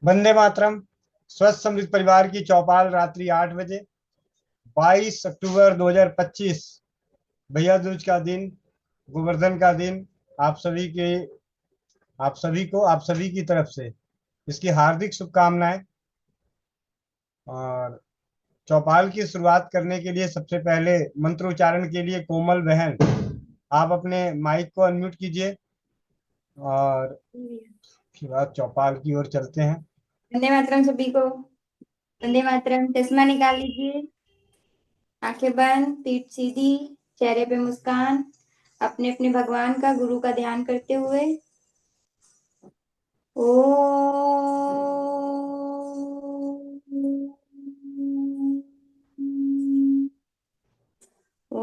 वंदे मातरम। स्वस्थ समृद्ध परिवार की चौपाल रात्रि 8 बजे, 22 अक्टूबर 2025। भैया दूज का दिन, गोवर्धन का दिन। आप सभी के आप सभी की तरफ से इसकी हार्दिक शुभकामनाएं। और चौपाल की शुरुआत करने के लिए सबसे पहले मंत्रोच्चारण के लिए कोमल बहन, आप अपने माइक को अनम्यूट कीजिए और उसके बाद चौपाल की ओर चलते हैं। वंदे मातरम सभी को। वंदे मातरम। चश्मा निकाल लीजिए। आंखें बंद, पीठ सीधी, चेहरे पे मुस्कान। अपने अपने भगवान का, गुरु का ध्यान करते हुए ओ ओ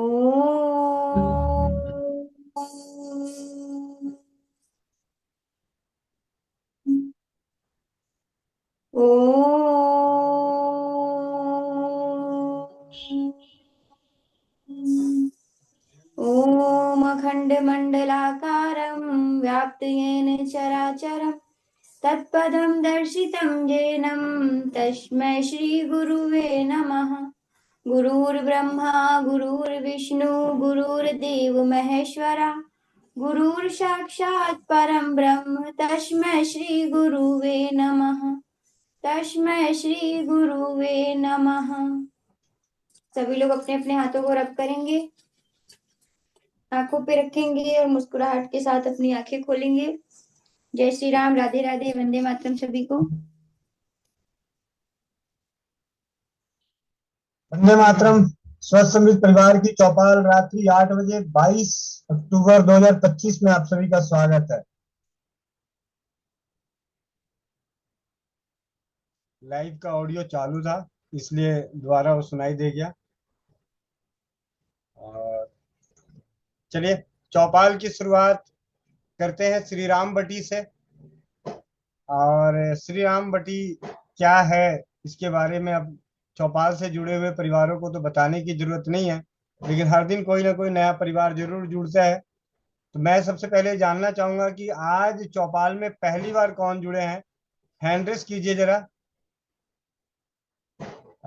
ॐ अखण्डमण्डलाकारं व्याप्त येन चराचरं तत्पदं दर्शितं येनं तस्मै श्रीगुरुवे नमः। गुरुर्ब्रह्मा गुरुर्विष्णु गुरुर्देव महेश्वरा गुरुर्साक्षात् परं ब्रह्म तस्मै श्रीगुरुवे नमः। तस्मै श्रीगुरुवे नमः। सभी लोग अपने अपने हाथों को रब करेंगे, आंखों पे रखेंगे और मुस्कुराहट के साथ अपनी आंखें खोलेंगे। जय श्री राम, राधे राधे, वंदे मातरम सभी को। वंदे मातरम। स्वस्थ समृद्ध परिवार की चौपाल रात्रि 8 बजे, 22 अक्टूबर 2025 में आप सभी का स्वागत है। लाइव का ऑडियो चालू था, इसलिए दोबारा वो सुनाई दे गया। और चलिए चौपाल की शुरुआत करते हैं श्री राम बटी से। और श्री राम बटी क्या है, इसके बारे में अब चौपाल से जुड़े हुए परिवारों को तो बताने की जरूरत नहीं है, लेकिन हर दिन कोई ना कोई नया परिवार जरूर जुड़ता है। तो मैं सबसे पहले जानना चाहूंगा कि आज चौपाल में पहली बार कौन जुड़े हैं। हैंड रेस कीजिए जरा।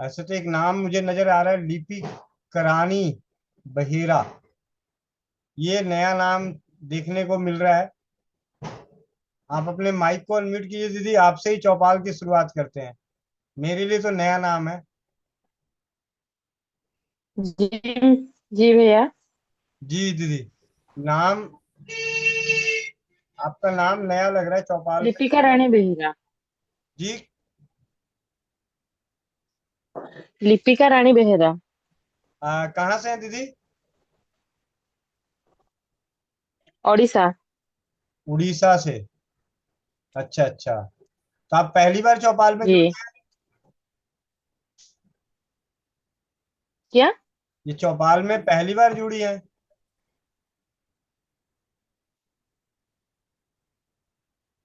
ऐसे तो एक नाम मुझे नजर आ रहा है, लिपि करानी बहेरा। ये नया नाम देखने को मिल रहा है। आप अपने माइक को अनम्यूट कीजिए दीदी, आपसे ही चौपाल की शुरुआत करते हैं। मेरे लिए तो नया नाम है। जी जी भैया। जी दीदी। नाम, आपका नाम नया लग रहा है चौपाल में। लिपिका रानी बेहरा। जी। लिपिका रानी बेहरा। कहाँ से हैं दीदी? ओडिशा। उड़ीसा से। अच्छा अच्छा। तो आप पहली बार चौपाल में जी। जुड़े हैं? क्या? ये चौपाल में पहली बार जुड़ी हैं?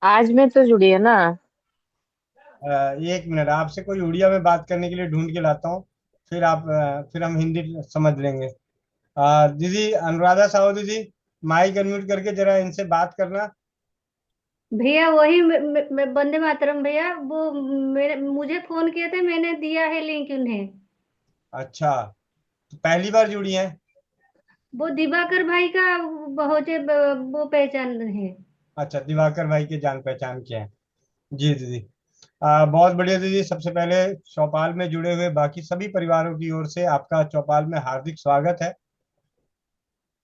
आज में तो जुड़ी है ना। एक मिनट, आपसे कोई उड़िया में बात करने के लिए ढूंढ के लाता हूँ। फिर हम हिंदी समझ लेंगे। दीदी अनुराधा साहू दीदी, माइक अनम्यूट करके जरा इनसे बात करना। भैया वही वंदे मातरम भैया, वो मेरे मुझे फोन किया था, मैंने दिया है लिंक उन्हें। अच्छा, तो पहली बार जुड़ी हैं? वो दिवाकर भाई का बहुत वो पहचान है। अच्छा, दिवाकर भाई के जान पहचान के हैं। जी दीदी। बहुत बढ़िया दीदी। सबसे पहले चौपाल में जुड़े हुए बाकी सभी परिवारों की ओर से आपका चौपाल में हार्दिक स्वागत है।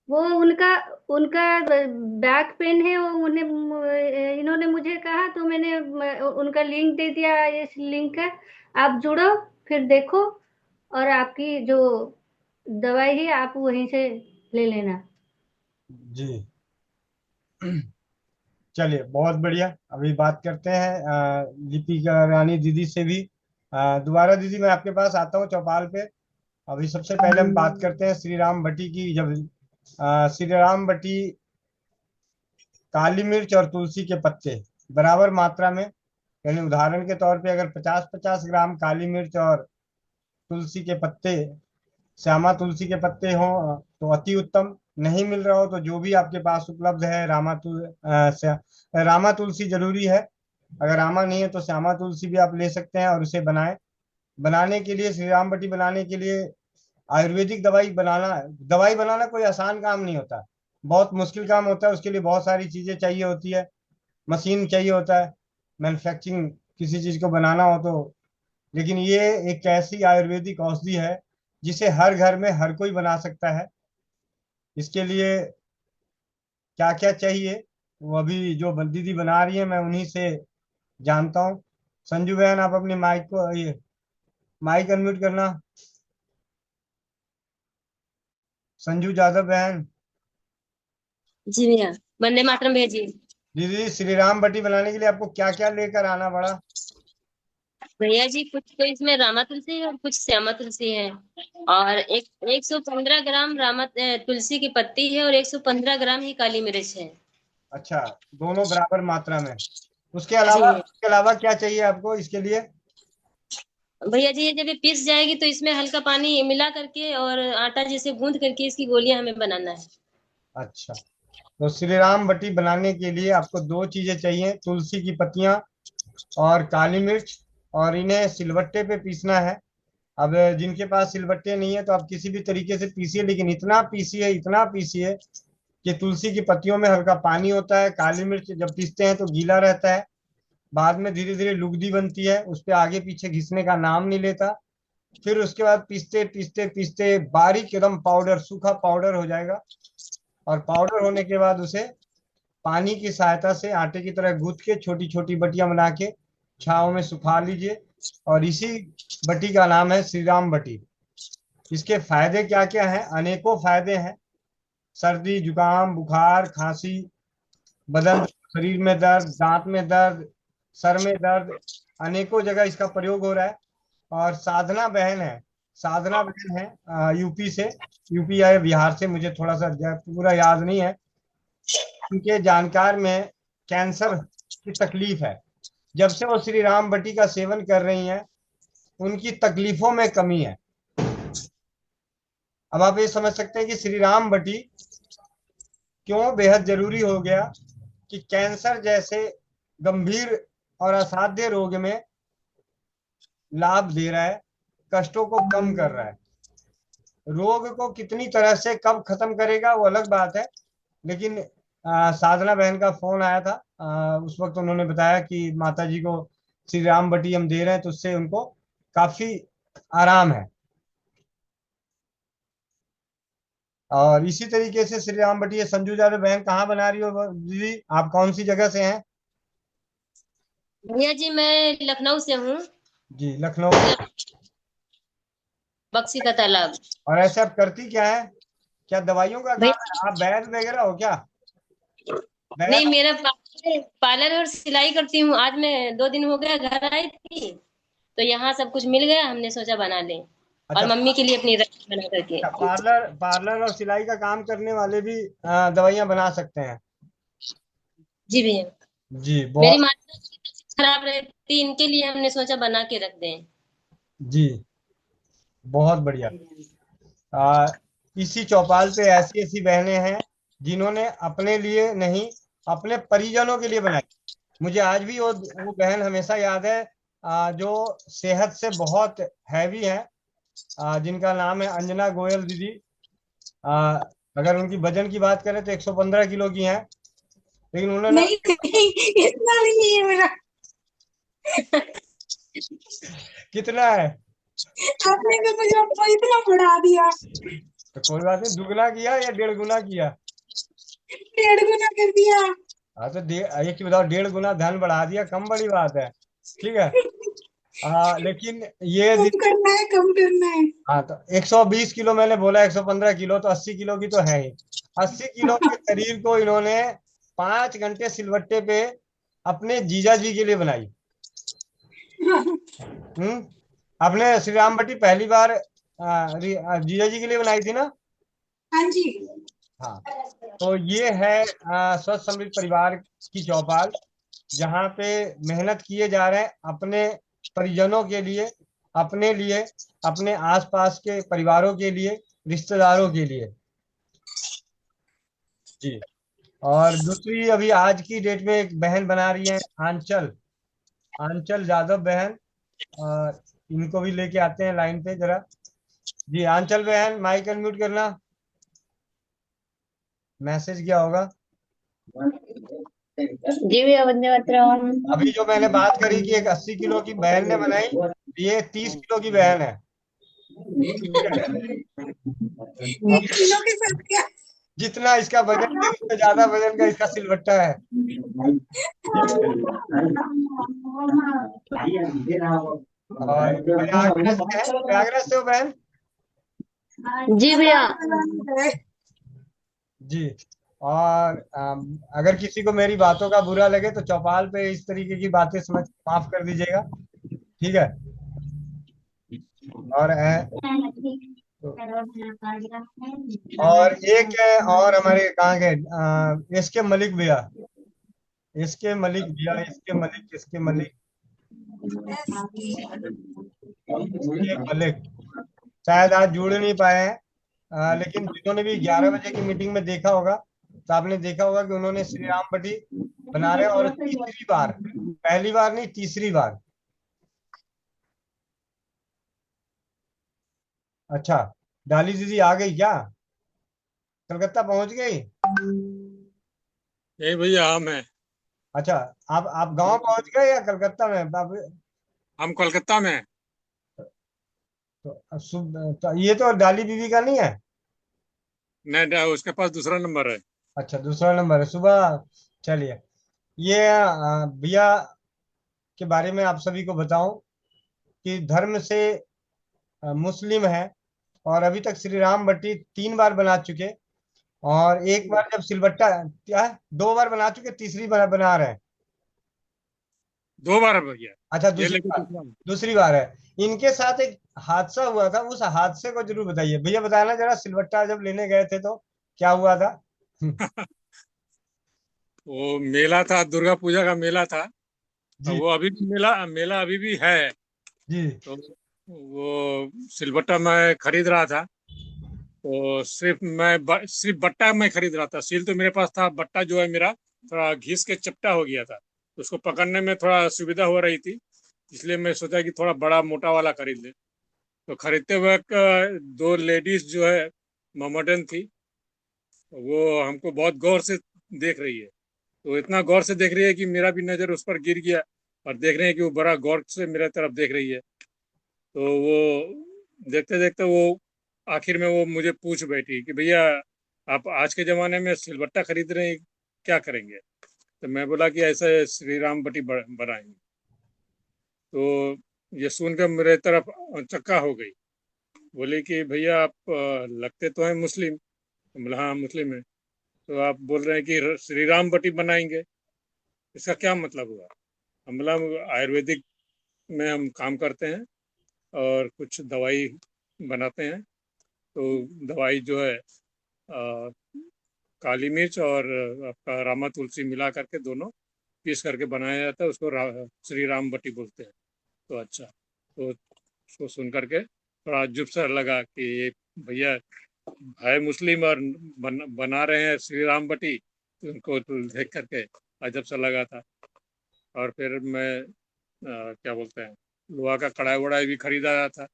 वो उनका उनका बैक पेन है, वो उन्हें इन्होंने मुझे कहा तो मैंने उनका लिंक दे दिया। इस लिंक है, आप जुड़ो, फिर देखो, और आपकी जो दवाई है आप वहीं से ले लेना। जी। चलिए बहुत बढ़िया। अभी बात करते हैं लिपिका रानी दीदी से भी। दोबारा दीदी मैं आपके पास आता हूँ चौपाल पे। अभी सबसे पहले हम बात करते हैं श्री राम बटी की। जब श्री राम बटी काली मिर्च और तुलसी के पत्ते बराबर मात्रा में, यानी उदाहरण के तौर पे अगर 50-50 ग्राम काली मिर्च और तुलसी के पत्ते, श्यामा तुलसी के पत्ते हों तो अति उत्तम। नहीं मिल रहा हो तो जो भी आपके पास उपलब्ध है, रामा तुलसी जरूरी है। अगर रामा नहीं है तो श्यामा तुलसी भी आप ले सकते हैं और उसे बनाएं। बनाने के लिए, श्री राम बटी बनाने के लिए आयुर्वेदिक दवाई बनाना कोई आसान काम नहीं होता, बहुत मुश्किल काम होता है। उसके लिए बहुत सारी चीजें चाहिए होती है, मशीन चाहिए होता है, मैन्युफैक्चरिंग किसी चीज को बनाना हो तो। लेकिन ये एक ऐसी आयुर्वेदिक औषधि है जिसे हर घर में हर कोई बना सकता है। इसके लिए क्या क्या चाहिए वो अभी जो दीदी बना रही है मैं उन्हीं से जानता हूँ। संजू बहन, आप अपने माइक को, ये माइक अनम्यूट करना। संजू जादव बहन। जी भैया। वंदे मातरम भैया जी। दीदी, श्री राम बटी बनाने के लिए आपको क्या क्या लेकर आना पड़ा? भैया जी कुछ तो इसमें रामा तुलसी है और कुछ श्यामा तुलसी है। और 115 ग्राम तुलसी की पत्ती है और 115 ग्राम ही काली मिर्च है। अच्छा, दोनों बराबर मात्रा में। जी भैया। उसके अलावा क्या चाहिए आपको इसके लिए? भैया जी ये जब ये पीस जाएगी तो इसमें हल्का पानी मिला करके और आटा जैसे गूंद करके इसकी गोलियां हमें बनाना है। अच्छा, तो श्री राम बटी बनाने के लिए आपको दो चीजें चाहिए, तुलसी की पत्तियां और काली मिर्च। और इन्हें सिलबट्टे पे पीसना है। अब जिनके पास सिलबट्टे नहीं है तो आप किसी भी तरीके से पीसिए, लेकिन इतना पीसिए कि तुलसी की पत्तियों में हल्का पानी होता है, काली मिर्च जब पीसते हैं तो गीला रहता है, बाद में धीरे धीरे लुगदी बनती है, उस पर आगे पीछे घिसने का नाम नहीं लेता। फिर उसके बाद पीसते पीसते पीसते बारीक एकदम पाउडर, सूखा पाउडर हो जाएगा। और पाउडर होने के बाद उसे पानी की सहायता से आटे की तरह गूंथ के छोटी छोटी बटियां बना के छाव में सुखा लीजिए। और इसी बटी का नाम है श्री राम बटी। इसके फायदे क्या क्या हैं? अनेकों फायदे हैं। सर्दी, जुकाम, बुखार, खांसी, बदन, शरीर में दर्द, दांत में दर्द, सर में दर्द, अनेकों जगह इसका प्रयोग हो रहा है। और साधना बहन है यूपी से, यूपी या बिहार से, मुझे थोड़ा सा पूरा याद नहीं है। उनके जानकार में कैंसर की तकलीफ है। जब से वो श्री राम बटी का सेवन कर रही हैं उनकी तकलीफों में कमी है। अब आप ये समझ सकते हैं कि श्री राम बटी क्यों बेहद जरूरी हो गया, कि कैंसर जैसे गंभीर और असाध्य रोग में लाभ दे रहा है, कष्टों को कम कर रहा है। रोग को कितनी तरह से कब खत्म करेगा वो अलग बात है। लेकिन साधना बहन का फोन आया था, उस वक्त उन्होंने बताया कि माता जी को श्री राम बटी हम दे रहे हैं तो उससे उनको काफी आराम है। और इसी तरीके से श्री राम बटी, ये संजू जादव बहन कहाँ बना रही हो दीदी? आप कौन सी जगह से हैं? भैया जी मैं लखनऊ से हूँ। जी, लखनऊ। बक्सी का तालाब। और ऐसे आप करती क्या है? क्या दवाइयों का काम भैया है? आप वैद्य वगैरह हो क्या? नहीं, वैद्य? मेरा पार्लर और सिलाई करती हूँ। आज मैं 2 दिन हो गया घर आई थी तो यहाँ सब कुछ मिल गया, हमने सोचा बना लें। अच्छा, और मम्मी के लिए अपनी रखी बना करके। पार्लर पार्लर और सिलाई का काम करने वाले भी दवाइयाँ बना सकते हैं। जी भैया। जी, मेरी बहुत। माता की तबीयत खराब रहती, इनके लिए हमने सोचा बना के रख दें। जी, बहुत बढ़िया। आ, इसी चौपाल पे ऐसी ऐसी बहनें हैं जिन्होंने अपने लिए नहीं, अपने परिजनों के लिए बनाई। मुझे आज भी वो बहन हमेशा याद है, जो सेहत से बहुत हैवी है, जिनका नाम है अंजना गोयल दीदी। आ, अगर उनकी वजन की बात करें तो 115 किलो की हैं। लेकिन उन्होंने, नहीं नहीं, इतना नहीं है मेरा। कितना है? आपने तो मुझे अब इतना बढ़ा दिया। तो कोई बात नहीं, दुगना किया या 1.5 गुना किया? 1.5 गुना कर दिया। हाँ तो एक ही बताओ, 1.5 गुना धन बढ़ा दिया, कम बड़ी बात है? ठीक है। लेकिन ये कम करना है, कम करना है। हाँ, तो 120 किलो मैंने बोला, 115 किलो तो 80 किलो की तो है ही। 80 किलो के शरीर को इन्होंने 5 घंटे सिलबट्टे पे अपने जीजा जी के लिए बनाई। हम्म। आपने श्री राम बटी पहली बार जीजा जी के लिए बनाई थी ना? हाँ जी। हाँ। तो ये है स्वस्थ समृद्ध परिवार की चौपाल, जहाँ पे मेहनत किए जा रहे हैं अपने परिजनों के लिए, अपने लिए, अपने आसपास के परिवारों के लिए, रिश्तेदारों के लिए। जी। और दूसरी, अभी आज की डेट में एक बहन बना रही है, आंचल। आंचल यादव बहन, इनको भी लेके आते हैं लाइन पे जरा। जी आंचल बहन, माइक अनम्यूट करना। मैसेज किया होगा। जी भैया, वंदे मातरम। अभी जो मैंने बात करी कि एक 80 किलो की बहन ने बनाई, ये 30 किलो की बहन है। अब 1 किलो के साथ क्या? जितना इसका वजन है उससे ज्यादा वजन का इसका सिलवट्टा है। और प्रयागराज से है, प्रयागराज से हो बहन? जी भैया। जी। और अगर किसी को मेरी बातों का बुरा लगे तो चौपाल पे इस तरीके की बातें समझ माफ कर दीजिएगा, ठीक है। और तो, और एक है और हमारे कहाँ के, एस के मलिक भैया, एस के मलिक भैया, एस के मलिक, एस के मलिक, एस के मलिक शायद आज जुड़ नहीं पाए हैं। लेकिन जिन्होंने भी 11 बजे की मीटिंग में देखा होगा तो आपने देखा होगा कि उन्होंने श्री राम बटी बना रहे हैं, और तीसरी बार, पहली बार नहीं तीसरी बार। अच्छा, डाली दीदी आ गई क्या? कलकत्ता पहुंच गई? यही भैया हम हैं। अच्छा, आप गांव पहुंच गए या कलकत्ता में आप? हम कोलकाता में हैं। तो ये तो डाली बीबी का नहीं है? नहीं, उसके पास दूसरा नंबर है। अच्छा, दूसरा नंबर है सुबह। चलिए, ये भैया के बारे में आप सभी को बताऊं कि धर्म से मुस्लिम है, और अभी तक श्री राम बट्टी 3 बार बना चुके, और एक बार जब सिलबट्टा क्या 2 बार बना चुके, तीसरी बार बना रहे हैं। 2 बार है भैया। अच्छा, ये दूसरी लेके बार, दूसरा है। दूसरी बार है। इनके साथ एक हादसा हुआ था, उस हादसे को जरूर बताइए भैया, बताना जरा, सिलबट्टा जब लेने गए थे तो क्या हुआ था? वो मेला था, दुर्गा पूजा का मेला था। और जी वो अभी भी मेला मेला अभी भी है। जी तो वो सिलबट्टा मैं खरीद रहा था। तो सिर्फ बट्टा मैं खरीद रहा था। सील तो मेरे पास था, बट्टा जो है मेरा थोड़ा घिस के चपटा हो गया था। तो उसको पकड़ने में थोड़ा सुविधा हो रही थी, इसलिए मैं सोचा कि थोड़ा बड़ा मोटा वाला खरीद ले। तो खरीदते वक्त 2 लेडीज जो है मोमडन थी, वो हमको बहुत गौर से देख रही है। तो इतना गौर से देख रही है कि मेरा भी नजर उस पर गिर गया, और देख रहे हैं कि वो बड़ा गौर से मेरे तरफ देख रही है। तो वो देखते देखते वो आखिर में वो मुझे पूछ बैठी कि भैया, आप आज के जमाने में सिलबट्टा खरीद रहे हैं, क्या करेंगे? तो मैं बोला कि ऐसे श्री राम बटी बनाएंगे। तो ये सुनकर मेरे तरफ चक्का हो गई। बोले कि भैया, आप लगते तो हैं मुस्लिम। तो बोला हाँ मुस्लिम है। तो आप बोल रहे हैं कि श्री राम बटी बनाएंगे, इसका क्या मतलब हुआ? हम बोला आयुर्वेदिक में हम काम करते हैं और कुछ दवाई बनाते हैं। तो दवाई जो है काली मिर्च और आपका रामा तुलसी मिला करके दोनों पीस करके बनाया जाता है, उसको श्री राम बटी बोलते हैं। तो अच्छा, तो उसको सुन करके थोड़ा अजब सा लगा कि ये भैया है मुस्लिम और बना रहे हैं श्री राम बटी। तो उनको तो देख करके अजब सा लगा था। और फिर मैं क्या बोलते हैं, लोहा का कढ़ाई वढ़ाई भी खरीदा था।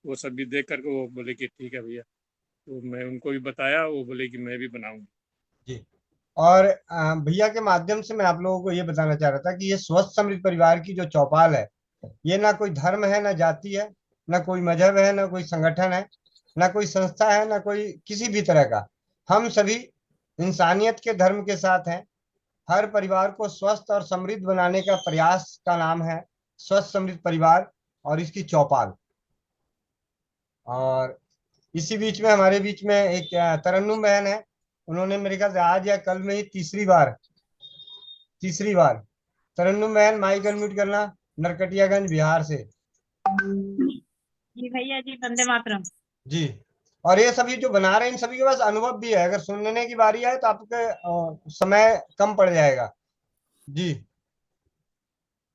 वो सब भी देख करके वो बोले कि ठीक है भैया। तो मैं उनको भी बताया, वो बोले कि मैं भी बनाऊंगी। जी। और भैया के माध्यम से मैं आप लोगों को ये बताना चाह रहा था कि ये स्वस्थ समृद्ध परिवार की जो चौपाल है, ये ना कोई धर्म है, ना जाति है, ना कोई मजहब है, ना कोई संगठन है, ना कोई संस्था है, ना कोई किसी भी तरह का। हम सभी इंसानियत के धर्म के साथ हैं। हर परिवार को स्वस्थ और समृद्ध बनाने का प्रयास का नाम है स्वस्थ समृद्ध परिवार और इसकी चौपाल। और इसी बीच में हमारे बीच में एक तरन्नुम बहन है, उन्होंने मेरे ख्याल से आज या कल में ही तीसरी बार तरन्नुम बहन, माइक अनम्यूट करना, नरकटियागंज बिहार से। जी भैया जी, वंदे मातरम। जी। और ये सभी जो बना रहे हैं इन सभी के पास अनुभव भी है, अगर सुनने की बारी आए तो आपके समय कम पड़ जाएगा। जी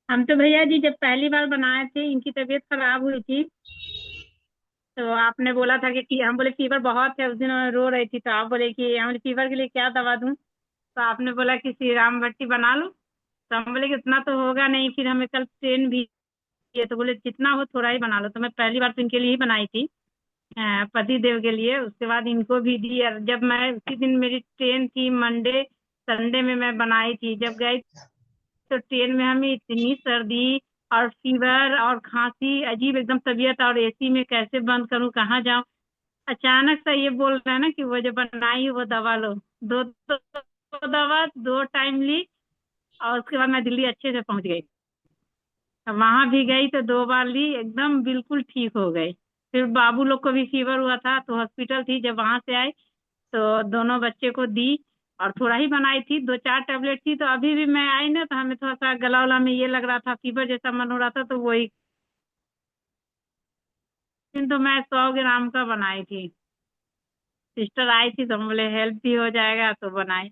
हम तो भैया जी जब पहली बार बनाए थे, इनकी तबीयत खराब हुई थी, तो आपने बोला था कि हम बोले फीवर बहुत है, उस दिन रो रही थी, तो आप बोले कि हम फीवर के लिए क्या दवा दूं? तो आपने बोला कि श्री राम बट्टी बना लो। तो हम बोले कि उतना तो होगा नहीं, फिर हमें कल ट्रेन भी है, तो बोले जितना हो थोड़ा ही बना लो। तो मैं पहली बार तो इनके लिए ही बनाई थी, पति देव के लिए। उसके बाद इनको भी दी। और जब मैं उसी दिन मेरी ट्रेन थी, मंडे संडे में मैं बनाई थी। जब गई तो ट्रेन में हमें इतनी सर्दी और फीवर और खांसी, अजीब एकदम तबीयत, और एसी में कैसे बंद करूं, कहाँ जाऊं। अचानक से ये बोल रहा है ना कि वो जो बनाई वो दवा लो। दो दवा 2 टाइम ली, और उसके बाद मैं दिल्ली अच्छे से पहुंच गई। वहां भी गई तो 2 बार ली, एकदम बिल्कुल ठीक हो गई। फिर बाबू लोग को भी फीवर हुआ था तो हॉस्पिटल थी, जब वहां से आई तो दोनों बच्चे को दी। और थोड़ा ही बनाई थी, 2-4 टैबलेट थी। तो अभी भी मैं आई ना तो हमें थोड़ा सा गला उला में ये लग रहा था, फीवर जैसा मन हो रहा था, तो वही तो मैं 100 ग्राम का बनाई थी। सिस्टर आई थी तो हम बोले हेल्प भी हो जाएगा तो बनाई।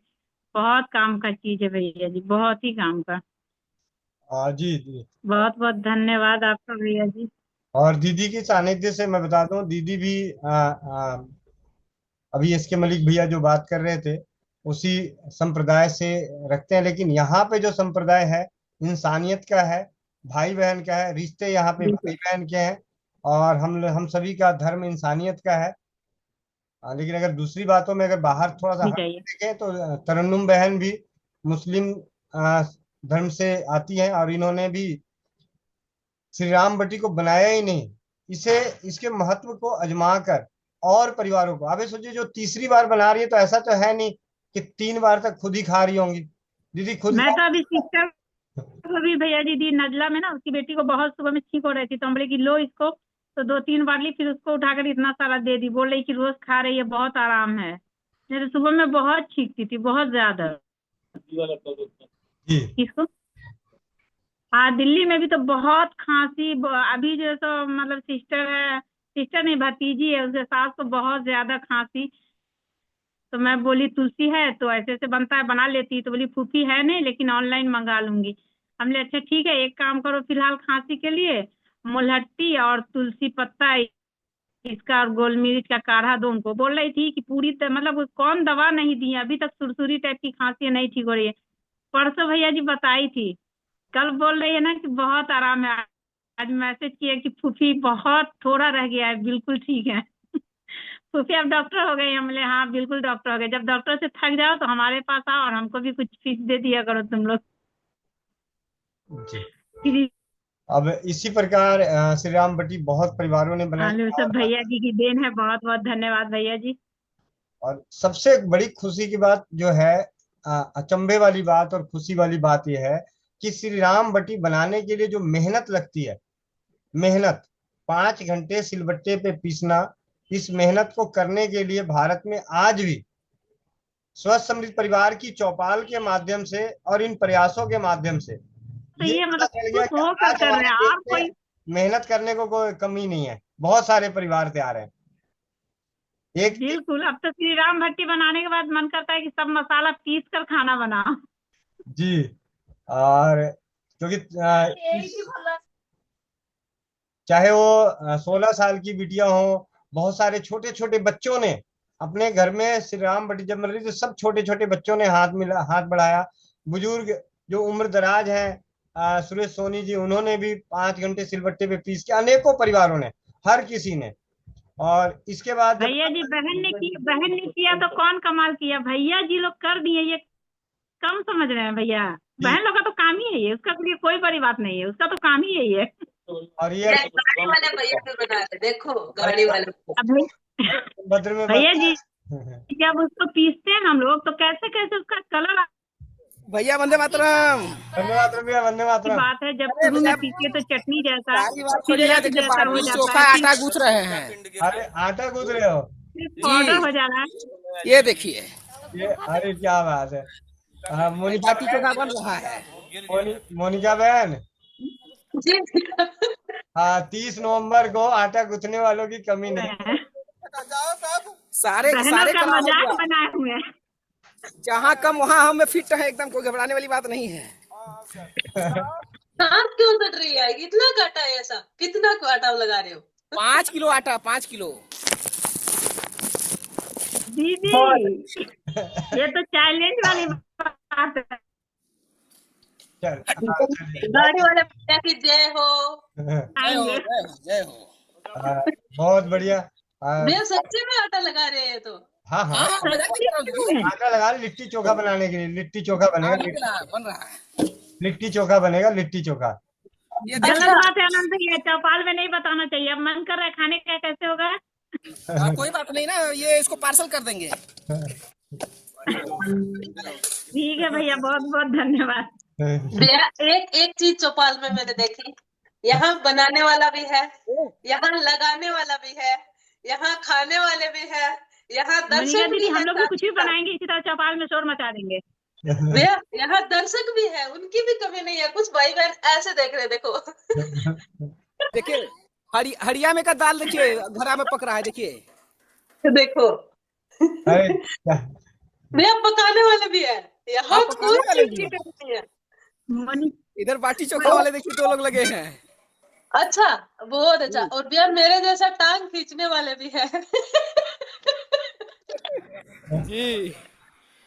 बहुत काम का चीज है भैया जी, बहुत ही काम का। जी जी। बहुत बहुत धन्यवाद आपका भैया जी। और दीदी के सानिध्य से मैं बता दूं, दीदी भी अभी एस के मलिक भैया जो बात कर रहे थे उसी संप्रदाय से रखते हैं। लेकिन यहाँ पे जो संप्रदाय है इंसानियत का है, भाई बहन का है, रिश्ते यहाँ पे भाई बिल्कुल बहन के हैं। और हम सभी का धर्म इंसानियत का है। लेकिन अगर दूसरी बातों में अगर बाहर थोड़ा सा नहीं हट चाहिए। के देखें तो तरन्नुम बहन भी मुस्लिम धर्म से आती हैं, और इन्होंने भी श्री राम बटी को बनाया ही नहीं, इसे इसके महत्व को अजमा कर और परिवारों को। अबे सोचिए, जो तीसरी बार बना रही है तो ऐसा तो है नहीं कि 3 बार तक खुद ही खा रही होंगी। दीदी खुद मैं तो अभी सिस्टर को भी भैया जी दी, नजला में ना उसकी बेटी को बहुत सुबह में ठीक हो रही थी, तो हम बोले कि लो इसको। तो 2-3 बार ली, फिर उसको उठाकर इतना सारा दे दी। बोल रही कि रोज खा रही है, बहुत आराम है। नहीं तो सुबह में बहुत छींकती थी, बहुत ज्यादा। जी किसको? हाँ, दिल्ली में भी तो बहुत खांसी। अभी जो तो मतलब सिस्टर है, सिस्टर नहीं भतीजी है, उसके सास को बहुत ज्यादा खांसी। तो मैं बोली तुलसी है तो ऐसे ऐसे बनता है, बना लेती। तो बोली फूफी है नहीं, लेकिन ऑनलाइन मंगा लूंगी। हमने अच्छा ठीक है, एक काम करो फिलहाल खांसी के लिए मुलहट्टी और तुलसी पत्ता इसका और गोल मिर्च का काढ़ा दो उनको। बोल रही थी कि मतलब कौन दवा नहीं दी है, अभी तक सुरसुरी टाइप की खांसी नहीं ठीक हो रही है। परसों भैया जी बताई थी, कल बोल रही है ना कि बहुत आराम है। आज मैसेज किया कि फूफी बहुत थोड़ा रह गया है, बिल्कुल ठीक है। फूफी अब डॉक्टर हो गई। हम बोले हाँ बिल्कुल डॉक्टर हो गए। जब डॉक्टर से थक जाओ तो हमारे पास आओ, और हमको भी कुछ फीस दे दिया करो तुम लोग। जी। फ्री। अब इसी प्रकार श्री राम बटी बहुत परिवारों ने बनाई। हाँ, सब भैया जी की देन है। बहुत बहुत धन्यवाद भैया जी। और सबसे बड़ी खुशी की बात जो है, अचंभे वाली बात और खुशी वाली बात यह है कि श्री राम बटी बनाने के लिए जो मेहनत लगती है, मेहनत 5 घंटे सिलबट्टे पे पीसना, इस मेहनत को करने के लिए भारत में आज भी स्वस्थ समृद्ध परिवार की चौपाल के माध्यम से और इन प्रयासों के माध्यम से तो ये ये पता मतलब चल गया खुश कि होकर आज कर रहे हमारे हैं, देश और में कोई। मेहनत करने को कोई कमी नहीं है। बहुत सारे परिवार तैयार हैं। एक बिल्कुल, अब तो श्री राम भट्टी बनाने के बाद मन करता है कि सब मसाला पीस कर खाना बनाओ। जी। और क्योंकि चाहे वो 16 साल की बिटिया हो, बहुत सारे छोटे छोटे बच्चों ने अपने घर में श्री राम बटी जब मिल रही थी, सब छोटे छोटे बच्चों ने हाथ बढ़ाया। बुजुर्ग जो उम्र दराज हैं, सुरेश सोनी जी, उन्होंने भी 5 घंटे सिलबट्टे पे पीस के, अनेकों परिवारों ने, हर किसी ने। और इसके बाद जब भैया जी बहन ने किया तो कौन कमाल किया, भैया जी लोग कर दिए। ये कम समझ रहे हैं भैया। बहन लोग का तो काम ही है ये, उसका तो ये कोई बड़ी बात नहीं है, उसका तो काम ही यही है। और ये गाड़ी वाले भैया भी बना रहे, देखो गाड़ी वाले। अब भद्र में भैया जी जब उसको पीसते हैं हम लोग तो कैसे कैसे उसका कलर भैया वंदे मातरम। वंदे मातरम भैया, वंदे की मातरम। बात है। जब शुरू में पीसे तो चटनी जैसा, सारी बात फिर छोड़िए, लत देखिए जैसा हो बाटी जाता चोखा है, आटा गूंथ रहे हैं। अरे आटा गूंथ रहे हो? फिर पाउडर हो जा रहा है। ये देखिए, ये अरे क्या बात है। मोनिका बाटी चोखा बन रहा है। मोनिका बहन, जी 30 नवंबर को आटा गूंथने वालों की कमी नहीं। सारे बहनों सारे का करा मजाक हुआ। बनाए हुए हैं। जहाँ कम वहाँ हमें फिट है एकदम, कोई घबराने वाली बात नहीं है। हाथ क्यों कट रही है? इतना काटा है ऐसा? कितना आटा लगा रहे हो? 5 किलो आटा, 5 किलो। दीदी ये तो चैलेंज वाली बात है। चल हाँ, चलिए गाड़ी वाले भैया की जय हो। जय हो आएंगे। जय हो जय हो। बहुत बढ़िया। भैया सच्ची में आटा लगा रहे हैं तो। हाँ हाँ, हाँ हाँ मजाक नहीं कर रहा हूँ दीदी। आटा लगा रहे लिट्टी चोखा बनाने के लिए। लिट्टी चोखा बनेगा, हाँ बन रहा है। लिट्टी चोखा बनेगा, लिट्टी चोखा। ये गलत देखिए। बात है अनंत, ये चौपाल में नहीं बताना चाहिए। अब मन कर रहा है खाने का, कैसे होगा? कोई बात नहीं ना, ये इसको पार्सल कर देंगे। ठीक है भैया, बहुत बहुत धन्यवाद। भैया एक एक चीज चौपाल में मैंने देखी, यहाँ बनाने वाला भी है, यहाँ लगाने वाला भी है, यहाँ खाने वाले भी है, यहाँ मनीषा दर्शक भी दीदी, हम है लोग भी साथ कुछ भी साथ। बनाएंगे इसी तरह चौपाल में शोर मचा देंगे। भैया यहाँ दर्शक भी है, उनकी भी कमी नहीं है। कुछ भाई बहन ऐसे देख रहे, देखो। देखिए हरिया में का दाल देखिए घड़ा में पक रहा है, देखिए। देखो अरे क्या- भैया पकाने वाले भी है, यहाँ हाँ, पकाने कोई वाले चीज भी की हैं। कमी नहीं है। मनी इधर बाटी चोखा वाले देखिए 2 लोग लगे हैं। अच्छा, बहुत अच्छा। और भैया मेरे जैसा टांग खींचने वाले भी है। जी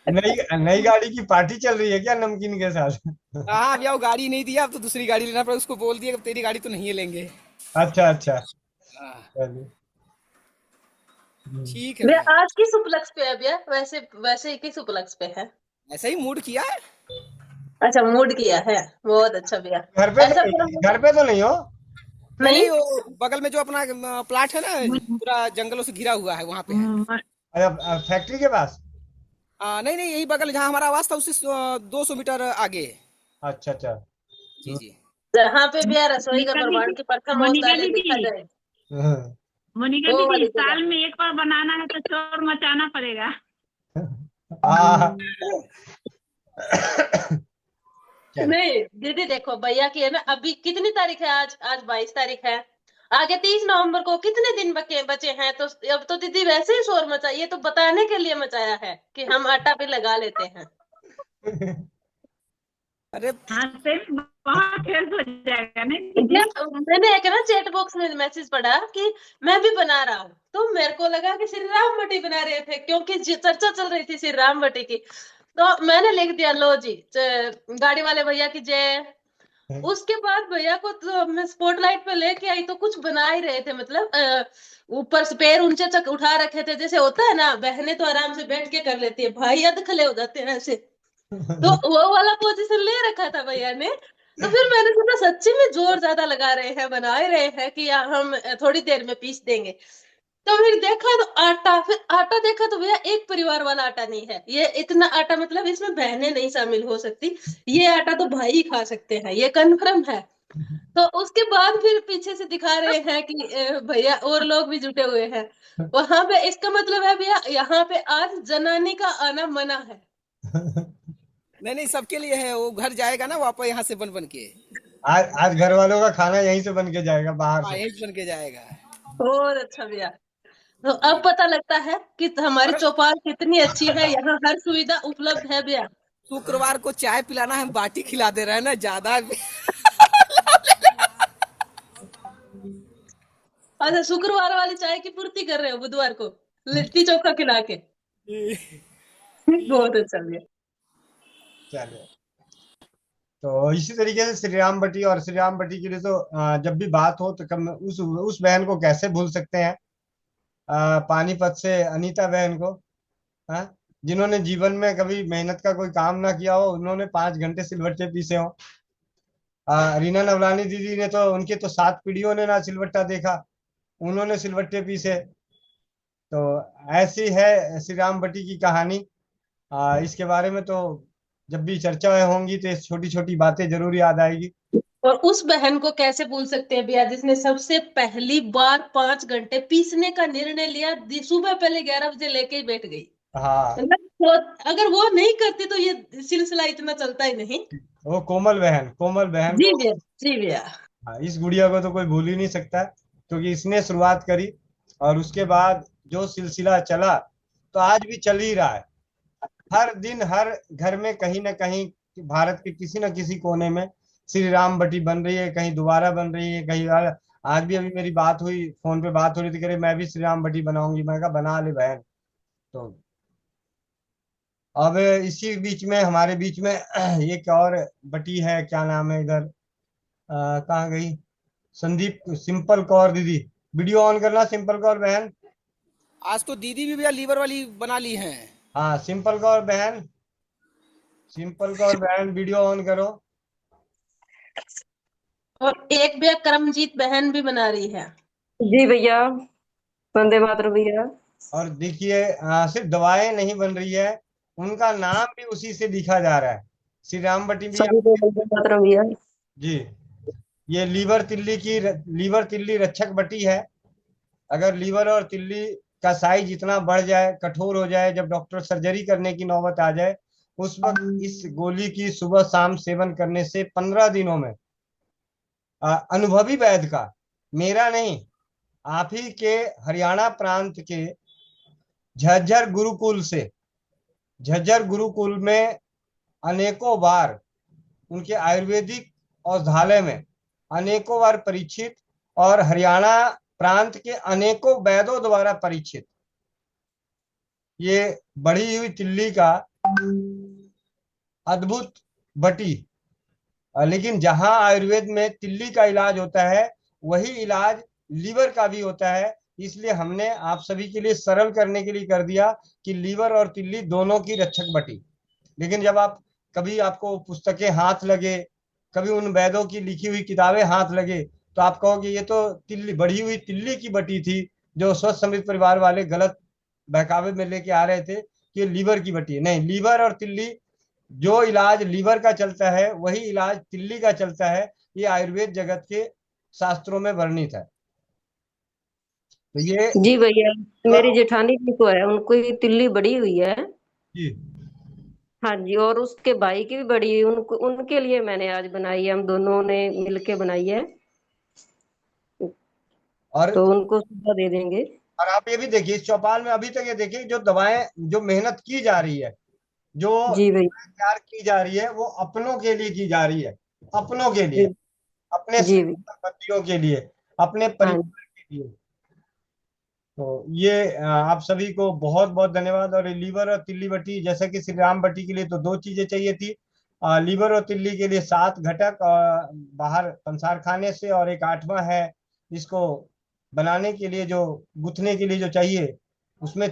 नई नई गाड़ी की पार्टी चल रही है क्या नमकीन के साथ? हाँ भैया वो गाड़ी नहीं दिया, अब तो दूसरी गाड़ी लेना पड़ा। उसको बोल दिया कि तेरी गाड़ी तो नहीं है, लेंगे। अच्छा अच्छा, हाँ, चलिए। ठीक है भैया भैया। आज किस उपलक्ष्य पे है भैया? वैसे वैसे किस उपलक्ष्य पे है? ऐसा ही मूड किया है। अच्छा, मूड किया है, बहुत अच्छा भैया। घर पे ऐसा तो पूरा नहीं, घर पे तो नहीं हो? नहीं नहीं। वो बगल में जो अपना प्लाट है ना, पूरा जंगलों से घिरा हुआ है, वहां पे है। अच्छा, फैक्ट्री के पास? नहीं नहीं, यही बगल जहाँ हमारा आवास था उससे 200 मीटर आगे। अच्छा अच्छा। जी जी। जहाँ पे भैया रसोई का मोनिका ब्रह्मांड दीदी, की प्रथम मोनिका औषधालय लिखा दीदी, जाए, हाँ। मोनिका वो दीदी, वाली जगह। साल में एक बार बनाना है तो शोर मचाना पड़ेगा। हाँ। चलो। नहीं दीदी देखो, भैया की है ना, अभी कितनी तारीख है? आज आज 22 तारीख है। आगे 30 नवंबर को कितने दिन बचे हैं? तो अब तो दीदी वैसे ही शोर मचा, ये तो बताने के लिए मचाया है कि हम आटा भी लगा लेते हैं। अरे हाँ सही, बहुत हेल्प हो जाएगा नहीं दीदी? भैया, मैंने एक ना चैट बॉक्स में मैसेज पढ़ा कि मैं भी बना रहा हूँ, तो मेरे को लगा कि श्री राम बटी बना रहे थे, क्योंकि चर्चा चल रही थी श्री राम बटी की। तो मैंने लिख दिया, लो जी, गाड़ी वाले भैया की जय। उसके बाद भैया को तो मैं स्पॉटलाइट पे लेके आई, तो कुछ बना ही रहे थे, मतलब ऊपर से पैर ऊंचे तक उठा रखे थे, जैसे होता है ना, बहनें तो आराम से बैठ के कर लेती है, भाई अध खले हो जाते हैं ऐसे। तो वो वाला पोजीशन ले रखा था भैया ने। तो फिर मैंने सोचा सच्ची में जोर ज्यादा लगा रहे हैं, बना ही रहे हैं कि हम थोड़ी देर में पीस देंगे। तो फिर देखा तो आटा, फिर आटा देखा तो भैया एक परिवार वाला आटा नहीं है ये। इतना आटा, मतलब इसमें बहनें नहीं शामिल हो सकती, ये आटा तो भाई ही खा सकते हैं, ये कन्फर्म है। तो उसके बाद फिर पीछे से दिखा रहे हैं कि भैया और लोग भी जुटे हुए हैं वहां पे। इसका मतलब है भैया यहाँ पे आज जनानी का आना मना है। नहीं नहीं, सबके लिए है। वो घर जाएगा ना वापस यहाँ से बन बन के। आज घर वालों का खाना यहीं से बन के जाएगा, बाहर हाँ से। यहीं से बन के जाएगा। बहुत अच्छा भैया। तो अब पता लगता है कि हमारी और चौपाल कितनी अच्छी है, यहाँ हर सुविधा उपलब्ध है भैया। शुक्रवार को चाय पिलाना, हम बाटी खिला दे रहे हैं ना ज्यादा। अच्छा, शुक्रवार वाली चाय की पूर्ति कर रहे हो बुधवार को लिट्टी चोखा खिला के। बहुत अच्छा भैया। चलिए, तो इसी तरीके से श्री राम बटी, और श्री राम बटी के लिए तो जब भी बात हो तो कम उस बहन को कैसे भूल सकते हैं, पानीपत से अनीता बहन को, हाँ, जिन्होंने जीवन में कभी मेहनत का कोई काम ना किया हो, उन्होंने 5 घंटे सिलबट्टे पीसे हो। रीना नवलानी दीदी ने तो, उनके तो 7 पीढ़ियों ने ना सिलबट्टा देखा, उन्होंने सिलबट्टे पीसे। तो ऐसी है श्री राम बटी की कहानी। इसके बारे में तो जब भी चर्चा होंगी तो छोटी छोटी बातें जरूर याद आएगी। और उस बहन को कैसे भूल सकते हैं भैया, जिसने सबसे पहली बार 5 घंटे पीसने का निर्णय लिया, सुबह पहले 11 बजे लेके ही बैठ गई। हाँ, मतलब अगर वो नहीं करती तो ये सिलसिला इतना चलता ही नहीं। वो कोमल बहन जी को, भैया, जी भैया। इस गुड़िया को तो कोई भूल ही नहीं सकता, क्योंकि इसने शुरुआत करी और उसके बाद जो सिलसिला चला तो आज भी चल ही रहा है। हर दिन हर घर में कहीं ना कहीं भारत के किसी न किसी कोने में श्री राम बटी बन रही है, कहीं दोबारा बन रही है, कहीं आज भी अभी मेरी बात हुई, फोन पे बात हो रही थी, कह रहे मैं भी श्री राम बटी बनाऊंगी। मैं कहा बना ले बहन। तो अब इसी बीच में हमारे बीच में एक और बटी है, क्या नाम है इधर, कहाँ गई, संदीप, सिंपल कौर दीदी। वीडियो ऑन करना सिंपल कौर बहन। आज तो दीदी भी भैया लीवर वाली बना ली हैं। हाँ सिंपल कौर बहन, सिंपल कौर बहन वीडियो ऑन करो। और एक भैया करमजीत बहन भी बना रही है। जी भैया, वंदे मातरम भैया। और देखिए सिर्फ दवाएं नहीं बन रही है, उनका नाम भी उसी से लिखा जा रहा है। श्री राम बटी भी सभी को वंदे मातरम भैया। जी। ये लीवर तिल्ली रक्षक बटी है। अगर लीवर और तिल्ली का साइज इतना बढ़ जाए, कठोर हो जाए, जब डॉक्टर सर्जरी करने की नौबत आ जाए, उस वक्त इस गोली की सुबह शाम सेवन करने से 15 दिनों में अनुभवी वैद्य का, मेरा नहीं, आप ही के हरियाणा प्रांत के झज्जर गुरुकुल में अनेकों बार उनके आयुर्वेदिक औषधालय में अनेकों बार परीक्षित और हरियाणा प्रांत के अनेकों वैद्यों द्वारा परीक्षित ये बढ़ी हुई तिल्ली का अद्भुत बटी। लेकिन जहां आयुर्वेद में तिल्ली का इलाज होता है, वही इलाज लीवर का भी होता है। इसलिए हमने आप सभी के लिए सरल करने के लिए कर दिया कि लीवर और तिल्ली दोनों की रक्षक बटी। लेकिन जब आप कभी आपको पुस्तकें हाथ लगे, कभी उन वैद्यों की लिखी हुई किताबें हाथ लगे, तो आप कहोगे ये तो तिल्ली, बढ़ी हुई तिल्ली की बटी थी, जो स्वस्थ समृद्ध परिवार वाले गलत बहकावे में लेके आ रहे थे कि ये लीवर की बटी है। नहीं, लीवर और तिल्ली, जो इलाज लीवर का चलता है वही इलाज तिल्ली का चलता है। ये आयुर्वेद जगत के शास्त्रों में वर्णित है। तो ये जी भैया, मेरी जेठानी की तो है, उनको ही तिल्ली बड़ी हुई है। जी हाँ जी, और उसके भाई की भी बड़ी हुई, उनको उनके लिए मैंने आज बनाई है, हम दोनों ने मिलके बनाई है, और तो उनको सुबह दे देंगे। और आप ये भी देखिए, इस चौपाल में अभी तक ये देखिए, जो दवाएं, जो मेहनत की जा रही है, जो जी भैया। तैयार की जा रही है, वो अपनों के लिए की जा रही है, अपनों के लिए, जी अपने जी भैया। संबंधियों के लिए, अपने हाँ परिवार के लिए। तो ये आप सभी को बहुत बहुत धन्यवाद। और लीवर और तिल्ली बटी, जैसे कि श्री राम बटी के लिए तो 2 चीजें चाहिए थी, लीवर और तिल्ली के लिए 7 घटक बाहर पंसार खाने से, और एक 8वां है इसको बनाने के लिए, जो गूंथने के लिए जो चाहिए, उसमें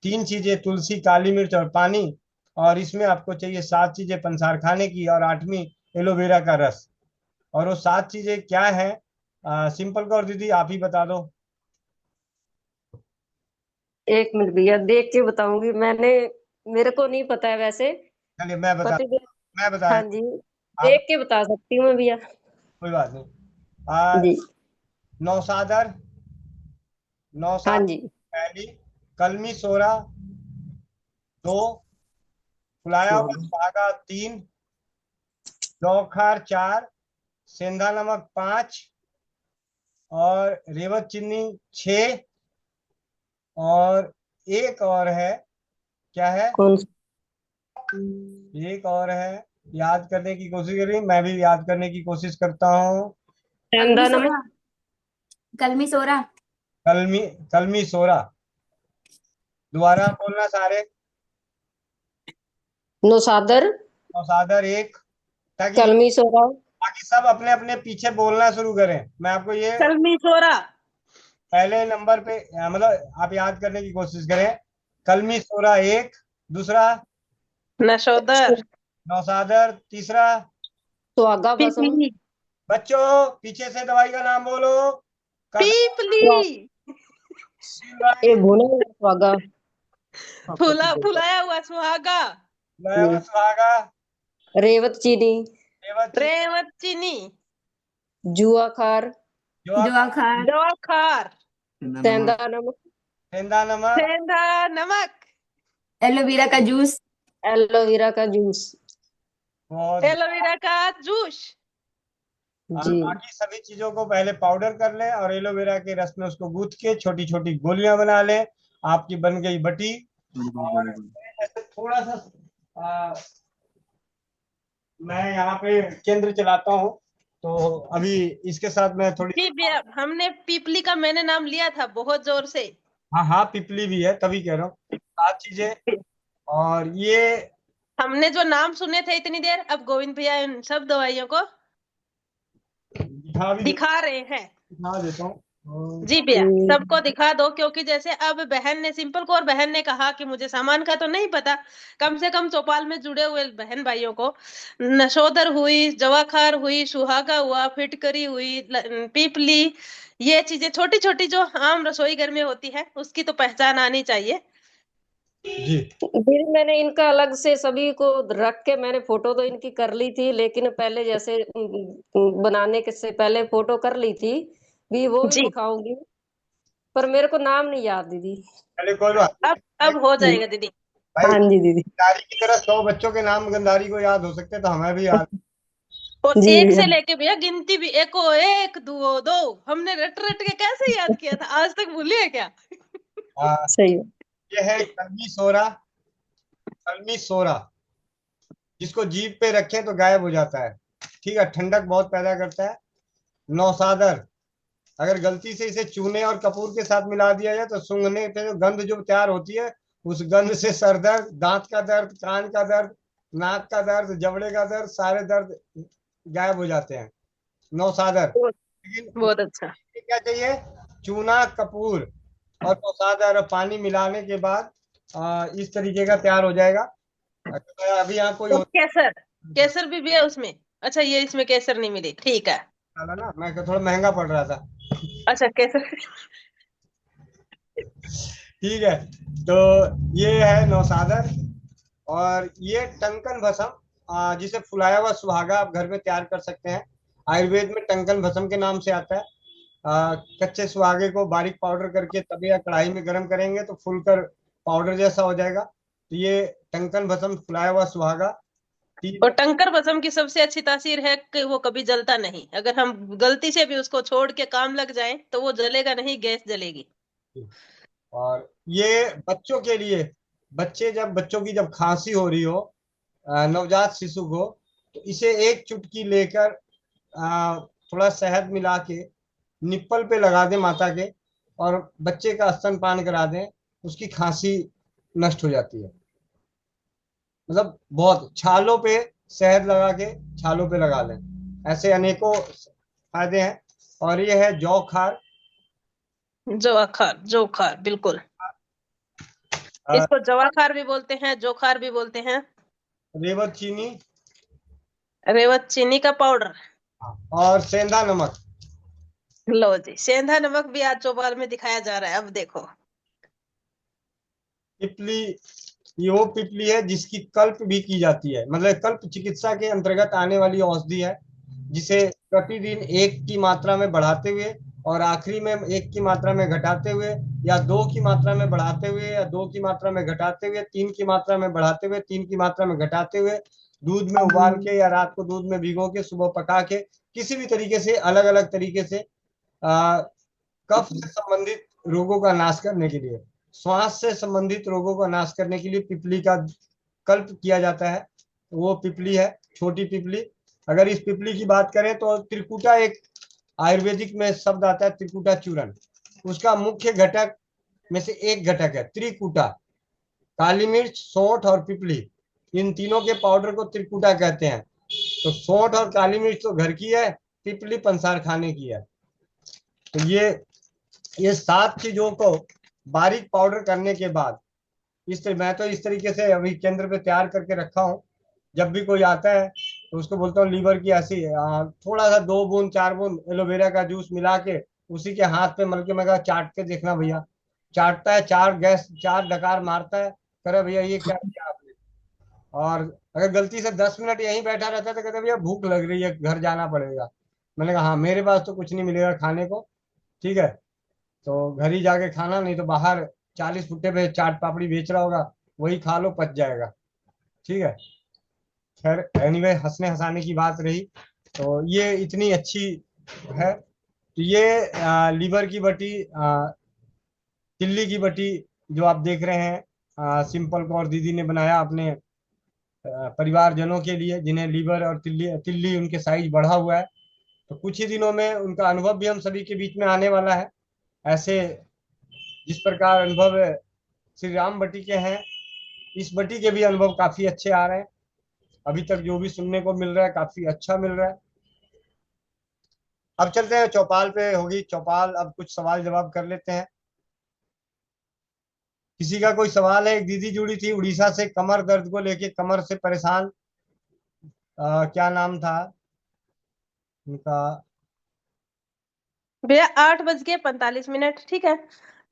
3 चीजें, तुलसी, काली मिर्च और पानी। और इसमें आपको चाहिए 7 चीजें पंसार खाने की, और 8वीं एलोवेरा का रस। और वो 7 चीजें क्या है, सिंपल कौर दीदी आप ही बता दो। एक मिनट भैया, देख के बताऊंगी मैंने, मेरे को नहीं पता है वैसे। चलिए मैं बता हाँ जी, आप, देख के बता सकती हूँ मैं भैया। कोई बात नहीं। जी नौसादर, हाँ नौसादर जी। पहली, कलमी सोरा 2, फुलाया हुआ सुहागा 3, जौखार 4, सेंधा नमक 5, और रेवत चीनी 6, और एक और है, क्या है, कौन सा? एक और है, याद करने की कोशिश करिए, मैं भी याद करने की कोशिश करता हूँ। सेंधा नमक। कलमी सोरा। कलमी कलमी सोरा, दोबारा बोलना सारे। नौसादर, नौसादर 1, ताकि कलमी सोरा। बाकी सब अपने अपने पीछे बोलना शुरू करें। मैं आपको ये कलमी सोरा। पहले नंबर पे मतलब आप याद करने की कोशिश करें। कलमी सोरा 1, दूसरा नशोदर। नौसादर, तीसरा सुहागा भस्म। पीपली। बच्चों पीछे से दवाई का नाम बोलो। पीपली। ये भुना हुआ सुहागा। फुलाया हुआ सुहागा। सुहागा, रेवत चीनी। रेवत चीनी। जुआ खार। जवाखार। जवाखार। सेंधा नमक। सेंधा नमक, सेंधा नमक। एलोवेरा का जूस। एलोवेरा का जूस। बहुत। एलोवेरा का जूस। जी बाकी सभी चीजों को पहले पाउडर कर लें, और एलोवेरा के रस में उसको गूंथ के छोटी छोटी गोलियां बना लें। आपकी बन गई बटी। और ऐसे थोड़ा सा मैं यहाँ पे केंद्र चलाता हूँ, तो अभी इसके साथ मैं थोड़ी, जी भैया, हमने पीपली का मैंने नाम लिया था बहुत जोर से। हाँ हाँ पिपली भी है, तभी कह रहा हूँ 7 चीजें। और ये हमने जो नाम सुने थे इतनी देर, अब गोविंद भैया इन सब दवाइयों को दिखा रहे हैं। दिखा देता हूँ। जी भैया, सबको दिखा दो, क्योंकि जैसे अब बहन ने, सिंपल कौर बहन ने कहा कि मुझे सामान का तो नहीं पता, कम से कम चौपाल में जुड़े हुए बहन भाइयों को नशोदर हुई, जवाखार हुई, सुहागा हुआ, फिटकरी हुई, पीपली, ये चीजें छोटी छोटी जो आम रसोई घर में होती है उसकी तो पहचान आनी चाहिए। जी फिर मैंने इनका अलग से सभी को रख के मैंने फोटो तो इनकी कर ली थी, लेकिन पहले जैसे बनाने के से पहले फोटो कर ली थी भी, वो भी जी दिखाऊंगी, पर मेरे को नाम नहीं याद दीदी। चलिए कोई बात अब हो जाएगा दीदी। भाई। हाँ जी दीदी। गंधारी की तरह 100 बच्चों के नाम गंधारी को याद हो सकते हैं, तो हमें भी याद। और जी एक भैया। से लेके भैया गिनती भी, एको एक, दो दो, हमने रट रट के कैसे याद किया था, आज तक भूले है क्या? सही है। ये है कलमी सोरा। कलमी सोरा जिसको जीभ पे रखें तो गायब हो जाता है। ठीक है, ठंडक बहुत पैदा करता है। नौसादर, अगर गलती से इसे चूने और कपूर के साथ मिला दिया जाए तो सूंघने पे जो गंध जो तैयार होती है, उस गंध से सर दर्द, दांत का दर्द, कान का दर्द, नाक का दर्द, जबड़े का दर्द, सारे दर्द गायब हो जाते हैं। नौसादर। लेकिन बहुत अच्छा। क्या चाहिए? चूना, कपूर और नौसादर और पानी मिलाने के बाद इस तरीके का तैयार हो जाएगा। अभी यहाँ कोई तो केसर, केसर भी भैया उसमें? अच्छा, ये इसमें केसर नहीं मिली, ठीक है। ना, मैं थोड़ा महंगा पड़ रहा था। अच्छा केसर। ठीक है, तो ये है नौसादर। और ये टंकन भस्म, जिसे फुलाया हुआ सुहागा आप घर में तैयार कर सकते हैं। आयुर्वेद में टंकन भस्म के नाम से आता है। कच्चे सुहागे को बारीक पाउडर करके तवे या कढ़ाई में गर्म करेंगे तो फूलकर पाउडर जैसा हो जाएगा। तो ये टंकन भस्म, फुलाया हुआ सुहागा। और टंकर भस्म की सबसे अच्छी तासीर है कि वो कभी जलता नहीं, अगर हम गलती से भी उसको छोड़ के काम लग जाए तो वो जलेगा नहीं, गैस जलेगी। और ये बच्चों के लिए, बच्चों की जब खांसी हो रही हो, नवजात शिशु को, तो इसे एक चुटकी लेकर थोड़ा शहद मिला के निप्पल पे लगा दें माता के, और बच्चे का स्तनपान करा दें, उसकी खांसी नष्ट हो जाती है। मतलब बहुत, छालों पे शहद लगा के छालों पे लगा लें, ऐसे अनेकों फायदे हैं। और ये है जौ खार। जोखार, जोखार बिल्कुल, इसको जवाखार भी बोलते हैं, जोखार भी बोलते हैं। रेवत चीनी रेवत चीनी का पाउडर। और सेंधा नमक। लो जी, सेंधा नमक भी आज चौपाल में दिखाया जा रहा है, अब देखो। पिपली, ये वो पिपली है जिसकी कल्प भी की जाती है, मतलब कल्प चिकित्सा के अंतर्गत आने वाली औषधि है, जिसे प्रतिदिन 1 की मात्रा में बढ़ाते हुए और आखिरी में 1 की मात्रा में घटाते हुए, या 2 की मात्रा में बढ़ाते हुए, या 2 की मात्रा में घटाते हुए, 3 की मात्रा में बढ़ाते हुए, 3 की मात्रा में घटाते हुए, दूध में उबाल के या रात को दूध में भिगो के सुबह पका के, किसी भी तरीके से अलग अलग तरीके से कफ से संबंधित रोगों का नाश करने के लिए, श्वास से संबंधित रोगों का नाश करने के लिए पिपली का कल्प किया जाता है। वो पिपली है, छोटी पिपली। अगर इस पिपली की बात करें तो त्रिकुटा, एक आयुर्वेदिक में शब्द आता है त्रिकुटा चूर्ण, उसका मुख्य घटक में से एक घटक है त्रिकुटा। काली मिर्च, सौंठ और पिपली, इन तीनों के पाउडर को त्रिकुटा कहते हैं। तो सौंठ और काली मिर्च तो घर की है, पिपली पंसार खाने की है। तो ये 7 चीजों को बारीक पाउडर करने के बाद, मैं तो इस तरीके से अभी केंद्र पे तैयार करके रखा हूँ। जब भी कोई आता है तो उसको बोलता हूँ लीवर की ऐसी थोड़ा सा 2 बूंद 4 बूंद एलोवेरा का जूस मिला के उसी के हाथ पे मल के, मैं कहा चाट के देखना भैया। चाटता है, 4 डकार मारता है, करे भैया ये क्या किया आपने। और अगर गलती से 10 मिनट यहीं बैठा रहता है तो कहते भैया भूख लग रही है, घर जाना पड़ेगा। मैंने कहा हाँ, मेरे पास तो कुछ नहीं मिलेगा खाने को, ठीक है, तो घर ही जाके खाना, नहीं तो बाहर 40 फुट्टे पे चाट पापड़ी बेच रहा होगा, वही खा लो, पच जाएगा। ठीक है, खैर एनीवे, हंसने हंसाने की बात रही। तो ये इतनी अच्छी है। तो ये लीवर की बटी, तिल्ली की बटी जो आप देख रहे हैं, सिंपल कौर दीदी ने बनाया अपने परिवारजनों के लिए, जिन्हें लीवर और तिल्ली उनके साइज बढ़ा हुआ है। तो कुछ ही दिनों में उनका अनुभव भी हम सभी के बीच में आने वाला है। ऐसे जिस प्रकार अनुभव श्री राम बटी के हैं, इस बटी के भी अनुभव काफी अच्छे आ रहे हैं। अभी तक जो भी सुनने को मिल रहा है काफी अच्छा मिल रहा है। अब चलते हैं चौपाल पे, होगी चौपाल। अब कुछ सवाल जवाब कर लेते हैं। किसी का कोई सवाल है? एक दीदी जुड़ी थी उड़ीसा से, कमर दर्द को लेके, कमर से परेशान। क्या नाम था उनका? भैया 8:45, ठीक है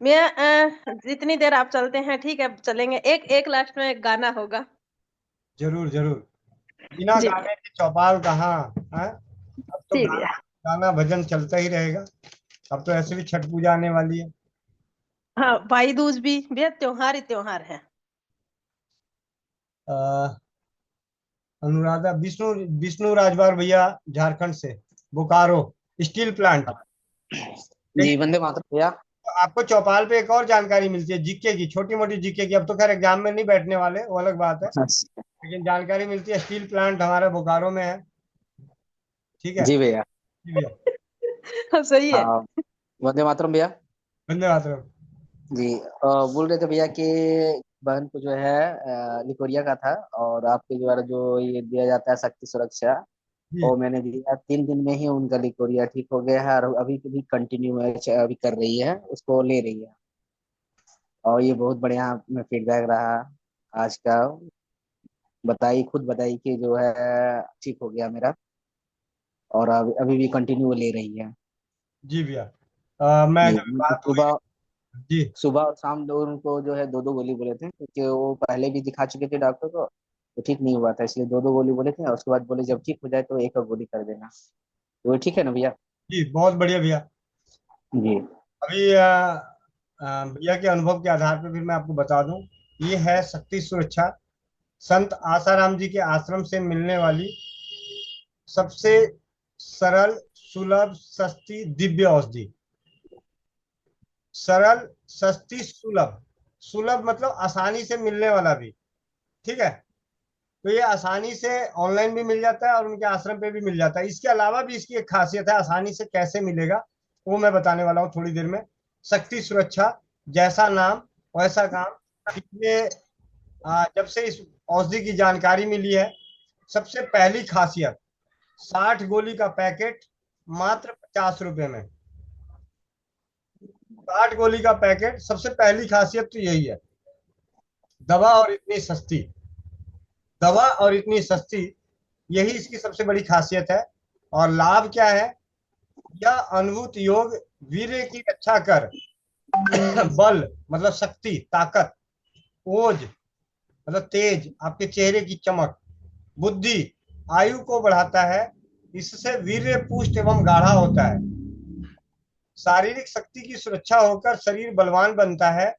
भैया। जितनी देर आप चलते हैं ठीक है, चलेंगे। एक एक लास्ट में एक गाना होगा। जरूर जरूर। बिना जी गाने के चौपाल कहाँ है? अब तो जी गाना भैया। गाना भजन चलता ही रहेगा। अब तो ऐसे भी छठ पूजा आने वाली है। हाँ, भाई दूज भी भैया, त्योहार ही त्योहार है। अ, अनुराधा विष्णु विष्णु राजवार भैया, झारखंड से, बोकारो स्टील प्लांट। जी वंदे मातरम भैया। तो आपको चौपाल पे एक और जानकारी मिलती है जीके की, छोटी मोटी जीके की। अब तो खैर एग्जाम में नहीं बैठने वाले, वो अलग बात है, लेकिन जानकारी मिलती है। स्टील प्लांट हमारा बोकारो में है। ठीक है जी भैया। जी भैया। हाँ, सही है। हाँ, वंदे मातरम भैया। धन्यवाद। जी बोल रहे थे भैया कि बहन को जो है लिकोरिया का था, और आपके द्वारा जो ये दिया जाता है शक्ति सुरक्षा, जी वो मैंने दिया 3 दिन में ही उनका लिकोरिया ठीक हो गया है, और अभी भी कंटिन्यू अभी कर रही है, उसको ले रही है। और ये बहुत बढ़िया फीडबैक रहा आज का। बताई, खुद बताई कि जो है ठीक हो गया मेरा, और अभी भी कंटिन्यू ले रही है। जी भैया। मैं जी जब बात हुई। सुबह जी सुबह और शाम दोनों उनको जो है 2-2 गोली बोले थे, क्योंकि वो पहले भी दिखा चुके थे डॉक्टर को, तो ठीक नहीं हुआ था, इसलिए 2-2 गोली बोले थे, और उसके बाद बोले जब ठीक हो जाए तो एक और गोली कर देना। तो वो ठीक है ना भैया? जी, बहुत बढ़िया भैया। जी अभी भैया के अनुभव के आधार पर फिर मैं आपको बता दूं, ये है शक्ति सुरक्षा, संत आसाराम जी के आश्रम से मिलने वाली सबसे सरल, सुलभ, सस्ती, दिव्य औषधि। सरल, सस्ती, सुलभ। सुलभ मतलब आसानी से मिलने वाला भी। ठीक है, तो ये आसानी से ऑनलाइन भी मिल जाता है और उनके आश्रम पे भी मिल जाता है। इसके अलावा भी इसकी एक खासियत है, आसानी से कैसे मिलेगा वो मैं बताने वाला हूँ थोड़ी देर में। शक्ति सुरक्षा, जैसा नाम वैसा काम। ये जब से इस औषधि की जानकारी मिली है, सबसे पहली खासियत, 60 गोली का पैकेट मात्र 50 रुपए में। 60 गोली का पैकेट, सबसे पहली खासियत तो यही है। दवा और इतनी सस्ती, दवा और इतनी सस्ती, यही इसकी सबसे बड़ी खासियत है। और लाभ क्या है? यह अनुभूत योग वीर्य की रक्षा कर, बल मतलब शक्ति, ताकत, ओज मतलब तेज, आपके चेहरे की चमक, बुद्धि, आयु को बढ़ाता है। इससे वीर्य पुष्ट एवं गाढ़ा होता है। शारीरिक शक्ति की सुरक्षा होकर शरीर बलवान बनता है।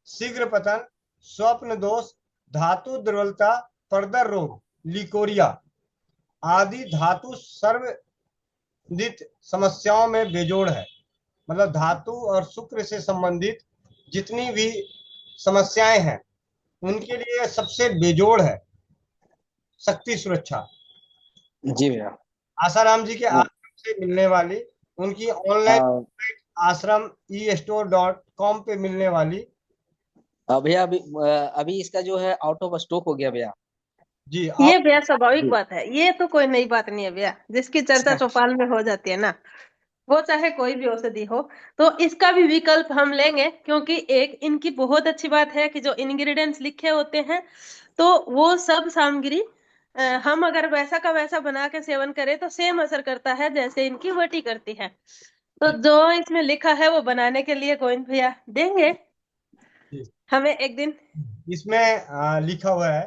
शीघ्र पतन, स्वप्न दोष, धातु दुर्बलता, परदर रोग, लिकोरिया आदि धातु संबंधित समस्याओं में बेजोड़ है। मतलब धातु और शुक्र से संबंधित जितनी भी समस्याएं हैं उनके लिए सबसे बेजोड़ है शक्ति सुरक्षा। जी भैया। आसाराम जी के आश्रम से मिलने वाली, उनकी ऑनलाइन आश्रम e-store.com पे मिलने वाली। भैया अभी इसका जो है आउट ऑफ स्टॉक हो गया भैया। जी ये आप। भैया स्वाभाविक जी बात है, ये तो कोई नई बात नहीं है भैया। जिसकी चर्चा चौपाल में हो जाती है ना, वो चाहे कोई भी औषधि हो, तो इसका भी विकल्प हम लेंगे। क्योंकि एक इनकी बहुत अच्छी बात है कि जो इंग्रेडिएंट्स लिखे होते हैं, तो वो सब सामग्री हम अगर वैसा का वैसा बना के सेवन करें तो सेम असर करता है जैसे इनकी वटी करती है। तो जो इसमें लिखा है वो बनाने के लिए गोविंद भैया देंगे हमें एक दिन। इसमें लिखा हुआ है,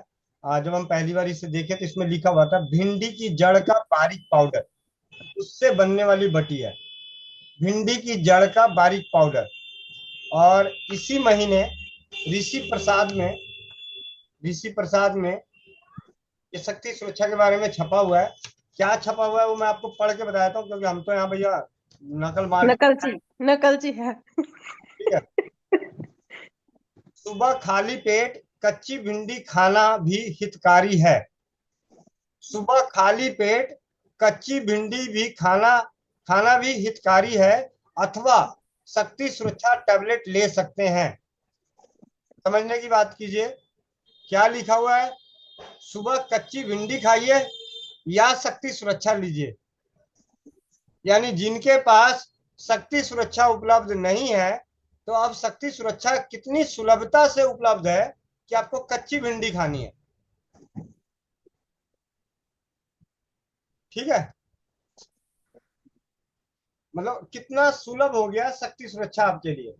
जब हम पहली बार इसे देखे तो इसमें लिखा हुआ था भिंडी की जड़ का बारीक पाउडर, उससे बनने वाली बटी है। भिंडी की जड़ का बारीक पाउडर। और इसी महीने ऋषि प्रसाद में ये शक्ति सुरक्षा के बारे में छपा हुआ है। क्या छपा हुआ है वो मैं आपको पढ़ के बताता हूँ, क्योंकि हम तो यहाँ भैया नकल मार। नकलची है। ठीक है। सुबह खाली पेट कच्ची भिंडी खाना भी हितकारी है। सुबह खाली पेट कच्ची भिंडी भी खाना भी हितकारी है, अथवा शक्ति सुरक्षा टैबलेट ले सकते हैं। समझने की बात कीजिए क्या लिखा हुआ है? सुबह कच्ची भिंडी खाइए या शक्ति सुरक्षा लीजिए। यानी जिनके पास शक्ति सुरक्षा उपलब्ध नहीं है, तो अब शक्ति सुरक्षा कितनी सुलभता से उपलब्ध है कि आपको कच्ची भिंडी खानी है। ठीक है, मतलब कितना सुलभ हो गया शक्ति सुरक्षा आपके लिए।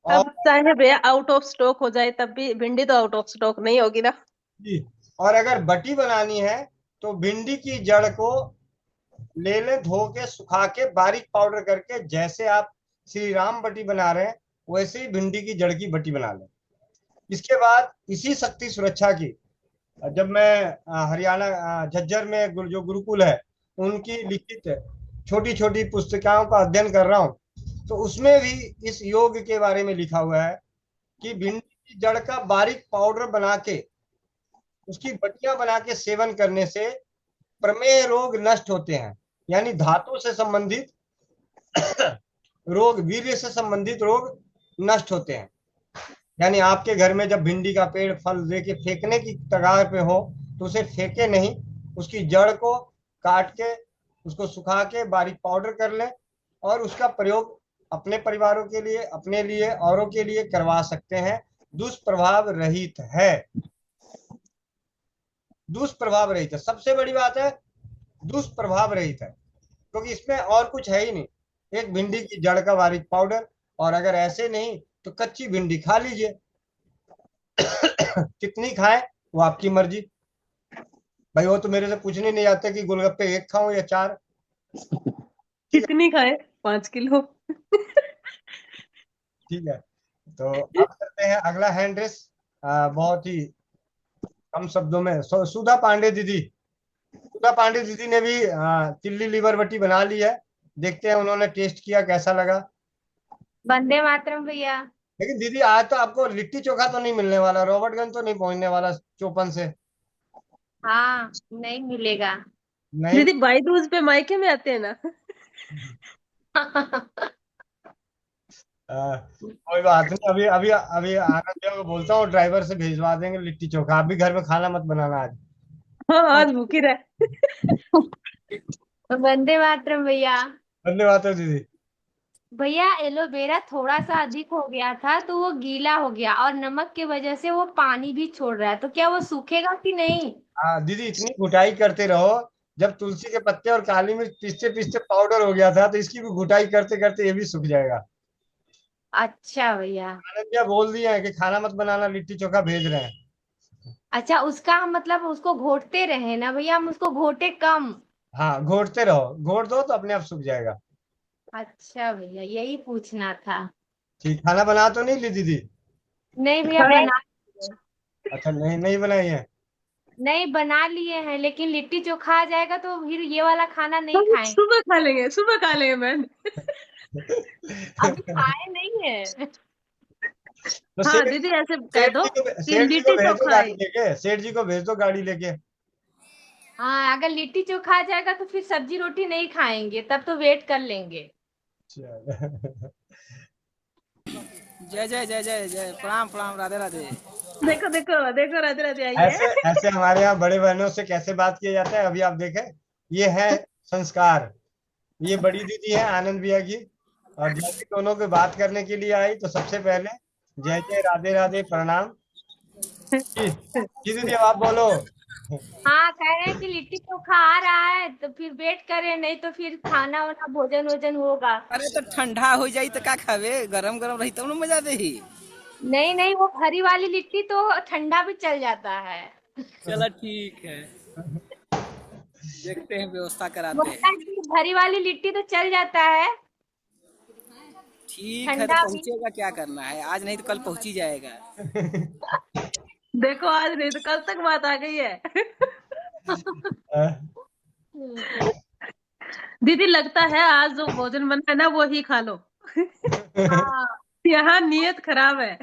अब चाहे भैया आउट ऑफ स्टॉक हो जाए तब भी भिंडी तो आउट ऑफ स्टॉक नहीं होगी ना जी। और अगर बटी बनानी है तो भिंडी की जड़ को ले लें, धो के सुखा के बारीक पाउडर करके, जैसे आप श्री राम बटी बना रहे हैं वैसे ही भिंडी की जड़ की बटी बना लें। इसके बाद इसी शक्ति सुरक्षा की, जब मैं हरियाणा झज्जर में जो गुरुकुल है उनकी लिखित छोटी छोटी पुस्तिकाओं का अध्ययन कर रहा हूँ, तो उसमें भी इस योग के बारे में लिखा हुआ है कि भिंडी की जड़ का बारीक पाउडर बना के उसकी बटियां बना के सेवन करने से प्रमेह रोग नष्ट होते हैं। यानी धातु से संबंधित रोग, वीर्य से संबंधित रोग नष्ट होते हैं। यानी आपके घर में जब भिंडी का पेड़ फल देके फेंकने की कगार पे हो तो उसे फेंके नहीं, उसकी जड़ को काट के उसको सुखा के बारीक पाउडर कर लें और उसका प्रयोग अपने परिवारों के लिए, अपने लिए, औरों के लिए करवा सकते हैं। दुष्प्रभाव रहित है, दुष्प्रभाव रहित है। सबसे बड़ी बात है दुष्प्रभाव रहित है, क्योंकि इसमें और कुछ है ही नहीं, एक भिंडी की जड़ का बारीक पाउडर। और अगर ऐसे नहीं तो कच्ची भिंडी खा लीजिए कितनी खाएं वो आपकी मर्जी भाई। वो तो मेरे से पूछने नहीं आते कि गोलगप्पे 1 खाऊं या 4। कितनी खाए? 5 किलो। ठीक है, तो अब करते हैं अगला हैंड रेस। बहुत ही कम शब्दों में सुधा पांडे दीदी, सुधा पांडे दीदी ने भी तिल्ली लीवर बटी बना ली है। देखते हैं उन्होंने टेस्ट किया कैसा लगा। वंदे मातरम भैया। लेकिन दीदी आज तो आपको लिट्टी चोखा तो नहीं मिलने वाला, रॉबर्टगंज तो नहीं पहुंचने वाला चौपन से। हाँ, नहीं मिलेगा। नहीं दीदी भाई दूज पे मायके में आते हैं ना। कोई बात नहीं, अभी अभी अभी आनंद भैया को बोलता हूँ ड्राइवर से भेजवा देंगे लिट्टी चोखा। आप भी घर में खाना मत बनाना आज। हाँ, आज भूखी रहे। वंदे मातरम भैया। धन्यवाद दीदी। भैया एलोवेरा थोड़ा सा अधिक हो गया था तो वो गीला हो गया और नमक की वजह से वो पानी भी छोड़ रहा है, तो क्या वो सूखेगा कि नहीं? हाँ दीदी, इतनी घुटाई करते रहो। जब तुलसी के पत्ते और काली मिर्च पीसते पीसते पाउडर हो गया था, तो इसकी भी घुटाई करते करते ये भी सूख जाएगा। अच्छा भैया। आनंद भैया बोल दिए हैं कि खाना मत बनाना, लिट्टी चोखा भेज रहे हैं। अच्छा, उसका हम मतलब उसको घोटते रहे ना भैया, हम उसको घोटे कम। हाँ घोटते रहो, घोट दो तो अपने आप सूख जाएगा। अच्छा भैया, यही पूछना था। ठीक, खाना बना तो नहीं ली दीदी? नहीं भैया, बना अच्छा, नहीं बनाई है। नहीं बना लिए हैं, लेकिन लिट्टी चोखा आ जाएगा तो फिर ये वाला खाना नहीं खाएंगे। सुबह खा लेंगे, सुबह खा लेंगे मैम। अभी खाए नहीं है। तो हाँ दीदी ऐसे कह दो कि लिट्टी चोखा है। सेठ जी को भेज दो गाड़ी लेके। हाँ, अगर लिट्टी चोखा आ जाएगा तो फिर सब्जी रोटी नहीं खाएंगे, तब तो वेट कर लेंगे। जय जय जय जय जय, प्रणाम प्रणाम, राधे राधे। देखो देखो देखो, राधे राधे आई ऐसे है। ऐसे हमारे यहाँ बड़े बहनों से कैसे बात किया जाता है, अभी आप देखें। ये है संस्कार। ये बड़ी दीदी है आनंद भैया की, और जब भी दोनों पे बात करने के लिए आई तो सबसे पहले जय जय राधे राधे प्रणाम। जी दीदी, अब आप बोलो। हाँ, कह रहे हैं कि लिट्टी चोखा आ रहा है तो फिर वेट करें, नहीं तो फिर खाना वाना भोजन वोजन होगा। अरे तो ठंडा हो जाई तो का खावे, गरम गरम रही तब ना मजा दे ही। नहीं, वो हरी वाली लिट्टी तो ठंडा भी चल जाता है। चलो ठीक है, देखते हैं, व्यवस्था कराते हैं। हरी वाली लिट्टी तो चल जाता है। ठीक है, तो पहुंचेगा, क्या करना है, आज नहीं तो कल पहुंच ही जाएगा। देखो आज नहीं तो कल तक बात आ गई है। दीदी लगता है आज जो भोजन बना है ना वो ही खा लो। हाँ। यहाँ नियत खराब है।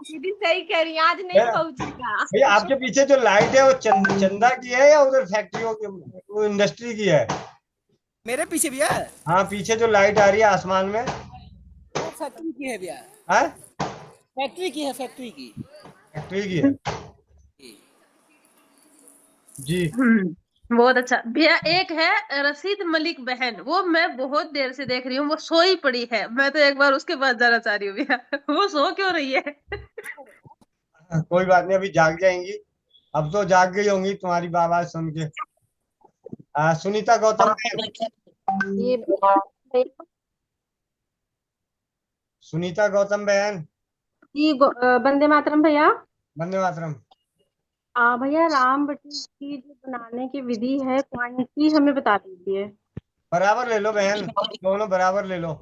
दीदी सही कह रही, आज नहीं पहुंचेगा। भैया आपके पीछे जो लाइट है वो चंदा की है या उधर फैक्ट्रियों की, वो इंडस्ट्री की है? मेरे पीछे भी है। हाँ, पीछे जो लाइट आ रही है आसमान में, वो फैक्ट्री की है भैया, है फैक्ट्री की है, फैक्ट्री की। फैक्ट्री की है जी। बहुत अच्छा भैया। एक है रशीद मलिक बहन, वो मैं बहुत देर से देख रही हूँ, वो सोई पड़ी है, मैं तो एक बार उसके पास जाना चाह रही हूँ भैया। वो सो क्यों रही है? कोई बात नहीं, अभी जाग जाएंगी। अब तो जाग गई होंगी तुम्हारी आवाज सुन के। सुनीता गौतम बहन, ये सुनीता गौतम बहन, जी वंदे मातरम भैया। वंदे मातरम। भैया राम बटी की जो बनाने की विधि है, क्वांटिटी हमें बता दीजिए। बराबर ले लो बहन, दोनों बराबर ले लो।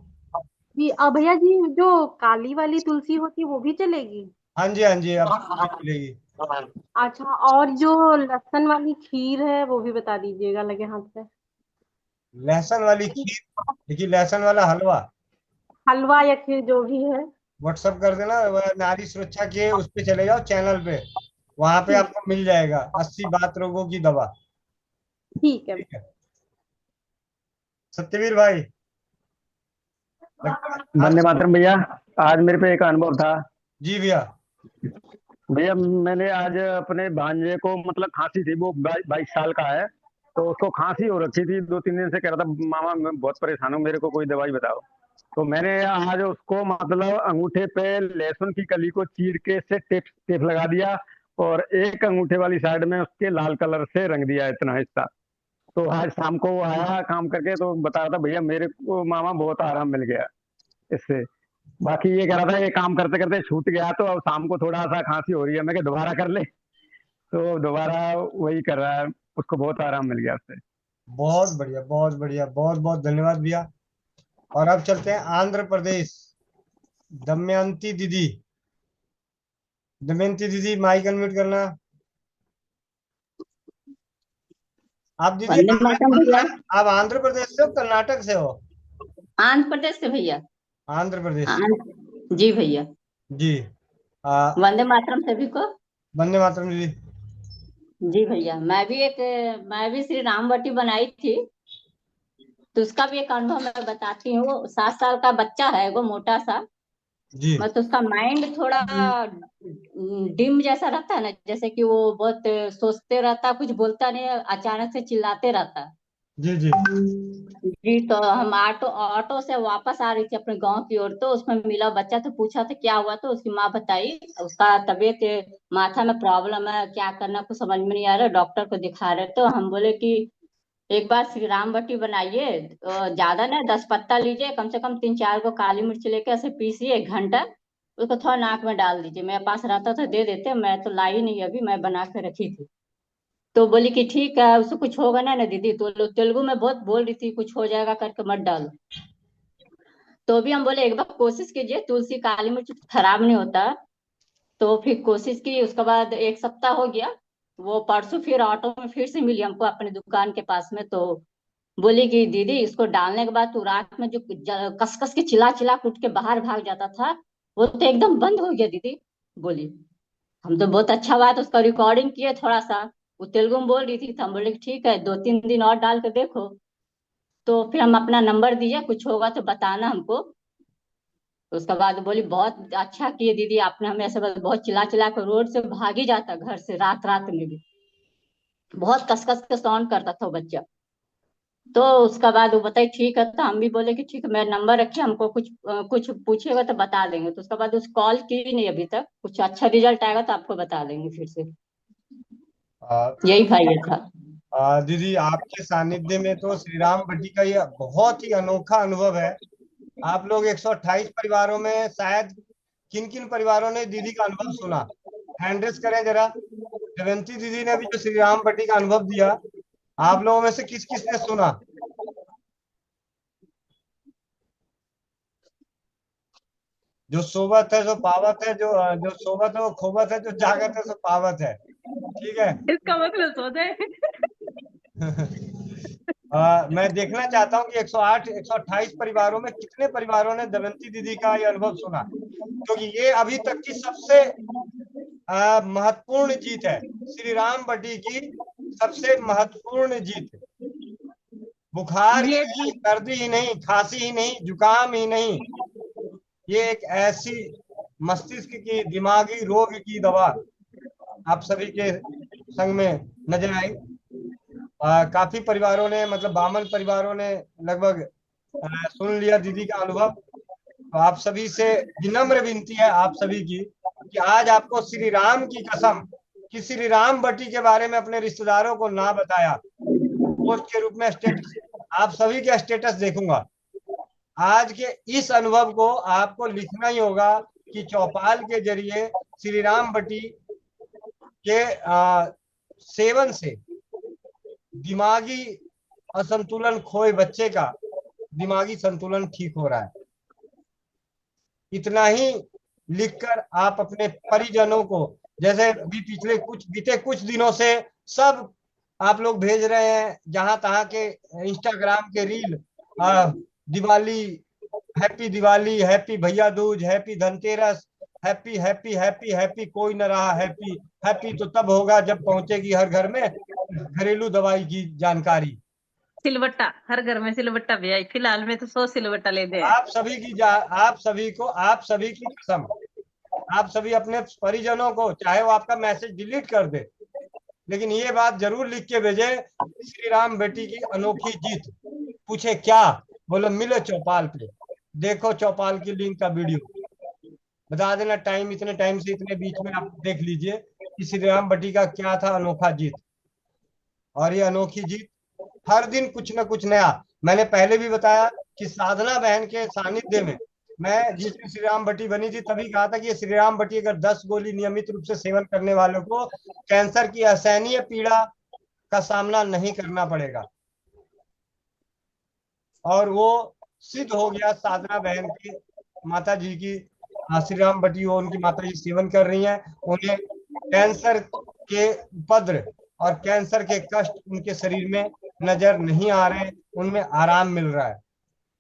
जी भैया जी, जो काली वाली तुलसी होती है वो भी चलेगी? हाँ जी हाँ जी, अब मिलेगी। अच्छा, और जो लहसुन वाली खीर है वो भी बता दीजिएगा लगे हाथ से। लहसुन वाली खीर, देखिए लहसुन वाला हलवा हलवा या खीर जो भी है। व्हाट्सअप कर देना, वह नारी सुरक्षा के उस पे चले जाओ चैनल पे, वहां पे ठीक, आपको मिल जाएगा 80 बात रोगों की दवा। ठीक है। ठीक है सत्यवीर भाई, लगता है वंदे मातरम भैया। आज मेरे पे एक अनुभव था जी भैया। भैया। मैंने आज अपने भांजे को, मतलब खांसी थी, वो 22 साल का है, तो उसको खांसी हो रखी थी, 2-3 दिन से कह रहा था मामा मैं बहुत परेशान हूँ, मेरे को कोई दवाई बताओ। तो मैंने आज उसको मतलब अंगूठे पे लहसुन की कली को चीर के से टेप टेप लगा दिया, और एक अंगूठे वाली साइड में उसके लाल कलर से रंग दिया इतना हिस्सा। तो आज शाम को वो आया काम करके, तो बता रहा था भैया मेरे को मामा बहुत आराम मिल गया इससे। बाकी ये कह रहा था ये काम करते करते छूट गया, तो अब शाम को थोड़ा सा खांसी हो रही है, मैं क्या दोबारा कर ले, तो दोबारा वही कर रहा है, उसको बहुत आराम मिल गया उससे। बहुत बढ़िया बहुत बढ़िया, बहुत बहुत धन्यवाद भैया। और अब चलते हैं आंध्र प्रदेश, दमयंती दीदी। दमयंती दीदी माइक अनम्यूट करना। आप दीदी वंदे मातरम भैया। आप आंध्र प्रदेश से हो कर्नाटक से हो? आंध्र प्रदेश से भैया। आंध्र प्रदेश जी भैया। जी। वंदे मातरम सभी को। वंदे मातरम दीदी। जी भैया, मैं भी श्री रामवटी बनाई थी, तो उसका भी एक अनुभव मैं बताती हूँ। 7 साल का बच्चा है, वो मोटा सा, जी मतलब उसका माइंड थोड़ा डिम जैसा रहता है ना, जैसे कि वो बहुत सोचते रहता, कुछ बोलता नहीं, अचानक से चिल्लाते रहता। जी जी जी, तो हम ऑटो ऑटो से वापस आ रही थी अपने गांव की ओर, तो उसमें मिला बच्चा, तो पूछा था क्या हुआ, तो उसकी माँ बताई उसका तबीयत, माथा में प्रॉब्लम है, क्या करना कुछ समझ में नहीं आ रहा, डॉक्टर को दिखा रहे। तो हम बोले कि एक बार श्री राम बटी बनाइए, ज्यादा ना 10 पत्ता लीजिए, कम से कम 3-4 को काली मिर्च लेके ऐसे पीसिए 1 घंटा, उसको थोड़ा नाक में डाल दीजिए। मेरे पास रहता था दे देते, मैं तो लाई नहीं, अभी मैं बना के रखी थी। तो बोली कि ठीक है, उससे कुछ होगा ना ना दीदी, तो तेलुगु में बहुत बोल रही थी, कुछ हो जाएगा करके मत डालो। तो भी हम बोले एक बार कोशिश कीजिए, तुलसी काली मिर्च खराब नहीं होता। तो फिर कोशिश की, उसके बाद 1 सप्ताह हो गया, वो परसों फिर ऑटो में फिर से मिली हमको अपनी दुकान के पास में। तो बोली कि दीदी इसको डालने के बाद तो रात में जो कस कस के चिल्ला चिल्ला उठ के बाहर भाग जाता था, वो तो एकदम बंद हो गया दीदी। बोली हम तो बहुत अच्छा बात, उसका रिकॉर्डिंग किए थोड़ा सा, वो तेलुगु में बोल रही थी, तो हम बोले कि ठीक है 2-3 दिन और डाल के देखो। तो फिर हम अपना नंबर दिए, कुछ होगा तो बताना हमको। तो उसके बाद बोली बहुत अच्छा किए दीदी आपने, हमें ऐसे बहुत चिल्ला चिल्ला कर रोड से भाग ही जाता घर से, रात रात में भी बहुत कस कस के साउंड करता था वो बच्चा। तो उसका बाद वो बताई ठीक है, तो हम भी बोले कि ठीक है, मेरा नंबर रखिए, हमको कुछ पूछेगा तो बता देंगे। तो उसके बाद उस कॉल की नहीं अभी तक, कुछ अच्छा रिजल्ट आएगा तो आपको बता देंगे फिर से। यही फायदा था। दीदी आपके सानिध्य में तो श्री राम भट्टी का ये बहुत ही अनोखा अनुभव है। आप लोग 128 परिवारों में शायद किन किन परिवारों ने दीदी का अनुभव सुना, हैंड रेस करें जरा। जयंती दीदी ने भी जो श्री राम भट्टी का अनुभव दिया, आप लोगों में से किस किस ने सुना? जो सोवत है जो पावत है, जो सोवत है वो खोवत है, जो जागत है सो पावत है। ठीक है इसका मतलब सो जाए। मैं देखना चाहता हूँ कि 108 128 परिवारों में कितने परिवारों ने दमयंती दीदी का ये अनुभव सुना, क्योंकि ये अभी तक की सबसे महत्वपूर्ण जीत है, श्री राम भट्टी की सबसे महत्वपूर्ण जीत। बुखार ही नहीं, सर्दी ही नहीं, खांसी ही नहीं, जुकाम ही नहीं, ये एक ऐसी मस्तिष्क की दिमागी रोग की दवा आप सभी के संग में नजर आई। काफी परिवारों ने, मतलब बामन परिवारों ने लगभग सुन लिया दीदी का अनुभव। तो आप सभी से विनम्र विनती है आप सभी की कि आज आपको श्री राम की कसम कि श्री राम बटी के बारे में अपने रिश्तेदारों को ना बताया, पोस्ट के रूप में स्टेटस, आप सभी के स्टेटस देखूंगा। आज के इस अनुभव को आपको लिखना ही होगा कि चौपाल के जरिए श्री राम बटी के सेवन से दिमागी असंतुलन खोए बच्चे का दिमागी संतुलन ठीक हो रहा है। इतना ही लिखकर आप अपने परिजनों को, जैसे भी बीते कुछ दिनों से सब आप लोग भेज रहे हैं जहां तहां के इंस्टाग्राम के रील, दिवाली, हैप्पी भैया Dooj, happy Dhanteras, happy happy happy happy, कोई न रहा हैप्पी। हैप्पी तो तब होगा जब पहुंचेगी हर घर में घरेलू दवाई की जानकारी। सिलवट्टा हर घर में सिलवट्टा भी आई, फिलहाल में तो 100 सिलवट्टा ले दे। आप सभी की कसम, आप सभी अपने परिजनों को, चाहे वो आपका मैसेज डिलीट कर दे, लेकिन ये बात जरूर लिख के भेजे, श्री राम बेटी की अनोखी जीत। पूछे क्या, बोलो मिलो चौपाल पे, देखो चौपाल की लिंक का वीडियो, बता देना टाइम, इतने टाइम से इतने बीच में आप देख लीजिए कि श्री राम बटी का क्या था अनोखा जीत। और ये अनोखी जीत हर दिन कुछ न कुछ नया। मैंने पहले भी बताया कि साधना बहन के सानिध्य में मैं जिस दिन श्री राम बटी बनी थी तभी कहा था कि ये श्री राम बटी अगर 10 गोली नियमित रूप से सेवन करने वालों को कैंसर की असहनीय पीड़ा का सामना नहीं करना पड़ेगा। और वो सिद्ध हो गया। साधना बहन की माता जी की, श्री राम बटी वो उनकी माता जी सेवन कर रही हैं, उन्हें कैंसर के उपद्रव और कैंसर के कष्ट उनके शरीर में नजर नहीं आ रहे, उनमें आराम मिल रहा है।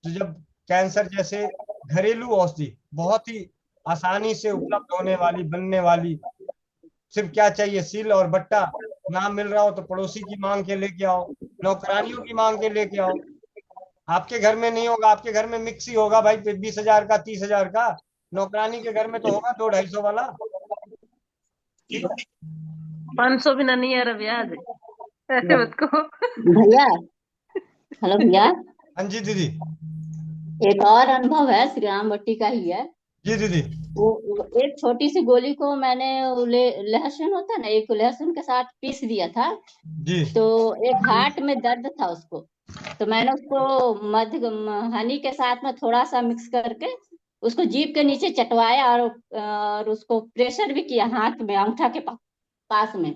तो जब कैंसर जैसे घरेलू औषधि बहुत ही आसानी से उपलब्ध होने वाली, बनने वाली, सिर्फ क्या चाहिए, सील और बट्टा, ना मिल रहा हो तो पड़ोसी की मांग के लेके आओ, नौकरानियों की मांग के लेके आओ। आपके घर में नहीं होगा, आपके घर में मिक्सी होगा भाई 20,000 का, 30,000 का, नौकरानी के घर में तो होगा 200-250 वाला। 500 भी नहीं है ब्याज को। भैया, हेलो भैया। हाँ जी दीदी। एक और अनुभव है, श्री राम बट्टी का ही है। जी दीदी। वो एक छोटी सी गोली को मैंने लहसुन होता है ना, एक लहसुन के साथ पीस दिया था जी। तो एक हार्ट में दर्द था उसको, तो मैंने उसको मध्य हनी के साथ में थोड़ा सा मिक्स करके उसको जीभ के नीचे चटवाया और उसको प्रेशर भी किया हाथ में, अंगूठा के पास में।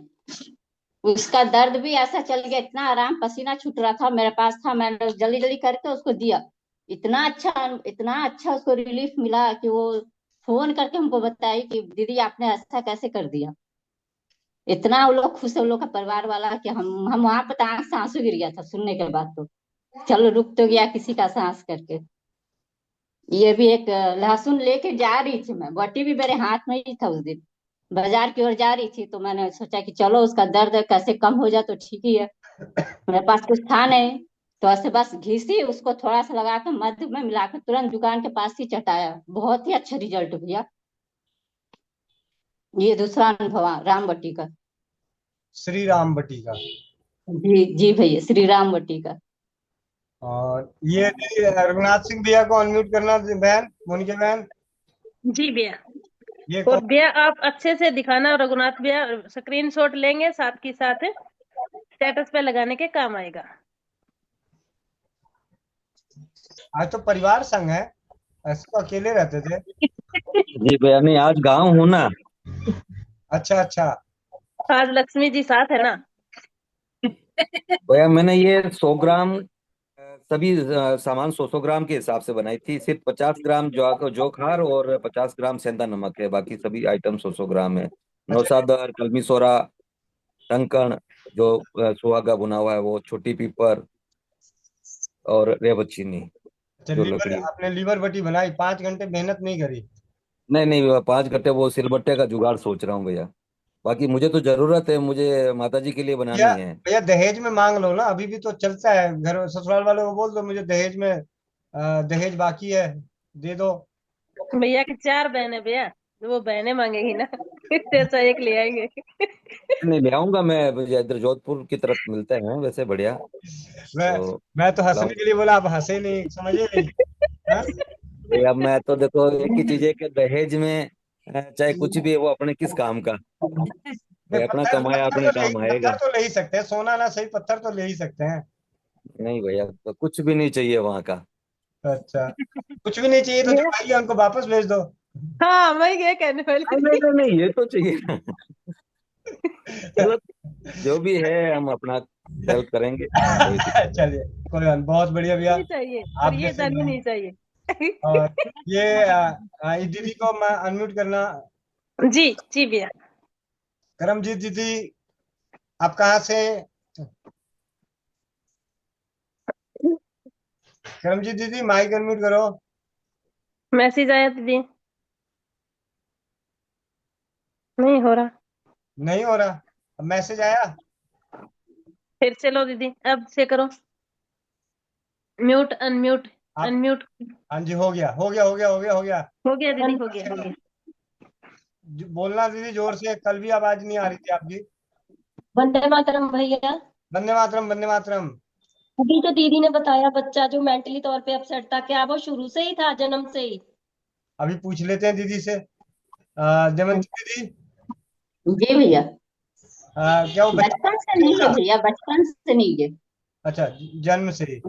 उसका दर्द भी ऐसा चल गया, इतना आराम, पसीना छूट रहा था, मेरे पास था, मैंने जल्दी जल्दी करके उसको दिया। इतना अच्छा उसको रिलीफ मिला कि वो फोन करके हमको बताई कि दीदी आपने ऐसा कैसे कर दिया। इतना वो लोग खुश है, वो लोग का परिवार वाला, कि हम वहां पर आंख से आंसू गिर गया था सुनने के बाद। तो चलो रुक तो गया किसी का सांस करके। ये भी एक लहसुन लेके जा रही थी मैं, बटी भी मेरे हाथ में ही था उस दिन, बाजार की ओर जा रही थी, तो मैंने सोचा कि चलो उसका दर्द कैसे कम हो जाए तो ठीक ही है। मेरे पास कुछ था नहीं, तो ऐसे बस घिसी उसको, थोड़ा सा लगाकर मध्य में मिलाकर तुरंत दुकान के पास ही चटाया। बहुत ही अच्छा रिजल्ट भैया। ये दूसरा अनुभव राम बट्टी का, श्री राम बटी का। जी जी भैया, श्री राम बट्टी का। और ये रघुनाथ सिंह भैया को अनम्यूट करना बहन, मोनिका बहन। जी भैया। ये और भैया आप अच्छे से दिखाना, रघुनाथ भैया स्क्रीनशॉट लेंगे साथ की साथ स्टेटस पे लगाने के काम आएगा। आज तो परिवार संग है, ऐसे तो अकेले रहते थे। जी भैया, नहीं आज गाँव हूँ ना। अच्छा अच्छा। आज लक्ष्मी जी साथ है ना। भैया मैंने ये 100 ग्राम सभी सामान 100 ग्राम के हिसाब से बनाई थी। सिर्फ 50 ग्राम जोखार और 50 ग्राम सेंधा नमक है, बाकी सभी आइटम 100 ग्राम है। नौसादर, कलमी सोरा, टंकण जो सुहागा बुना हुआ है वो, छोटी पीपर और रेवत चीनी जो लकड़ी। आपने लीवर बटी बनाई, 5 घंटे मेहनत नहीं करी? नहीं 5 घंटे वो सिलबट्टे का जुगाड़ सोच रहा हूँ भैया। बाकी मुझे तो जरूरत है, मुझे माताजी के लिए बनानी है। भैया दहेज में मांग लो ना, अभी भी तो चलता है। घर ससुराल वालों को बोल दो मुझे दहेज में दहेज बाकी है, दे दो। भैया की 4 बहन है भैया, तो वो बहनें मांगेगी ना ऐसा एक ले आएंगे। नहीं ले आऊंगा मैं, इधर जोधपुर की तरफ मिलते हैं वैसे बढ़िया, मैं तो मैं तो हंसने लाऊं। के लिए बोला, आप हंसे नहीं, समझे नहीं। हाँ? भैया मैं तो देखो एक ही चीज है कि दहेज में चाहे कुछ भी है वो अपने किस काम का, नहीं, भाई अपना पत्थर कमाया अपने काम आएगा। पत्थर तो ले ही सकते हैं, सोना ना सही, पत्थर तो ले ही सकते हैं। नहीं भैया तो कुछ भी नहीं चाहिए वहां का। अच्छा, कुछ भी नहीं चाहिए तो जो भाई उनको वापस भेज दो। हाँ मैं ये कहने वाली नहीं नहीं थी। नहीं नहीं, ये तो चाहिए ना। मतलब जो भी है हम अपना हेल्प करेंगे, कोई दिक्कत चलिए, कोई बात नहीं, बहुत बढ़िया भैया। नहीं चाहिए, पर आप ये जैसे धनी भाई। नहीं चाहिए। और ये इस दीदी को मैं अनम्यूट करना। जी जी भैया। करमजीत दीदी, आप कहाँ से? करमजीत दीदी माइक अनम्यूट करो। मैसेज आया दीदी, नहीं हो रहा। नहीं हो रहा, अब मैसेज आया। फिर से लो दीदी, अब से करो, म्यूट अनम्यूट आप, अनम्यूट। हाँ जी, हो गया हो गया हो गया हो गया हो गया। हो गया दीदी, हो गया हो गया। बोलना दीदी जोर से, कल भी आवाज नहीं आ रही थी आपकी। वंदे मातरम भैया। वंदे मातरम, वंदे मातरम। अभी जो दीदी ने बताया बच्चा जो मेंटली तौर पे अपसेट था, क्या वो शुरू से ही था, जन्म से ही? अभी पूछ लेते हैं दीदी से। दमयंती दीदी, जी भैया। क्या वो बच्चा बचपन से नहीं है था? भैया, बचपन से नहीं है। अच्छा, जन्म से ही।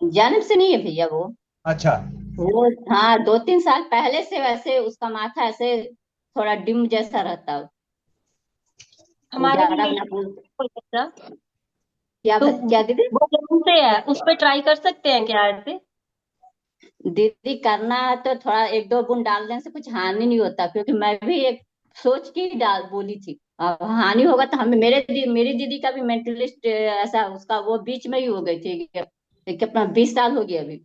जन्म से नहीं है भैया वो। अच्छा। वो हाँ 2-3 साल पहले से वैसे उसका माथा ऐसे थोड़ा डिम जैसा रहता है। हमारे भी ज्यादा यही ना बोल। कोई बच्चा, क्या तो क्या दीदी? वो जन्म से है, उस पे ट्राई कर सकते हैं क्या ऐसे? दीदी करना है तो थोड़ा 1-2 बूंद डालने से कुछ हानि नहीं होता, क्योंकि मैं भी एक सोच के ही डाल बोली थी। अब हानि होगा तो हमें मेरी दीदी का भी मेंटलिस्ट ऐसा उसका वो बीच में ही हो गई थी कि अपना 20 साल हो गया अभी।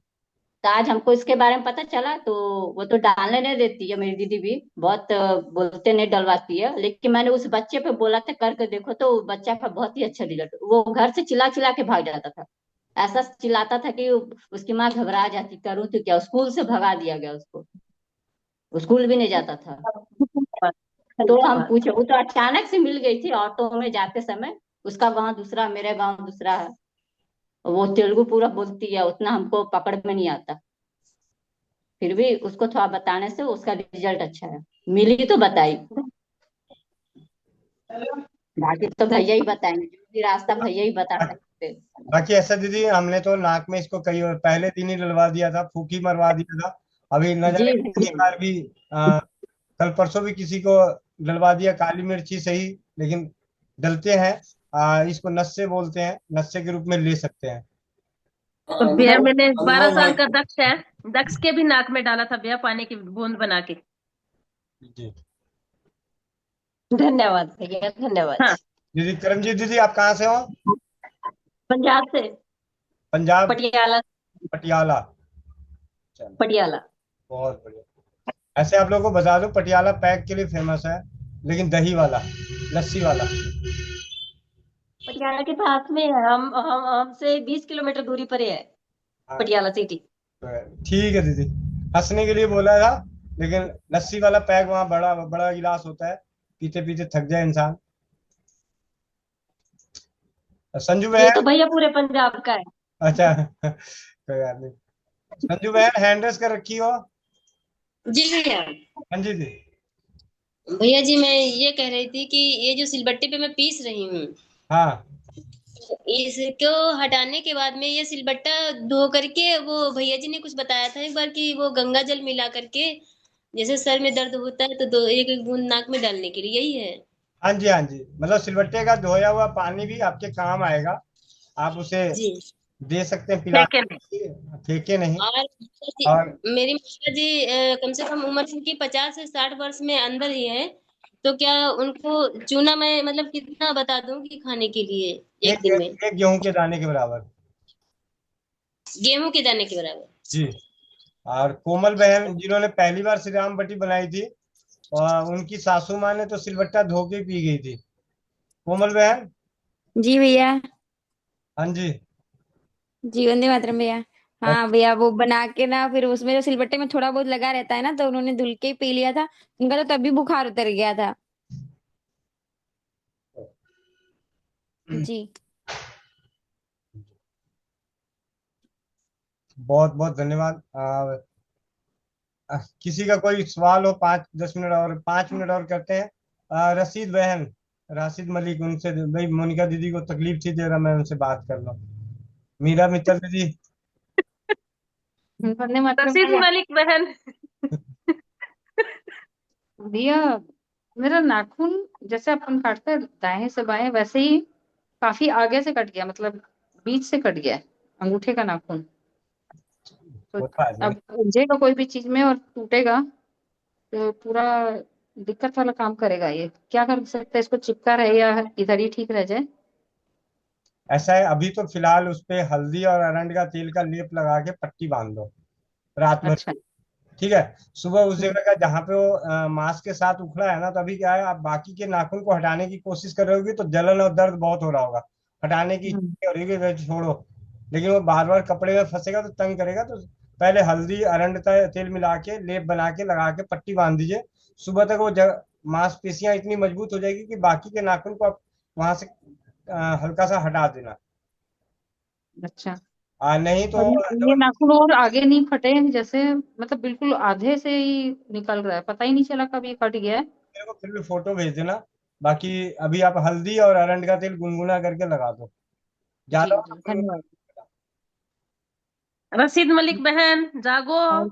तो आज हमको इसके बारे में पता चला, तो वो तो डालने नहीं देती है मेरी दीदी भी, बहुत बोलते नहीं डलवाती है, लेकिन मैंने उस बच्चे पे बोला था करके देखो, तो बच्चा का बहुत ही अच्छा रिजल्ट, वो घर से चिल्ला चिल्ला के भाग जाता था। ऐसा चिल्लाता था कि उसकी माँ घबरा जाती, करूँ तो क्या, स्कूल से भगा दिया गया उसको, वो स्कूल भी नहीं जाता था। तो हम पूछे, वो तो अचानक से मिल गई थी ऑटो में जाते समय, उसका गांव दूसरा मेरा गांव दूसरा है, वो तेलुगु पूरा बोलती है, उतना हमको पकड़ में नहीं आता, फिर भी उसको थोड़ा बताने से उसका रिजल्ट अच्छा है, मिली तो बताई। बाकी तो भैया ही बताएंगे, जो भी रास्ता भैया ही बता सकते हैं। बाकी ऐसा दीदी, हमने तो नाक में इसको कई और पहले दिन ही डलवा दिया था, फूकी मरवा दिया था। अभी न जी जाने कितनी भैया। बार भी कल परसों भी किसी को डलवा दिया, काली मिर्ची सही, लेकिन डलते हैं। इसको नस्से बोलते हैं, नस्से के रूप में ले सकते हैं। तो भैया मैंने 12 साल का दक्ष है, दक्ष के भी नाक में डाला था भैया, पानी की बूंद बना के। जी। धन्यवाद भैया, धन्यवाद। हाँ, दीदी करमजीत दीदी, आप कहाँ से हो? पंजाब से, पंजाब, पटियाला। पटियाला। चलो, पटियाला। बहुत बढ़िया। ऐसे आप लोगों को बता दो, पटियाला पैक के लिए फेमस है, लेकिन दही वाला, लस्सी वाला। पटियाला के पास में है, हम हमसे 20 किलोमीटर दूरी पर है हाँ, पटियाला सिटी। ठीक है दीदी, हंसने के लिए बोला था, लेकिन लस्सी वाला पैक वहाँ बड़ा बड़ा गिलास होता है, पीते पीते थक जाए इंसान। संजू ये बहन। तो भैया पूरे पंजाब का है। अच्छा कोई बात नहीं। संजू बहन, हैंड रेस कर रखी हो? जी भैया। हाँ जी जी। भैया जी मैं ये कह रही थी कि ये जो सिलबट्टे पे मैं पीस रही हूँ, हाँ, इसको हटाने के बाद में ये सिलबट्टा धो करके, वो भैया जी ने कुछ बताया था एक बार कि वो गंगा जल मिला करके, जैसे सर में दर्द होता है तो दो एक एक बूंद नाक में डालने के लिए, यही है? हाँ जी, हाँ जी, मतलब सिलबट्टे का धोया हुआ पानी भी आपके काम आएगा, आप उसे जी। दे सकते हैं, पिला, फेंके नहीं। और मेरी माता जी कम से कम उम्र उनकी 50 से 60 वर्ष में अंदर ही है, तो क्या उनको चूना मैं मतलब कितना बता दूं कि खाने के लिए एक दिन में? एक गेहूं के दाने के बराबर। गेहूं के दाने के बराबर। जी। और कोमल बहन जिन्होंने पहली बार श्री राम बटी बनाई थी, और उनकी सासू माँ ने तो सिलबट्टा धो के पी गई थी। कोमल बहन। जी भैया। हाँ जी। जी वंदे मातरम भैया। हाँ भैया, वो बना के ना फिर उसमें जो सिलबट्टे में थोड़ा बहुत लगा रहता है ना, तो उन्होंने धुल के ही पी लिया था। उनका तो तभी बुखार उतर गया था। जी। बहुत बहुत धन्यवाद। किसी का कोई सवाल हो, 5-10 मिनट और 5 मिनट और करते हैं। रशीद बहन, राशिद मलिक, उनसे भाई मोनिका दीदी को तकलीफ थी, जरा मैं उनसे बात कर लूं। मीरा मित्तल दीदी। वंदे मातरम रशीद भैया। मलिक बहन। भैया, मेरा नाखून जैसे अपन काटते हैं दाएं से बाएं, वैसे ही काफी आगे से कट गया, मतलब बीच से कट गया है अंगूठे का नाखून। तो होता है भाई। अब उलझेगा कोई भी चीज में और टूटेगा तो पूरा दिक्कत वाला काम करेगा। ये क्या कर सकते हैं? इसको चिपका रहे या इधर ही ठीक रह जाए? ऐसा है, अभी तो फिलहाल उस पे हल्दी और अरंड का तेल का लेप लगा के पट्टी बांध दो रात भर। अच्छा। ठीक है। सुबह उस जगह का जहाँ पे वो मांस के साथ उखड़ा है ना, तो अभी क्या है, आप बाकी के नाखून को हटाने की कोशिश कर रहे होगी तो जलन और दर्द बहुत हो रहा होगा, हटाने की इच्छा हो रही होगी, तो छोड़ो। लेकिन वो बार बार कपड़े में फंसेगा तो तंग करेगा, तो पहले हल्दी अरंड तेल मिला के लेप बना के लगा के पट्टी बांध दीजिए। सुबह तक वो मांसपेशियां इतनी मजबूत हो जाएगी कि बाकी के नाखून को आप वहां से हल्का सा हटा देना। अच्छा। नहीं तो और ये नाखून और आगे नहीं फटे हैं जैसे, मतलब बिल्कुल आधे से ही निकल रहा है, पता ही नहीं चला कब ये कट गया है। मेरे को फिर भी फोटो भेज देना। बाकी अभी आप हल्दी और अरंड का तेल गुनगुना करके लगा दो, जी ज्यादा जी, धन्यवाद। रशीद मलिक बहन जागो। और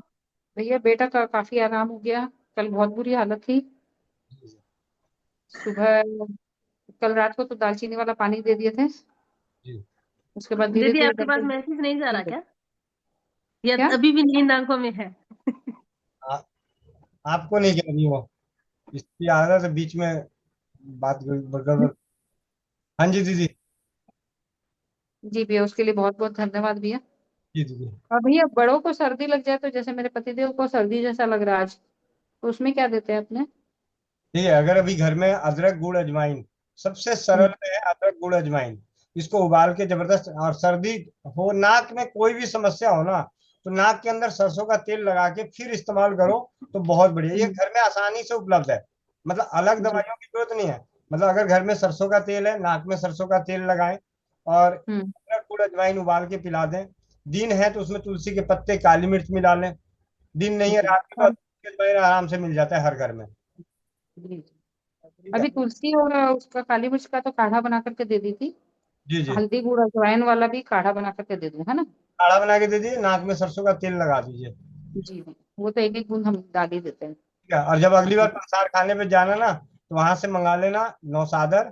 भैया, बेटा का काफी आराम हो गया। कल बहुत बुरी हालत थी। सुबह, कल रात को तो दालचीनी वाला पानी दे दिए थे। जी। उसके बाद धीरे दीदी धीरे आपके पास करके मैसेज नहीं जा रहा ठीक है। क्या? या क्या? अभी भी नींद आंखों में है? आ, आपको नहीं करनी वो, इसकी आदत है बीच में बात गड़बड़। हाँ जी दीदी। जी भैया, उसके लिए बहुत बहुत धन्यवाद भैया। जी दीदी। और भैया, बड़ों को सर्दी लग जाए तो जैसे मेरे पतिदेव को सर्दी जैसा लग रहा है आज, तो उसमें क्या देते हैं अपने? ठीक है, अगर अभी घर में अदरक गुड़ अजवाइन, सबसे सरल है अदरक गुड़ अजवाइन, इसको उबाल के जबरदस्त, और सर्दी हो, नाक में कोई भी समस्या हो ना, तो नाक के अंदर सरसों का तेल लगा के फिर इस्तेमाल करो, तो बहुत बढ़िया। ये घर में आसानी से उपलब्ध है, मतलब अलग जी। दवाइयों की जरूरत नहीं है। मतलब अगर घर में सरसों का तेल है, नाक में सरसों का तेल लगाएं और अदरक गुड़ अजवाइन उबाल के पिला दें। दिन है तो उसमें तुलसी के पत्ते, काली मिर्च मिला लें। दिन नहीं है, जी। रात में तो अदरक अजवाइन आराम से मिल जाता है हर घर में। जी। ठीक है। अभी तुलसी और उसका काली मिर्च का तो काढ़ा बना करके दे दी थी। जी जी। हल्दी गुड़ अजवाइन वाला भी काढ़ा बना करके दे दूं, है ना? काढ़ा बना के दे दीजिए, नाक में सरसों का तेल लगा दीजिए। जी। वो तो एक एक बूंद हम डाल ही देते हैं। ठीक है। और जब अगली बार प्रसाद खाने पे जाना ना, तो वहां से मंगा लेना नौसादर।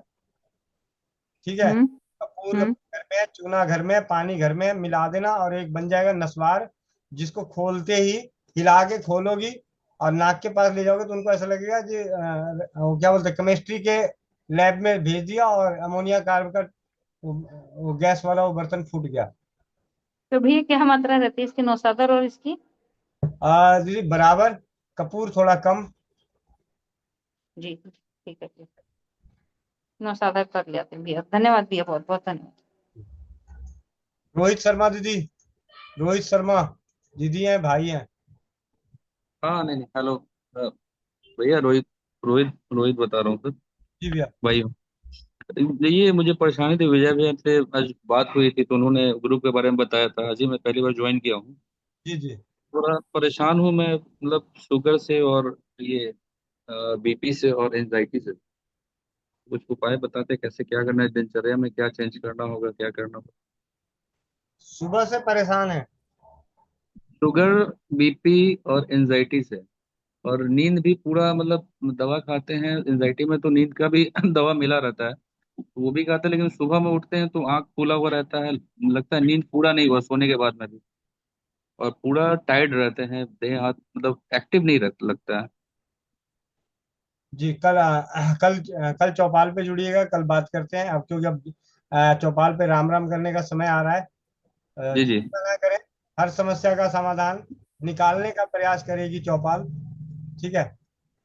ठीक है। हम्म। कपूर हम्म। घर में है, चूना घर में है, पानी घर में है, मिला देना, और एक बन जाएगा नस्वार, जिसको खोलते ही हिला के खोलोगी और नाक के पास ले जाओगे तो उनको ऐसा लगेगा कि वो क्या बोलते हैं, केमिस्ट्री के लैब में भेज दिया और अमोनिया कार्ब का वो गैस वाला वो बर्तन फूट गया। तो भैया, क्या मात्रा रहती है इसकी, नौसादर और इसकी? दीदी बराबर, कपूर थोड़ा कम। जी ठीक है, ठीक है। नौसादर कर लिया थे भैया, धन्यवाद भैया, बहुत बहुत धन्यवाद। रोहित शर्मा दीदी, रोहित शर्मा दीदी हैं, भाई हैं। हाँ, नहीं नहीं, हेलो। भैया, रोहित रोहित रोहित बता रहा हूँ सर। जी भैया। भाई हूँ। ये मुझे परेशानी थी, विजय भैया से आज बात हुई थी तो उन्होंने ग्रुप के बारे में बताया था। आज ही मैं पहली बार ज्वाइन किया हूँ। जी जी। थोड़ा परेशान हूँ मैं, मतलब शुगर से और ये बीपी से और एंजाइटी से। कुछ उपाय बताते कैसे क्या करना है, दिनचर्या में क्या चेंज करना होगा, क्या करना होगा? सुबह से परेशान है। शुगर, बीपी और एंजाइटी से। और नींद भी पूरा, मतलब दवा खाते हैं एंजाइटी में तो नींद का भी दवा मिला रहता है, तो वो भी खाते हैं, लेकिन सुबह में उठते हैं तो आंख फूला हुआ रहता है, लगता है नींद पूरा नहीं हुआ सोने के बाद में भी। और पूरा टायर्ड रहते हैं, देह हाथ मतलब एक्टिव नहीं लगता है। जी, कल चौपाल पे जुड़िएगा, कल बात करते हैं अब, क्योंकि अब चौपाल पे राम राम करने का समय आ रहा है। जी जी। चिंता ना करें, हर समस्या का समाधान निकालने का प्रयास करेगी चौपाल। ठीक है।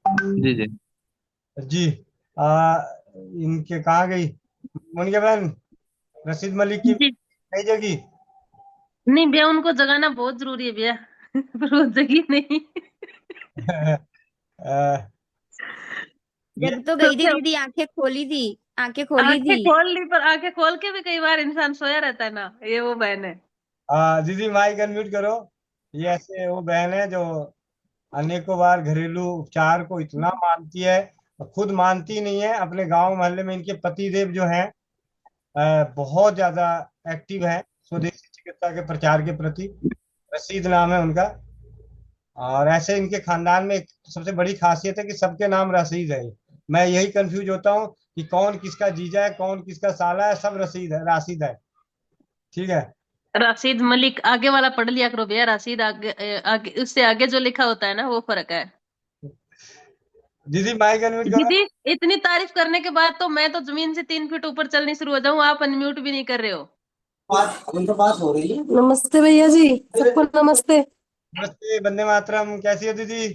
जी जी। जी। आ, इनके कहाँ गई मोनिका बहन, रशीद मलिक की जी नहीं जगी। नहीं भैया, उनको जगाना बहुत जरूरी है भैया। पर वो जगी नहीं। अ, ये जब तो गई थी दीदी, आंखें खोली थी, आंखें खोली आंखें थी। खोल ली, पर आंखें खोल के भी कई बार इंसान सोया रहता है ना, ये वो बहन है। दीदी माइक अनम्यूट करो। ये ऐसे वो बहन है जो अनेकों बार घरेलू उपचार को इतना मानती है, खुद मानती नहीं है। अपने गांव मोहल्ले में इनके पति देव जो हैं बहुत ज्यादा एक्टिव हैं स्वदेशी चिकित्सा के प्रचार के प्रति। रशीद नाम है उनका। और ऐसे इनके खानदान में एक सबसे बड़ी खासियत है कि सबके नाम रशीद है। मैं यही कंफ्यूज होता हूँ कि कौन किसका जीजा है, कौन किसका साला है। सब रशीद है, राशिद है। ठीक है। राशिद मलिक आगे वाला पढ़ लिया करो भैया। राशिद आगे, आगे उससे आगे जो लिखा होता है ना, वो फर्क है। दीदी माइक अनम्यूट करो। दीदी, इतनी तारीफ करने के बाद तो मैं तो जमीन से 3 फीट ऊपर चलनी शुरू हो जाऊं। आप अनम्यूट भी नहीं कर रहे हो। बात हो रही है। नमस्ते भैया जी, सबको नमस्ते। नमस्ते, वंदे मातरम। कैसी हो दीदी?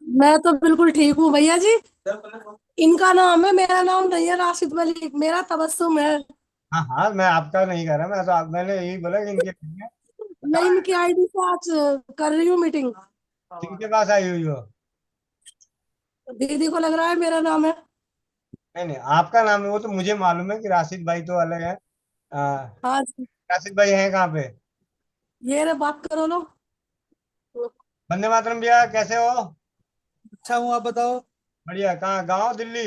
मैं तो बिल्कुल ठीक हूँ भैया जी। इनका नाम है, मेरा नाम नहीं है राशिद मलिक, मेरा तबस्सुम है। हाँ हाँ, मैं आपका नहीं कर रहा। मैंने यही बोला कि इनके नहीं है। मैं इनकी आईडी से आज कर रही हूँ मीटिंग। किनके पास आई हुई हो? दीदी को लग रहा है मेरा नाम है। नहीं नहीं, आपका नाम है वो तो मुझे मालूम है कि राशिद भाई तो अलग है। हाँ जी, राशिद भाई हैं कहाँ पे? ये रे बात करो लो। वंदे मातरम भैया, कैसे हो? अच्छा हूँ, आप बताओ। बढ़िया। कहाँ, गांव दिल्ली?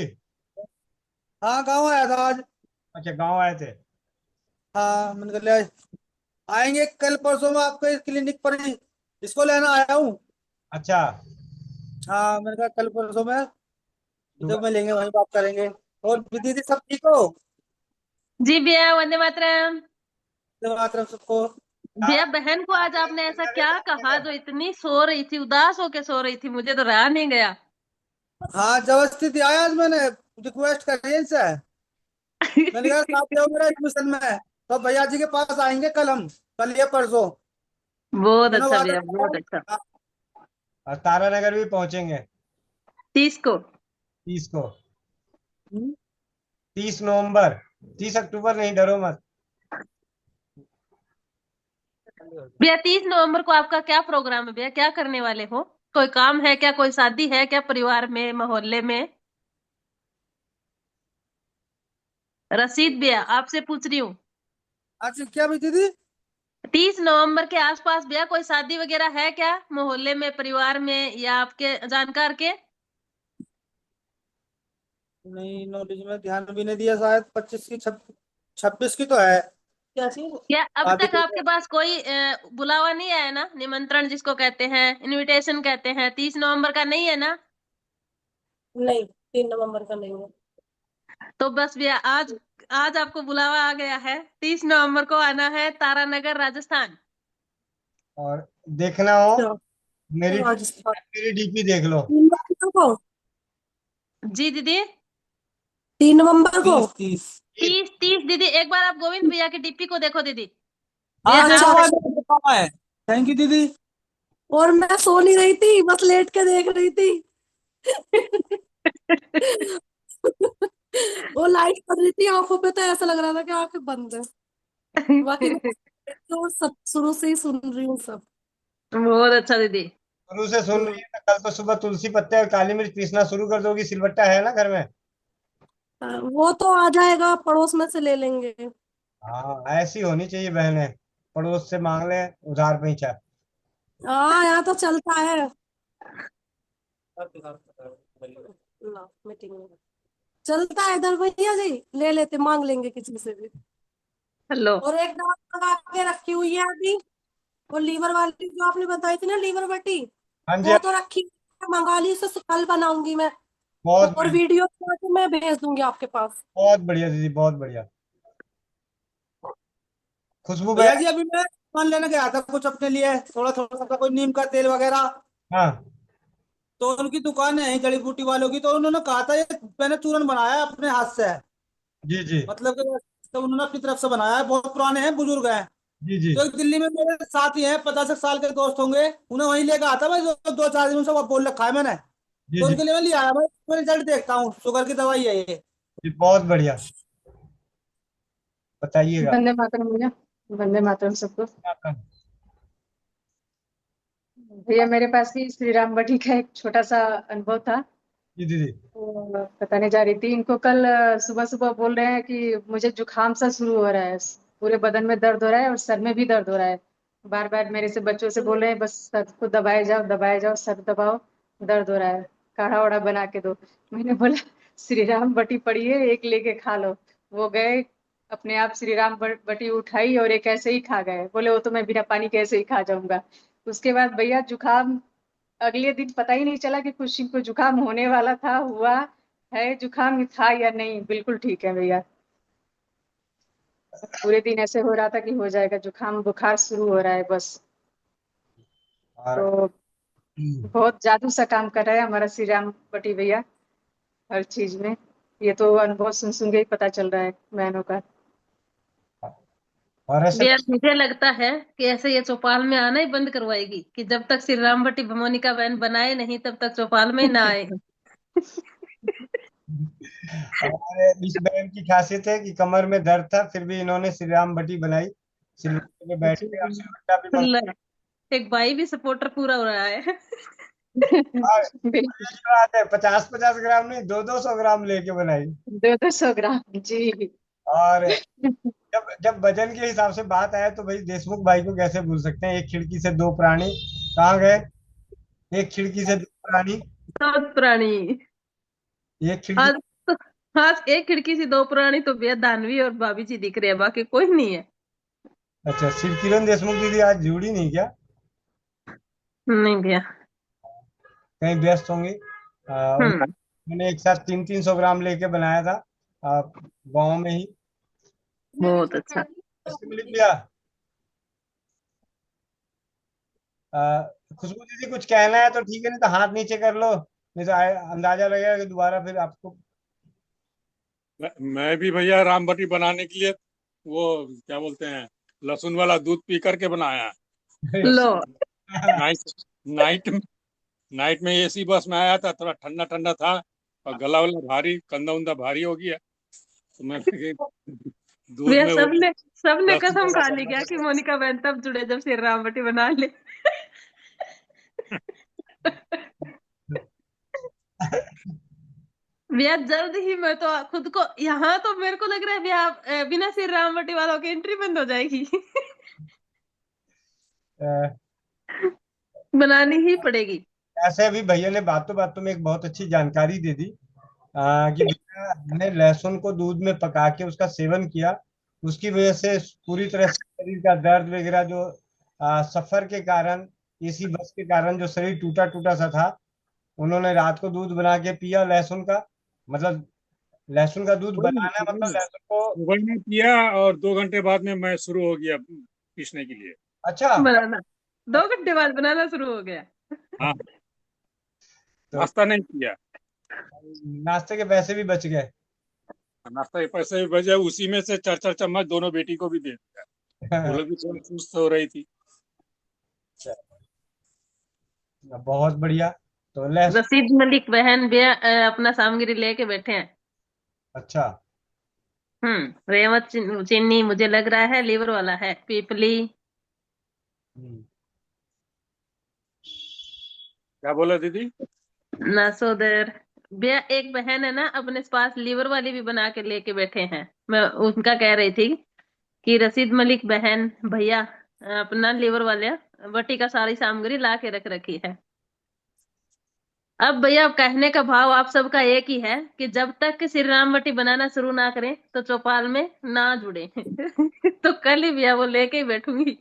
हाँ गाँव आया था आज। अच्छा, गांव आए थे। हाँ मैंने कहा ले आएंगे कल परसों में आपके क्लिनिक पर ही, इसको लेना आया हूँ। अच्छा। हाँ मैंने कहा कल परसों में तो जब मैं लेंगे वहीं बात करेंगे। और दीदी सब ठीक हो? जी भैया, वंदे मातरम। मातरम सबको। भैया, बहन को आज आपने ऐसा क्या कहा जो इतनी सो रही थी, उदास होके सो रही थी? मुझे तो रहा नहीं गया। हाँ जबरदस्ती आया आज, मैंने रिक्वेस्ट करी है इनसे। मैंने कहा साथ आओ मेरा एडमिशन में, तो भैया जी के पास आएंगे कल हम, कल या परसों। बहुत दोनों अच्छा बात भैया, बहुत अच्छा। और तारानगर भी पहुंचेंगे 30 को। 30 को। 30 नवंबर, 30 अक्टूबर नहीं, डरो मत। भैया, 30 नवंबर को आपका क्या प्रोग्राम है भैया? क्या करने वाले हो? कोई काम है क्या? कोई शादी है क्या परिवार में, मोहल्ले में? रशीद भैया, आपसे पूछ रही हूँ। अच्छा क्या भी दीदी? 30 नवंबर के आसपास भैया कोई शादी वगैरह है क्या, मोहल्ले में, परिवार में, या आपके जानकार के? नहीं, नॉलेज में ध्यान भी नहीं दिया। शायद 25 की 26 की तो है। क्या चीज? क्या अब अभी तक आपके पास कोई बुलावा नहीं आया ना? निमंत्रण जिसको कहते हैं, इनविटेशन कहते हैं, 30 नवंबर का नहीं है ना? नहीं, 3 नवंबर का नहीं है। तो बस भैया, आज आज आपको बुलावा आ गया है। 30 नवंबर को आना है तारानगर, राजस्थान। और देखना हो, अच्छा, मेरी राजस्थान। मेरी डीपी देख लो। 3 नवंबर को? जी दीदी। 3 नवंबर को? 30। 30 दीदी, एक बार आप गोविंद भैया की डीपी को देखो दीदी। हाँ भैया अच्छा आप हुआ है। थैंक यू दीदी। और मैं सो नहीं रही थी, बस लेट के देख रही थी। वो लाइट पड़ रही थी आंखों पे, तो ऐसा लग रहा था कि आंखें बंद है। बाकी मैं तो सब शुरू से ही सुन रही हूँ सब। बहुत अच्छा दीदी। शुरू से सुन रही है तो कल तो सुबह तुलसी पत्ते और काली मिर्च पीसना शुरू कर दोगी। सिलबट्टा है ना घर में? वो तो आ जाएगा, पड़ोस में से ले लेंगे। हाँ, ऐसी होनी चाहिए बहनें। पड़ोस से मांग ले उधार पैंचा। हाँ यहाँ तो चलता है। ना मीटिंग में चलता है इधर भैया जी, ले लेते, मांग लेंगे किसी से भी। हेलो। और एक दवा लगा के रखी हुई है अभी, वो लीवर वाली जो आपने बताई थी ना, लीवर बटी, हाँ जी। वो तो रखी है, मंगा ली, उसे कल बनाऊंगी मैं। बहुत और बढ़िया, वीडियो मैं भेज दूंगी आपके पास। बहुत बढ़िया दीदी, बहुत बढ़िया। खुशबू भैया बहन। जी अभी मैं सामान लेने गया था कुछ अपने लिए, थोड़ा थोड़ा सा, कोई नीम का तेल वगैरह। हाँ तो उनकी दुकान है जड़ी बूटी वालों की, तो उन्होंने कहा था ये मैंने चूरन बनाया है अपने हाथ से। जी जी मतलब कि तो उन्होंने अपनी तरफ से बनाया है, बहुत पुराने हैं, बुजुर्ग हैं। जी जी। तो एक दिल्ली में मेरे साथी हैं, 50 साल के दोस्त होंगे, उन्हें वहीं लेकर आता भाई, 2-4 दिन से वो बोल रखा है मैंने। जी तो जी उनके लिए मैं लिया आया भाई, मैं रिजल्ट देखता हूँ, शुगर की दवाई है ये। जी, बहुत बढ़िया। बताइएगा। वंदे मातरम भैया। वंदे मातरम सबको। भैया मेरे पास भी श्री राम बटी का एक छोटा सा अनुभव था। जी दीदी। तो बताने जा रही थी इनको। कल सुबह सुबह बोल रहे हैं कि मुझे जुकाम सा शुरू हो रहा है, पूरे बदन में दर्द हो रहा है और सर में भी दर्द हो रहा है। बार बार मेरे से बच्चों से बोल रहे हैं बस सर को दबाए जाओ, सर दबाओ, दर्द हो रहा है, काढ़ा वाढ़ा बना के दो। मैंने बोला श्री राम बटी पड़ी है, एक लेके खा लो। वो गए, अपने आप श्री राम बटी उठाई और एक ऐसे ही खा गए। बोले वो तो मैं बिना पानी के ऐसे ही खा जाऊंगा। उसके बाद भैया जुकाम अगले दिन पता ही नहीं चला कि कुछ को जुकाम होने वाला था, हुआ है, जुकाम था या नहीं, बिल्कुल ठीक है भैया। पूरे दिन ऐसे हो रहा था कि हो जाएगा, जुकाम बुखार शुरू हो रहा है बस। और तो बहुत जादू सा काम कर रहा है हमारा श्री राम बटी भैया हर चीज में। ये तो अनुभव सुन सुन के ही पता चल रहा है बहनों का। और ऐसे भैया मुझे लगता है कि ऐसे ये चौपाल में आना ही बंद करवाएगी, कि जब तक श्री राम बटी मोनिका बहन बनाए नहीं तब तक चौपाल में ही ना आए। हमारे इस बहन की खासियत है कि कमर में दर्द था फिर भी इन्होंने श्री राम बटी बनाई, सिलवट्टे पे बैठ के, और सिलवट्टा भी मंगा। एक भाई भी सपोर्टर पूरा हो रहा है। और बात है 50-50 ग्राम नहीं, 200-200 ग्राम लेके बनाई। 200 ग्राम जी। और जब जब वजन के हिसाब से बात आए तो भाई देशमुख भाई को कैसे भूल सकते हैं। एक खिड़की से दो प्राणी, कहाँ गए? एक खिड़की से दो प्राणी, बहुत पुरानी। एक खिड़की। आज तो, आज एक खिड़की से दो पुरानी तो भैया दानवी और भाभी जी दिख रहे हैं, बाकी कोई नहीं है। अच्छा, शिव किरण देशमुख दीदी आज जुड़ी नहीं क्या? नहीं भैया। कहीं व्यस्त होंगी। मैंने एक साथ 300-300 ग्राम लेके बनाया था गाँव में ही। बहुत अच्छा। लिख लिया। खुशबू दीदी कुछ कहना है तो ठीक है, नहीं तो हाथ नीचे कर लो, नहीं तो अंदाजा लगेगा कि दोबारा फिर आपको। मैं भी भैया रामबटी बनाने के लिए वो क्या बोलते हैं, लहसुन वाला दूध पी करके बनाया है। लो। नाइट नाइट नाइट में एसी बस में आया था, थोड़ा ठंडा ठंडा था और गला वाला भारी, कंधा उंधा भारी हो गया, तो मैं दूध भैया में वो सबने लहसुन कसम वाला खा ली बना क्या के कि मोनिका बहन तब जुड़े जब श्री राम बटी बना ले। भैया जल्द ही मैं तो खुद को यहाँ तो मेरे को लग रहा है भैया बिना श्री राम बटी वालों की एंट्री बंद हो जाएगी। बनानी ही पड़ेगी। ऐसे अभी भैया ने बातों बातों में एक बहुत अच्छी जानकारी दे दी कि भैया हमने लहसुन को दूध में पका के उसका सेवन किया, उसकी वजह से पूरी तरह से शरीर का दर्द वगैरह जो सफर के कारण, एसी बस के कारण जो शरीर टूटा टूटा सा था, उन्होंने रात को दूध बना के पिया लहसुन का। मतलब लहसुन का दूध बनाना मतलब लहसुन को। सुबह में पिया और 2 घंटे बाद में मैं शुरू हो गया पीसने के लिए। अच्छा, बनाना 2 घंटे बाद बनाना शुरू हो गया। हाँ, तो नाश्ता नहीं किया। नाश्ते के पैसे भी बच गए। नाश्ता के पैसे भी बचे, उसी में से 4-4 चम्मच दोनों बेटी को भी दे दिया, वो लोग भी थोड़ी सुस्त हो रही थी। बहुत बढ़िया। तो लहसुन। रशीद मलिक बहन भी अपना सामग्री लेके बैठे हैं। अच्छा, रेवत चीनी मुझे लग रहा है लीवर वाला है, पीपली। क्या बोला दीदी? नासोदर भैया एक बहन है ना अपने पास लीवर वाली भी बना के लेके बैठे हैं। मैं उनका कह रही थी कि रशीद मलिक बहन भैया अपना लीवर वाले बटी का सारी सामग्री ला के रख रखी है। अब भैया कहने का भाव आप सबका एक ही है कि जब तक कि श्री राम बटी बनाना शुरू ना करें तो चौपाल में ना जुड़े। तो कल ही भैया वो लेके ही बैठूंगी।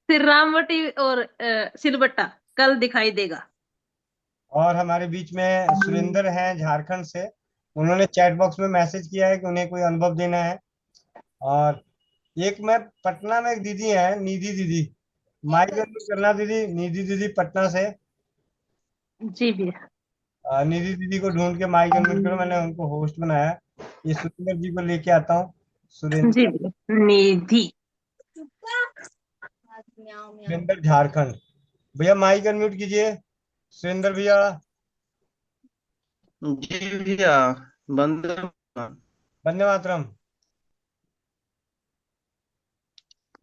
श्री राम बटी और सिलबट्टा कल दिखाई देगा। और हमारे बीच में सुरेंद्र हैं झारखंड से, उन्होंने चैट बॉक्स में मैसेज किया है कि उन्हें कोई अनुभव देना है। और एक मैं पटना में एक दीदी है, निधि दीदी, माइक अनम्यूट करना दीदी। निधि दीदी पटना से। जी भैया। निधि दीदी को ढूंढ के माइक अनम्यूट करो, मैंने उनको होस्ट बनाया। ये सुरेंद्र जी को लेके आता हूँ। जी भैया। निधि सुरेंद्र झारखंड। भैया माइक अनम्यूट कीजिए सुरेंद्र भैया। जी भैया, वंदे मातरम। वंदे मातरम।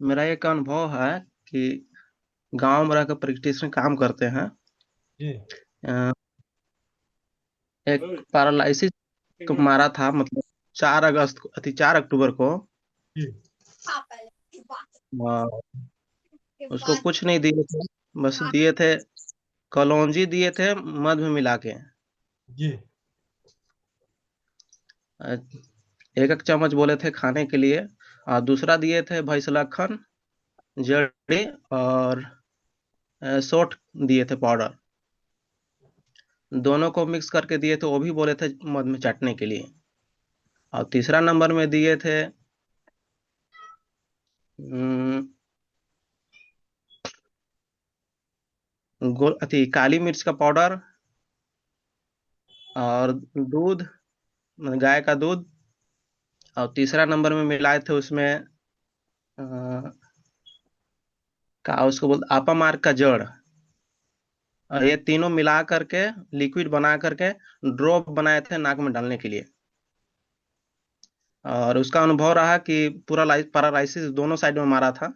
मेरा एक अनुभव है कि गांव में रहकर प्रैक्टिस में काम करते हैं। जी। एक पैरालिसिस को मारा था, मतलब 4 अक्टूबर को। जी। उसको कुछ नहीं दिए थे, बस दिए थे कलौंजी दिए थे मध में मिला के। जी। एक एक चम्मच बोले थे खाने के लिए, और दूसरा दिए थे भैंसलखन जड़ी और सोंठ दिए थे पाउडर। दोनों को मिक्स करके दिए थे, वो भी बोले थे मध में चाटने के लिए। और तीसरा नंबर में दिए थे काली मिर्च का पाउडर और दूध, गाय का दूध। और तीसरा नंबर में मिलाए थे उसमें का उसको बोलते आपा मार्क का जड़। और ये तीनों मिला करके लिक्विड बना करके ड्रॉप बनाए थे नाक में डालने के लिए। और उसका अनुभव रहा कि पूरा पैरालिसिस दोनों साइड में मारा था,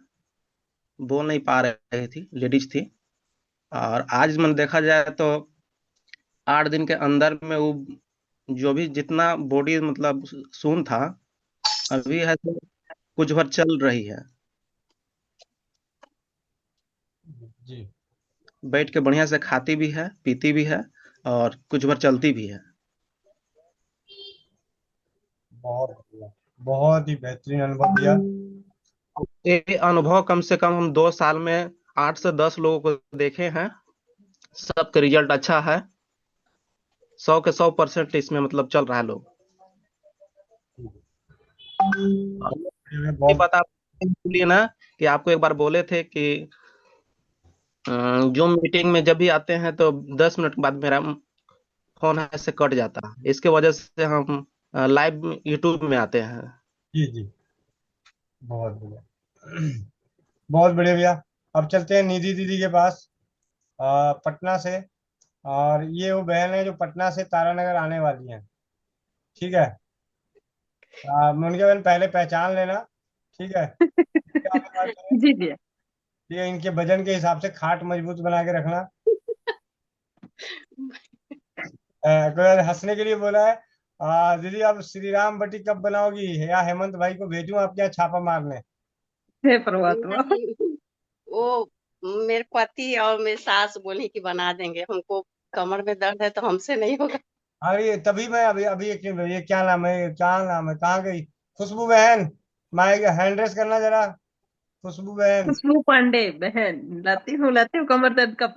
बोल नहीं पा रही थी, लेडीज थी। और आज मैंने देखा जाए तो 8 दिन के अंदर में वो जो भी जितना बॉडी मतलब सुन था, अभी है तो कुछ भर चल रही है। जी। बैठ के बढ़िया से खाती भी है, पीती भी है, और कुछ भर चलती भी है। बहुत बढ़िया, बहुत ही बेहतरीन अनुभव दिया। ये अनुभव कम से कम हम 2 साल में 8 से 10 लोगों को देखे हैं, सबका रिजल्ट अच्छा है। 100 के 100% इसमें मतलब चल रहा है लोग। बता लिए ना कि आपको एक बार बोले थे कि जो मीटिंग में जब भी आते हैं तो 10 मिनट बाद मेरा फोन ऐसे कट जाता है, इसके वजह से हम लाइव यूट्यूब में आते हैं। जी जी, बहुत बढ़िया, बहुत बढ़िया भैया। अब चलते हैं निधि दीदी के पास, पटना से। और ये वो बहन है जो पटना से तारानगर आने वाली है, ठीक है। मोनिका बहन पहले पहचान लेना, ठीक है। जी जी। ठीक है, इनके वजन के हिसाब से खाट मजबूत बना के रखना। कोई हंसने के लिए बोला है, दीदी आप श्री राम बटी कब बनाओगी, या हेमंत भाई को भेजूं आपके यहाँ छापा मारने? हे परमात्मा। नहीं, वो मेरे पति और मेरी सास बोली कि बना देंगे, हमको कमर में दर्द है तो हमसे नहीं होगा। अरे तभी मैं अभी अभी एक मिनट, ये क्या नाम है, क्या नाम है, कहाँ गई खुशबू बहन? माइक हैंड रेस करना जरा, खुशबू बहन। खुशबू पांडे बहन, लाती हूँ कमर दर्द का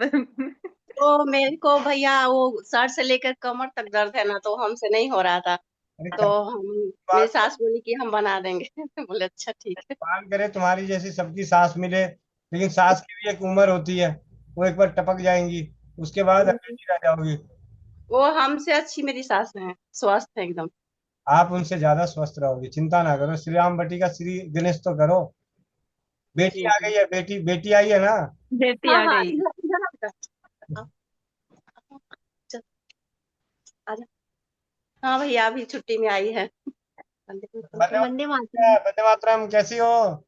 तो मेरे को भैया वो सर से लेकर कमर तक दर्द है ना, तो हमसे नहीं हो रहा था। तो मेरी सास बोली कि हम बना देंगे। बोले अच्छा ठीक है। भगवान करे तुम्हारी जैसी सबकी सास मिले, लेकिन सास की भी एक उम्र होती है, वो एक बार टपक जाएंगी, उसके बाद अकेली रह जाओगी। वो हमसे अच्छी मेरी सास है, स्वस्थ है एकदम। आप उनसे ज्यादा स्वस्थ रहोगी, चिंता ना करो। श्री राम बटी का श्री गणेश तो करो। बेटी आ गई है, बेटी बेटी आई है ना? बेटी हाँ आ हाँ, गई। आजा। हाँ भैया अभी छुट्टी में आई है। वंदे मातरम, कैसी हो?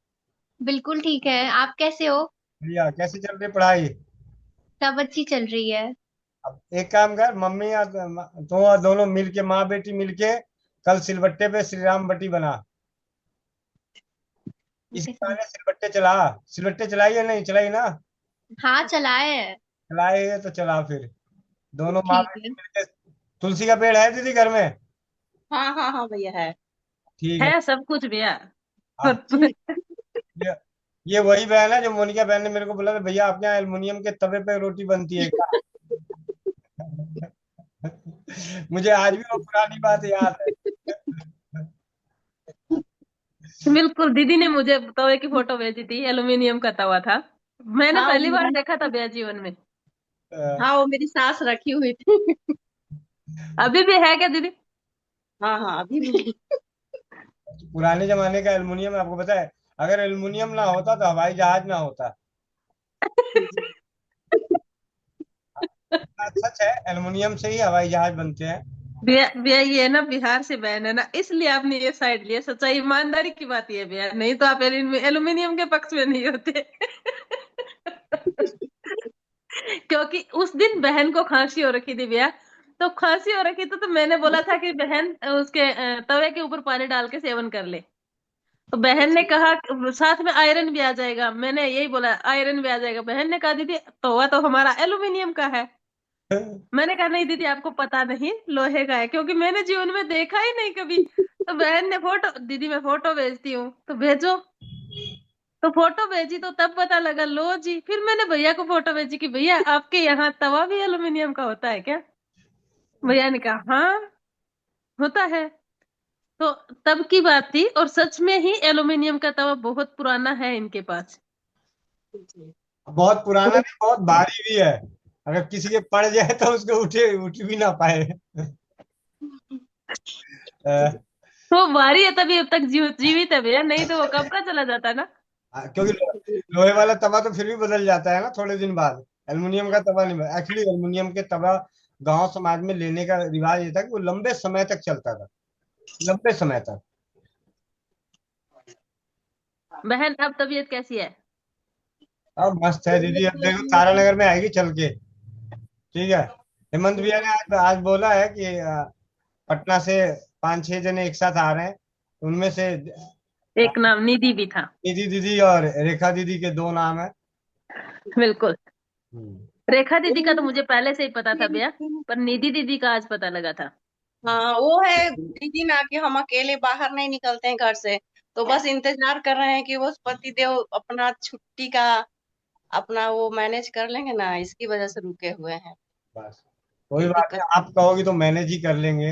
बिल्कुल ठीक है, आप कैसे हो? भैया कैसी चल रही पढ़ाई? सब अच्छी चल रही है। अब एक काम कर, मम्मी या तो और दोनों मिलके, माँ बेटी मिलके कल सिलबट्टे पे श्री राम बटी बना। इसी बहाने सिलबट्टे चला, सिलबट्टे चलाई है नहीं चलाई ना? हाँ चलाए है। चलाए है तो चला फिर, दोनों माँ ठीक बेटी है। मिलके। तुलसी का पेड़ है दीदी घर में? हाँ हाँ हाँ भैया है। ठीक है। है सब कुछ भैया। ये ये वही बहन है जो मोनिका बहन ने मेरे को बोला था, भैया आपके यहाँ एल्युमिनियम के तवे पे रोटी बनती है क्या? मुझे आज भी वो पुरानी बात याद है। बिल्कुल, दीदी ने मुझे तवे की फोटो भेजी थी, एल्युमिनियम का तवा था। मैंने हाँ पहली बार देखा था भैया जीवन में। हाँ वो मेरी सास रखी हुई थी। अभी भी है क्या दीदी? हाँ हाँ अभी भी। पुराने जमाने का एल्युमिनियम, आपको पता है अगर एल्युमिनियम ना होता तो हवाई जहाज ना होता। सच है, एल्युमिनियम से ही हवाई जहाज बनते हैं। भैया भैया ये ना बिहार से बहन है ना, इसलिए आपने ये साइड लिया। सच्चाई ईमानदारी की बात ये है भैया, नहीं तो आप एल्यूमिनियम के पक्ष में नहीं होते। क्योंकि उस दिन बहन को खांसी हो रखी थी भैया, तो खांसी हो रखी तो मैंने बोला था कि बहन उसके तवे के ऊपर पानी डाल के सेवन कर ले। तो बहन ने कहा साथ में आयरन भी आ जाएगा, मैंने यही बोला आयरन भी आ जाएगा। बहन ने कहा दीदी तवा तो हमारा एल्यूमिनियम का है। मैंने कहा नहीं दीदी आपको पता नहीं, लोहे का है, क्योंकि मैंने जीवन में देखा ही नहीं कभी। तो बहन ने फोटो, दीदी मैं फोटो भेजती हूँ तो भेजो, तो फोटो भेजी तो तब पता लगा। लो जी, फिर मैंने भैया को फोटो भेजी कि भैया आपके यहाँ तवा भी एल्यूमिनियम का होता है क्या? भैया ने कहा हाँ होता है। तो तब की बात थी, और सच में ही एल्यूमिनियम का तवा बहुत पुराना है इनके पास। बहुत पुराना नहीं, बहुत भारी भी है। अगर किसी के पड़ जाए तो उसको उठ भी ना पाए। तो भारी है तभी अब तक जीवित है भैया, नहीं तो वो कब का चला जाता ना। क्योंकि लोहे वाला तवा तो फिर भी बदल जाता है ना थोड़े दिन बाद। एल्युमिनियम का तवा नहीं। एक्चुअली एल्युमिनियम के तवा गांव समाज में लेने का रिवाज ये था कि वो लंबे समय तक चलता था, लंबे समय तक। बहन अब तबीयत कैसी है? अब मस्त है दीदी। अब देखो तारानगर में आएगी चल के, ठीक है। हेमंत भैया ने आज बोला है कि पटना से 5-6 जने एक साथ आ रहे हैं। उनमें से एक नाम निधि भी था। निधि दीदी और रेखा दीदी के 2 नाम है। बिल्कुल। रेखा दीदी का तो मुझे पहले से ही पता था भैया, पर निधि दीदी का आज पता लगा था। हाँ वो है दीदी ना कि हम अकेले बाहर नहीं निकलते हैं घर से, तो बस इंतजार कर रहे हैं कि वो पति देव अपना छुट्टी का अपना वो मैनेज कर लेंगे ना, इसकी वजह से रुके हुए हैं। बस कोई बात नहीं, आप कहोगी तो मैनेज ही कर लेंगे।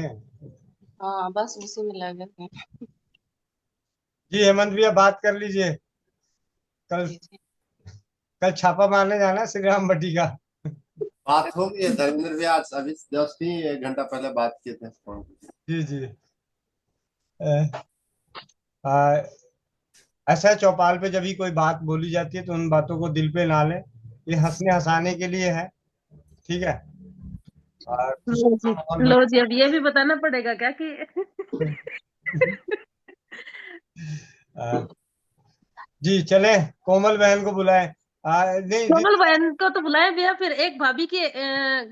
हाँ बस उसी में लगे हैं। जी हेमंत भैया बात कर लीजिए। कल कल छापा मारने जाना है श्री राम भट्टी का। बात हो गई है धर्मेंद्र भैया, आज अभी जस्ट ही 1 घंटा पहले बात किए थे फोन पे। जी जी। ऐसा है, चौपाल पे जब भी कोई बात बोली जाती है तो उन बातों को दिल पे ना लें। ये हंसने हंसाने के लिए है, ठीक है। और लो जी अब ये भी बताना पड़ेगा क्या कि जी चले कोमल बहन को बुलाए। नहीं कोमल बहन को तो बुलाए भैया, फिर एक भाभी के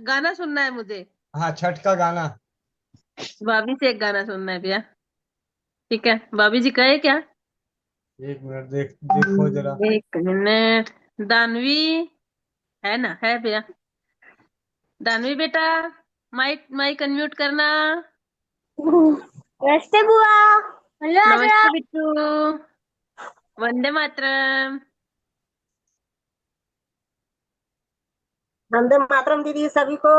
गाना सुनना है मुझे। हाँ छठ का गाना। भाभी से एक गाना सुनना है भैया। ठीक है, भाभी जी कहे क्या? 1 मिनट देखो जरा। 1 मिनट। दानवी है ना? है भैया। दानवी बेटा माइक माइक अनम्यूट करना। नमस्ते बुआ। नमस्ते बिट्टू। वंदे मातरम। वंदे मातरम दीदी सभी को।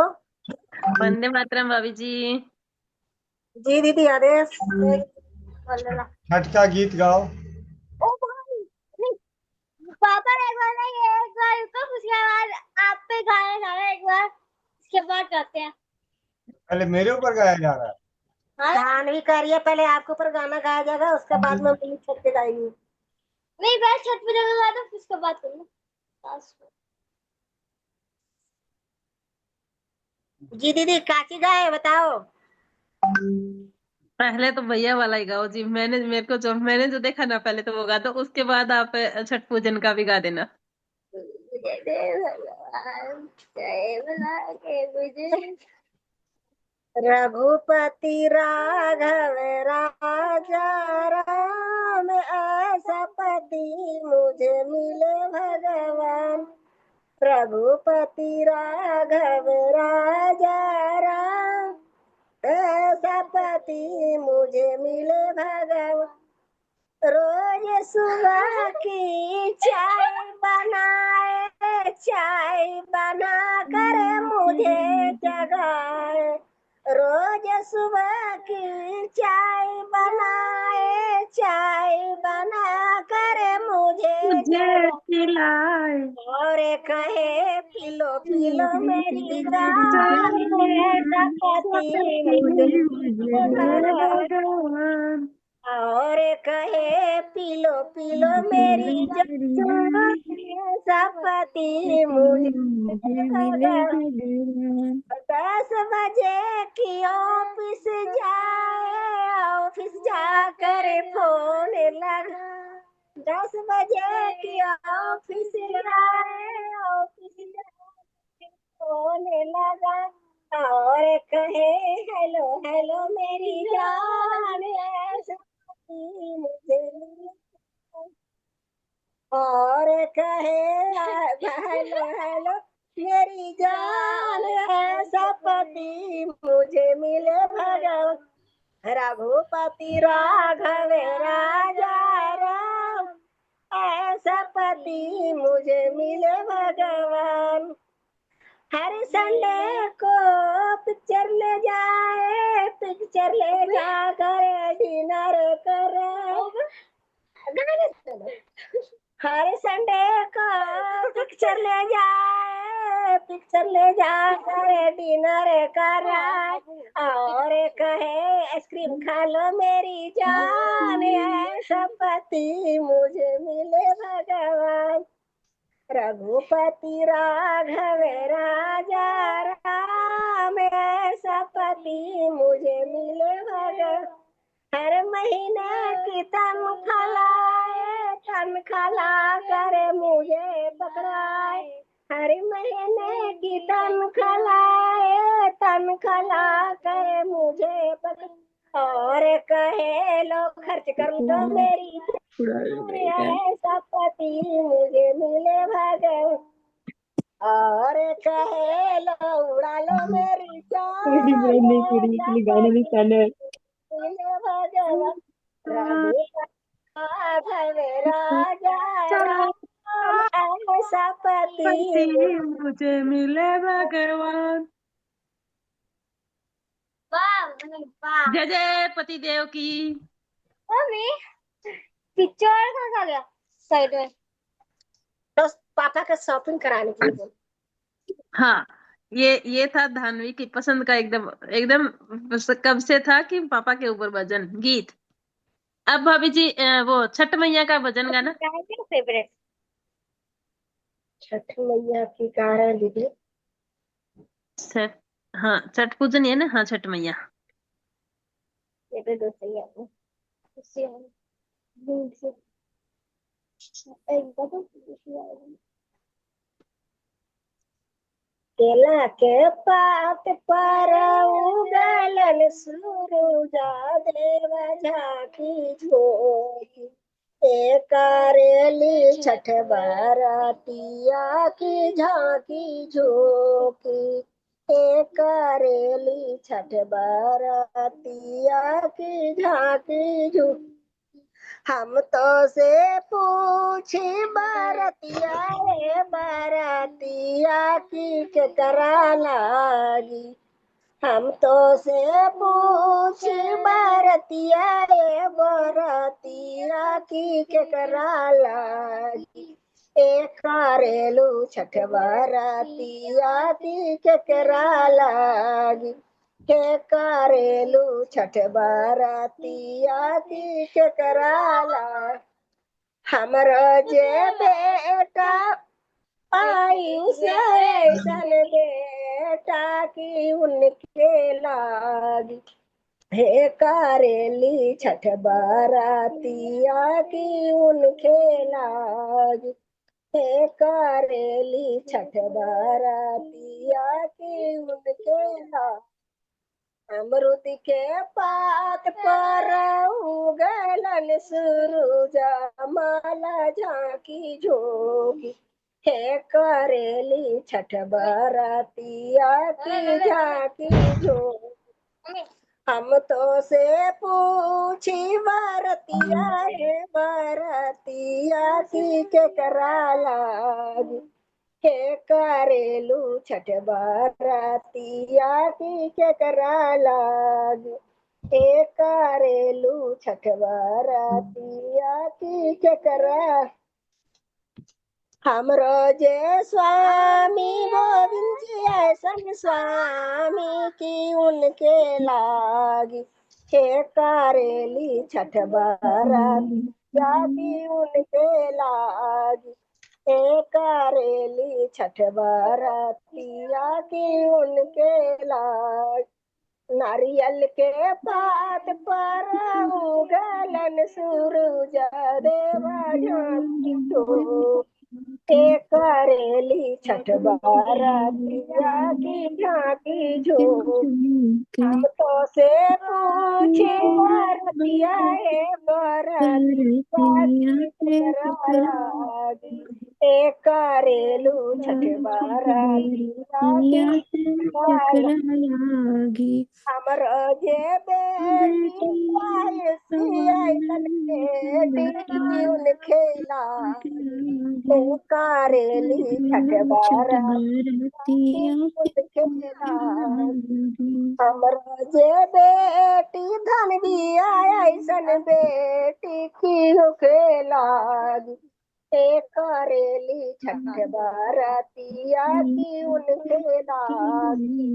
वंदे मातरम भाभी जी। जी दीदी आदेश। छठ का गीत गाओ। पापा ने बोला ये एक बार रुको, उसके बाद आप पे गाना गाना एक बार, उसके बाद गाते हैं। पहले मेरे ऊपर गाया जा रहा है। दानवी करिए, पहले आपके ऊपर गाना गाया जाएगा, उसके बाद में मम्मी छत पे गाएंगे। नहीं बस छठ पे जगह गा दो, उसके बाद करूँगा। जी दीदी काची गाए बताओ। पहले तो भैया वाला ही गाओ जी। मैंने जो देखा ना पहले तो वो गा दो, उसके बाद आप छठ पूजन का भी गा देना। रघुपति राघव राजा राम, ऐसा पति मुझे मिले भगवान। रघुपति राघव राजा राम, ऐसा पति मुझे मिले भगवान। रोज सुबह की चाय बनाए, चाय बना कर मुझे जगाए। रोज सुबह की चाय बनाए, चाय बना कर मुझे खिलाए। और कहे पिलो पिलो मेरी जान, ऐसा पति मुझे भगवान। और कहे पिलो पिलो मेरी जान, ऐसा पति मुझे भगवान। 10 बजे की ऑफिस जाकर फोन लगा, 10 बजे की ऑफिस फोन लगा और कहे हेलो हेलो मेरी जान, ऐसा पति मुझे मिला। और कहे हेलो हेलो मेरी जान, ऐसा पति मुझे मिले भगवान। रघुपति राघव राजा राम, ऐसा पति मुझे मिले भगवान। हर संडे को पिक्चर ले जाए, पिक्चर ले जाकर डिनर करे। हर संडे को पिक्चर ले जाए, पिक्चर ले जाकर डिनर कराए और कहे आइसक्रीम खा लो मेरी जान, ऐसा पति मुझे मिले भगवान। रघुपति राघव राजा राम, ऐसा पति मुझे मिले भगवान। हर महीने की तनख्वाह लाए, तनख्वाह ला कर मुझे पकड़ाए। हर महीने की तनख्वाह लाए, तनख्वाह ला कर मुझे पकड़ाए और कहे लो खर्च कर दो मेरी, ऐसा पति मुझे मिले भगवान। और कहे लो उड़ा लो मेरी जान, गाने में चैनल मिले भगवान। राघव राजा राम, ऐसा पति मुझे मिले भगवान। जय जय पति देव की। मम्मी पिक्चर कहाँ गया साइड में? तो पापा का शॉपिंग कराने के लिए। हाँ, ये था धानवी की पसंद का एकदम एकदम कब से था कि पापा के ऊपर भजन गीत। अब भाभी जी वो छठ मैया का भजन गाना। फेवरेट छठ मैया की गा रहे हैं दीदी। छठ, हाँ छठ पूजन है ना। हाँ छठ मैया। ये पे दो सही है उससे दूर से एक बार केला के पात पर उगलन सूरजा देव झांकी झोंकी, करेली छठ बरातिया की झांकी झोंकी, करेली छठ बरातिया की झांकी झोंकी। हम तो से पूछी बरतिया रे बरतिया की केकरा लागी, हम तो से पूछी बरतिया रे बरतिया की केकरा लागी, करेलू छठ बरतिया की केकरा लागी, करेलू छठ बरतिया की केकरा लागी। हमरो जे बेटा आई उसे ऐसन बेटा की उनके लागी, हे करेली छठ बरातिया की उनके लागी, हे करेली छठ बरातिया की उनके लागी। अमरुद के पात पर उगलन सूरजा माला झांकी झोंकी, हे करेली छठ बरातिया की झांकी झोंकी। हम तो से पूछी बरतिया रे बरतिया की केकरा लागी, हे करेलू छठ बरातिया की केकरा लागी, हे करेलू छठ बरातिया की केकरा। हमरो जे स्वामी गोविंद जी ऐसन स्वामी की उनके लागी, हे करेली छठ बरातिया की उनके लागी, करेली छठ बरतिया की उनके लाड, नारियल के पात पर उगलन सूरज देवा झांकी तो, करेली छठ बरतिया की झांकी जो, हम तो से पूछे बरतिया बरतिया की तेरा लागी, करेलू छठ बरतिया की हमरो जे बेटी बेटी उनके लागी, करेली छठ बरतिया उनके लागी, हमरो जे बेटी धन दिया ऐसन बेटी की होके लागी, करेली छठ बरतिया की उनके लागी,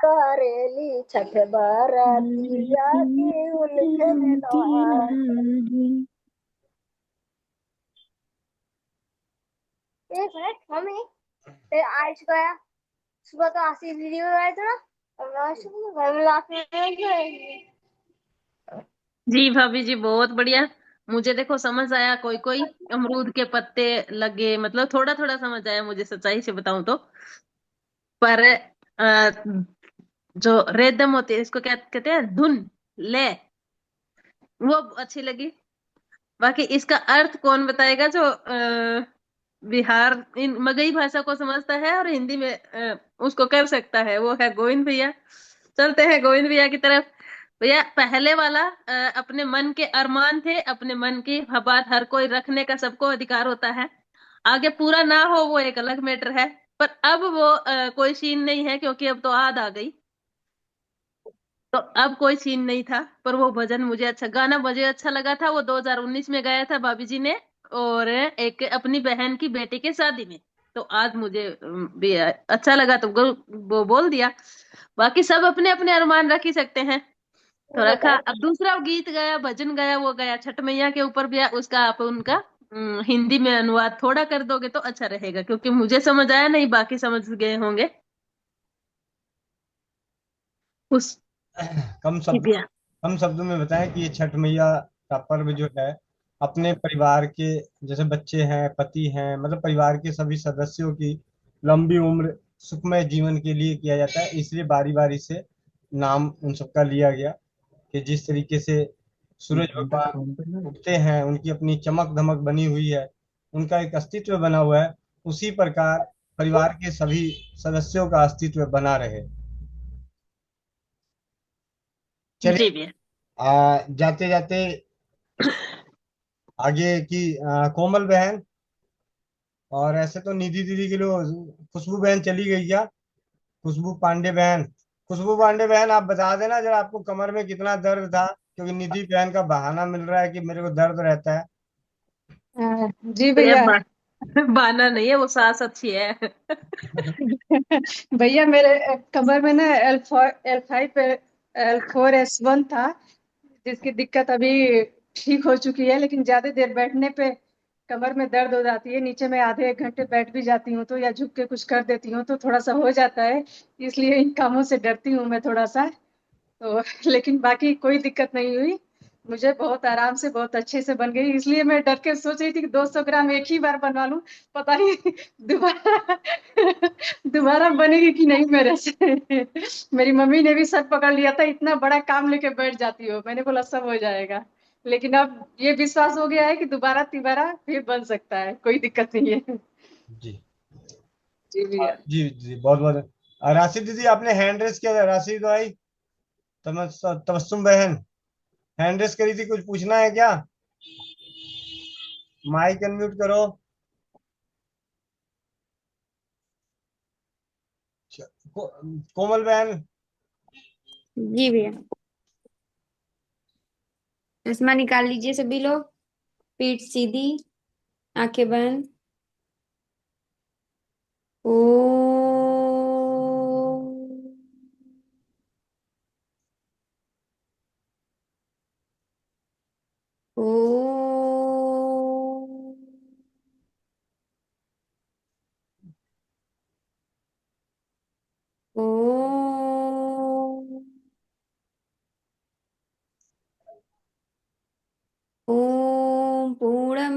करेली छठ बरतिया की उनके लागी। एक मिनट मम्मी, आज गया सुबह तो आशीष वीडियो आया था ना, और आज घर में लाके जी भाभी जी बहुत बढ़िया। मुझे देखो समझ आया, कोई कोई अमरूद के पत्ते लगे, मतलब थोड़ा थोड़ा समझ आया मुझे, सच्चाई से बताऊं तो। पर जो रेदम होती है, इसको क्या कहते हैं, धुन ले, वो अच्छी लगी। बाकी इसका अर्थ कौन बताएगा, जो बिहार इन मगही भाषा को समझता है और हिंदी में उसको कर सकता है, वो है गोविंद भैया। चलते हैं गोविंद भैया की तरफ। भैया पहले वाला अपने मन के अरमान थे, अपने मन की बात हर कोई रखने का सबको अधिकार होता है, आगे पूरा ना हो वो एक अलग मैटर है। पर अब वो कोई सीन नहीं है, क्योंकि अब तो आद आ गई, तो अब कोई सीन नहीं था। पर वो भजन मुझे अच्छा, गाना मुझे अच्छा लगा था, वो 2019 में गाया था भाभी जी ने, और एक अपनी बहन की बेटी के शादी में। तो आज मुझे भी अच्छा लगा, तो वो बोल दिया। बाकी सब अपने अपने अरमान रख ही सकते हैं, तो रखा। अब दूसरा गीत गाया, भजन गाया, वो गाया छठ मैया के ऊपर भी, उसका आप उनका हिंदी में अनुवाद थोड़ा कर दोगे तो अच्छा रहेगा, क्योंकि मुझे समझ आया नहीं, बाकी समझ गए होंगे उस। कम शब्दों में बताएं कि ये छठ मैया का पर्व जो है, अपने परिवार के जैसे बच्चे हैं, पति हैं, मतलब परिवार के सभी सदस्यों की लंबी उम्र, सुखमय जीवन के लिए किया जाता है। इसलिए बारी बारी से नाम उन सबका लिया गया कि जिस तरीके से सूरज भगवान उगते हैं, उनकी अपनी चमक धमक बनी हुई है, उनका एक अस्तित्व बना हुआ है, उसी प्रकार परिवार के सभी सदस्यों का अस्तित्व बना रहे। चलिए जाते जाते आगे की कोमल बहन, और ऐसे तो निधि दीदी के लिए खुशबू बहन चली गई क्या? खुशबू पांडे बहन, खुशबू पांडे बहन आप बता देना जरा, आपको कमर में कितना दर्द था, क्योंकि निधि बहन का बहाना मिल रहा है कि मेरे को दर्द रहता है। जी भैया। बहाना नहीं है, वो सांस अच्छी है। भैया मेरे कमर में ना L5 L4S1 था, जिसकी दिक्कत अभी ठीक हो चुकी है, लेकिन ज्यादा देर बैठने पे कमर में दर्द हो जाती है। नीचे में आधे एक घंटे बैठ भी जाती हूँ तो, या झुक के कुछ कर देती हूँ तो थोड़ा सा हो जाता है, इसलिए इन कामों से डरती हूँ मैं थोड़ा सा। तो लेकिन बाकी कोई दिक्कत नहीं हुई, मुझे बहुत आराम से बहुत अच्छे से बन गई। इसलिए मैं डर के सोच रही थी कि 200 ग्राम एक ही बार बनवा लूं, पता नहीं दोबारा दोबारा बनेगी कि नहीं मेरे से। मेरी मम्मी ने भी सर पकड़ लिया था, इतना बड़ा काम लेके बैठ जाती हो, मैंने बोला सब हो जाएगा। लेकिन अब ये विश्वास हो गया है कि दोबारा तिबारा फिर बन सकता है, कोई दिक्कत नहीं है। जी जी भैया। जी जी, बहुत बहुत। राशि दीदी आपने हैंड रेस किया था, राशि भाई, तबस्सुम बहन हैंड रेस करी थी, कुछ पूछना है क्या? माइक अनम्यूट करो। कोमल बहन। जी भैया। चश्मा निकाल लीजिए सभी लोग, पीठ सीधी, आंखें बंद। ओ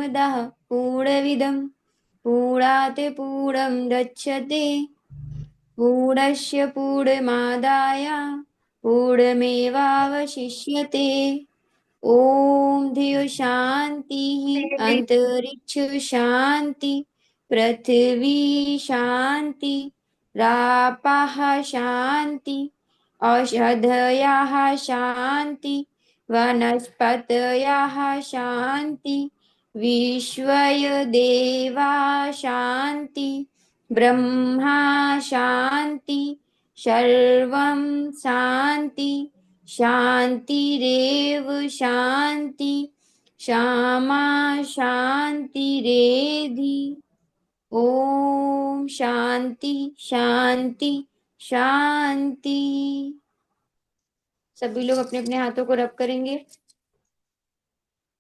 पूर्णमदः पूर्णमिदं पूर्णात् पूर्णमुदच्यते पूर्णस्य पूर्णमादाय पूर्णमेवावशिष्यते। ओम धियो शांति अंतरिक्ष शांति पृथ्वी शांति रापाः शांति औषधयाः शांति वनस्पतयः शांति विश्वय देवा शांति ब्रह्मा शांति सर्वं शांति शांतिरेव शांति क्षमा शांतिरेधि। ओम शांति शांति शांति। सभी लोग अपने अपने हाथों को रब करेंगे,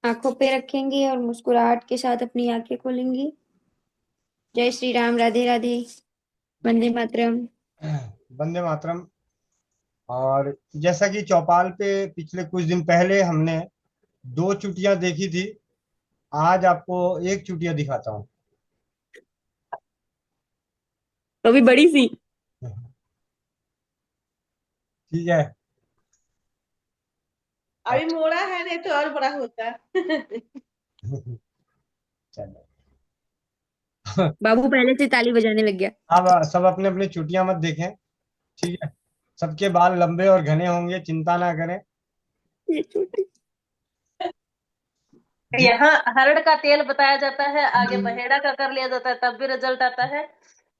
आंखों पे रखेंगे और मुस्कुराहट के साथ अपनी आंखें खोलेंगे। जय श्री राम, राधे राधे, वंदे मातरम। वंदे मातरम। और जैसा कि चौपाल पे पिछले कुछ दिन पहले हमने 2 चुटियां देखी थी, आज आपको 1 चुटिया दिखाता हूँ। तो भी बड़ी सी। ठीक है, अभी मोड़ा है, नहीं तो और बड़ा होता। चलो। बाबू पहले से ताली बजाने लग गया। अब सब अपने अपने चुटियां मत देखें, ठीक है। सबके बाल लंबे और घने होंगे, चिंता ना करें। यहाँ हरड़ का तेल बताया जाता है, आगे बहेड़ा का कर लिया जाता है, तब भी रिजल्ट आता है।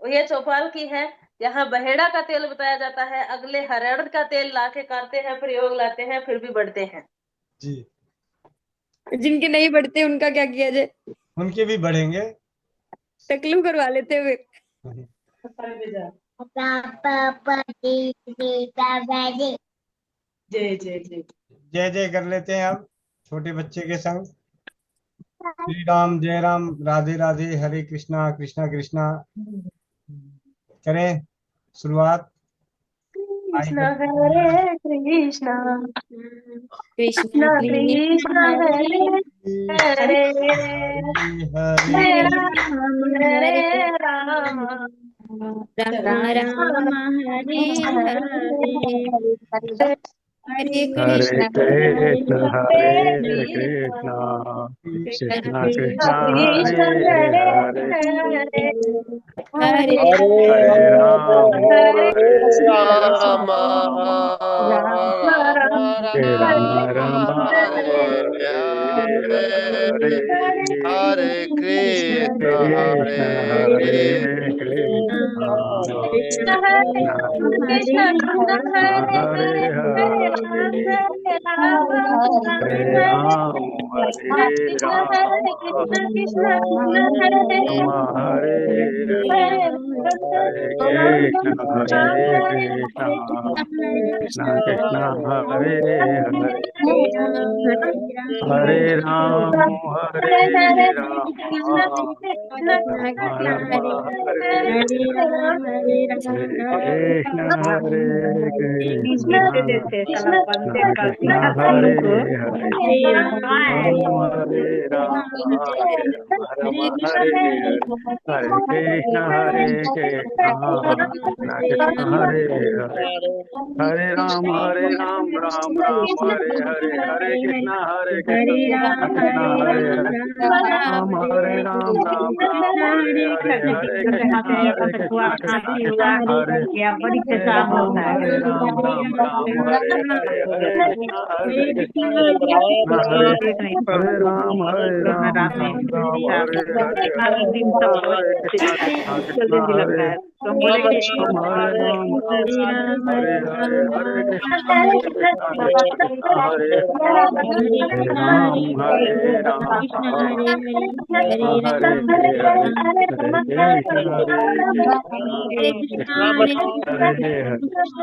ये चौपाल की है, यहाँ बहेड़ा का तेल बताया जाता है, अगले हरड़ का तेल लाके करते हैं, प्रयोग लाते हैं, फिर भी बढ़ते हैं जी। जिनके नहीं बढ़ते उनका क्या किया जाए? उनके भी बढ़ेंगे, टकलू करवा लेते हुए। जय जय जय जय जय कर लेते हैं अब छोटे बच्चे के संग। श्री राम, जय राम, राधे राधे, हरे कृष्णा कृष्णा कृष्णा। करें शुरुआत। कृष्ण हरे कृष्णा कृष्ण कृष्ण हरे हरे हरे राम राम राम हरे हरे हरे हरे कृष्ण कृष्ण कृष्ण कृष्ण हरे हरे हरे हरे राम राम हरे कृष्ण हरे कृष्ण कृष्ण हरे हरे हरे राम हरे राम राम राम हरे हरे हरे कृष्णा हरे कृष्णा कृष्णा हरे हरे राम हरे राम राम राम हरे हरे हरे कृष्णा हरे कृष्णा कृष्णा हरे हरे राम राम राम हरे हरे हरे कृष्णा हरे कृष्णा हरे राम राम राम हरे हरे हरे कृष्णा कृष्णा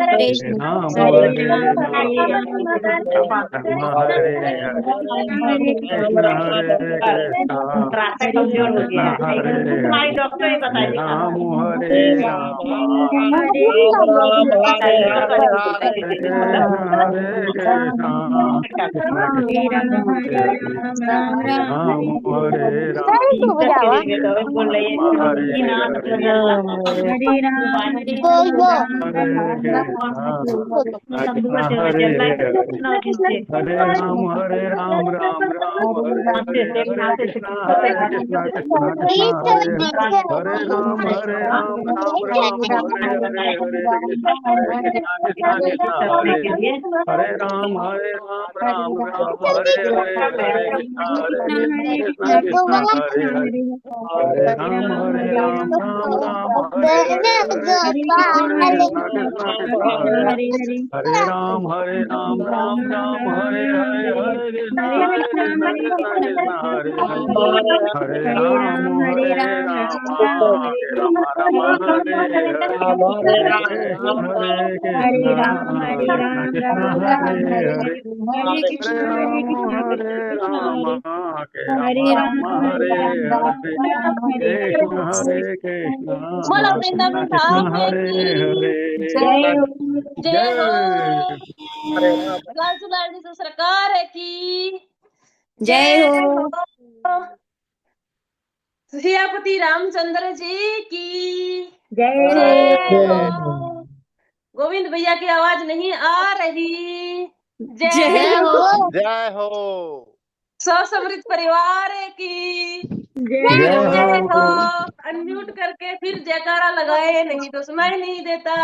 कृष्णा हरे राम हरे राम हरे हरे हरे कृष्णा कृष्णा हरे राम हरे राम हरे राम हरे बोलो वृंदावन धाम की जय हो। लाल सुलाल जी सरकार की जय हो। सियापति रामचंद्र जी की जय हो। गोविंद भैया की आवाज नहीं आ रही। जय हो। जय हो। समृद्ध परिवार की जय हो। अनम्यूट करके फिर जयकारा लगाए, नहीं तो सुनाई नहीं देता।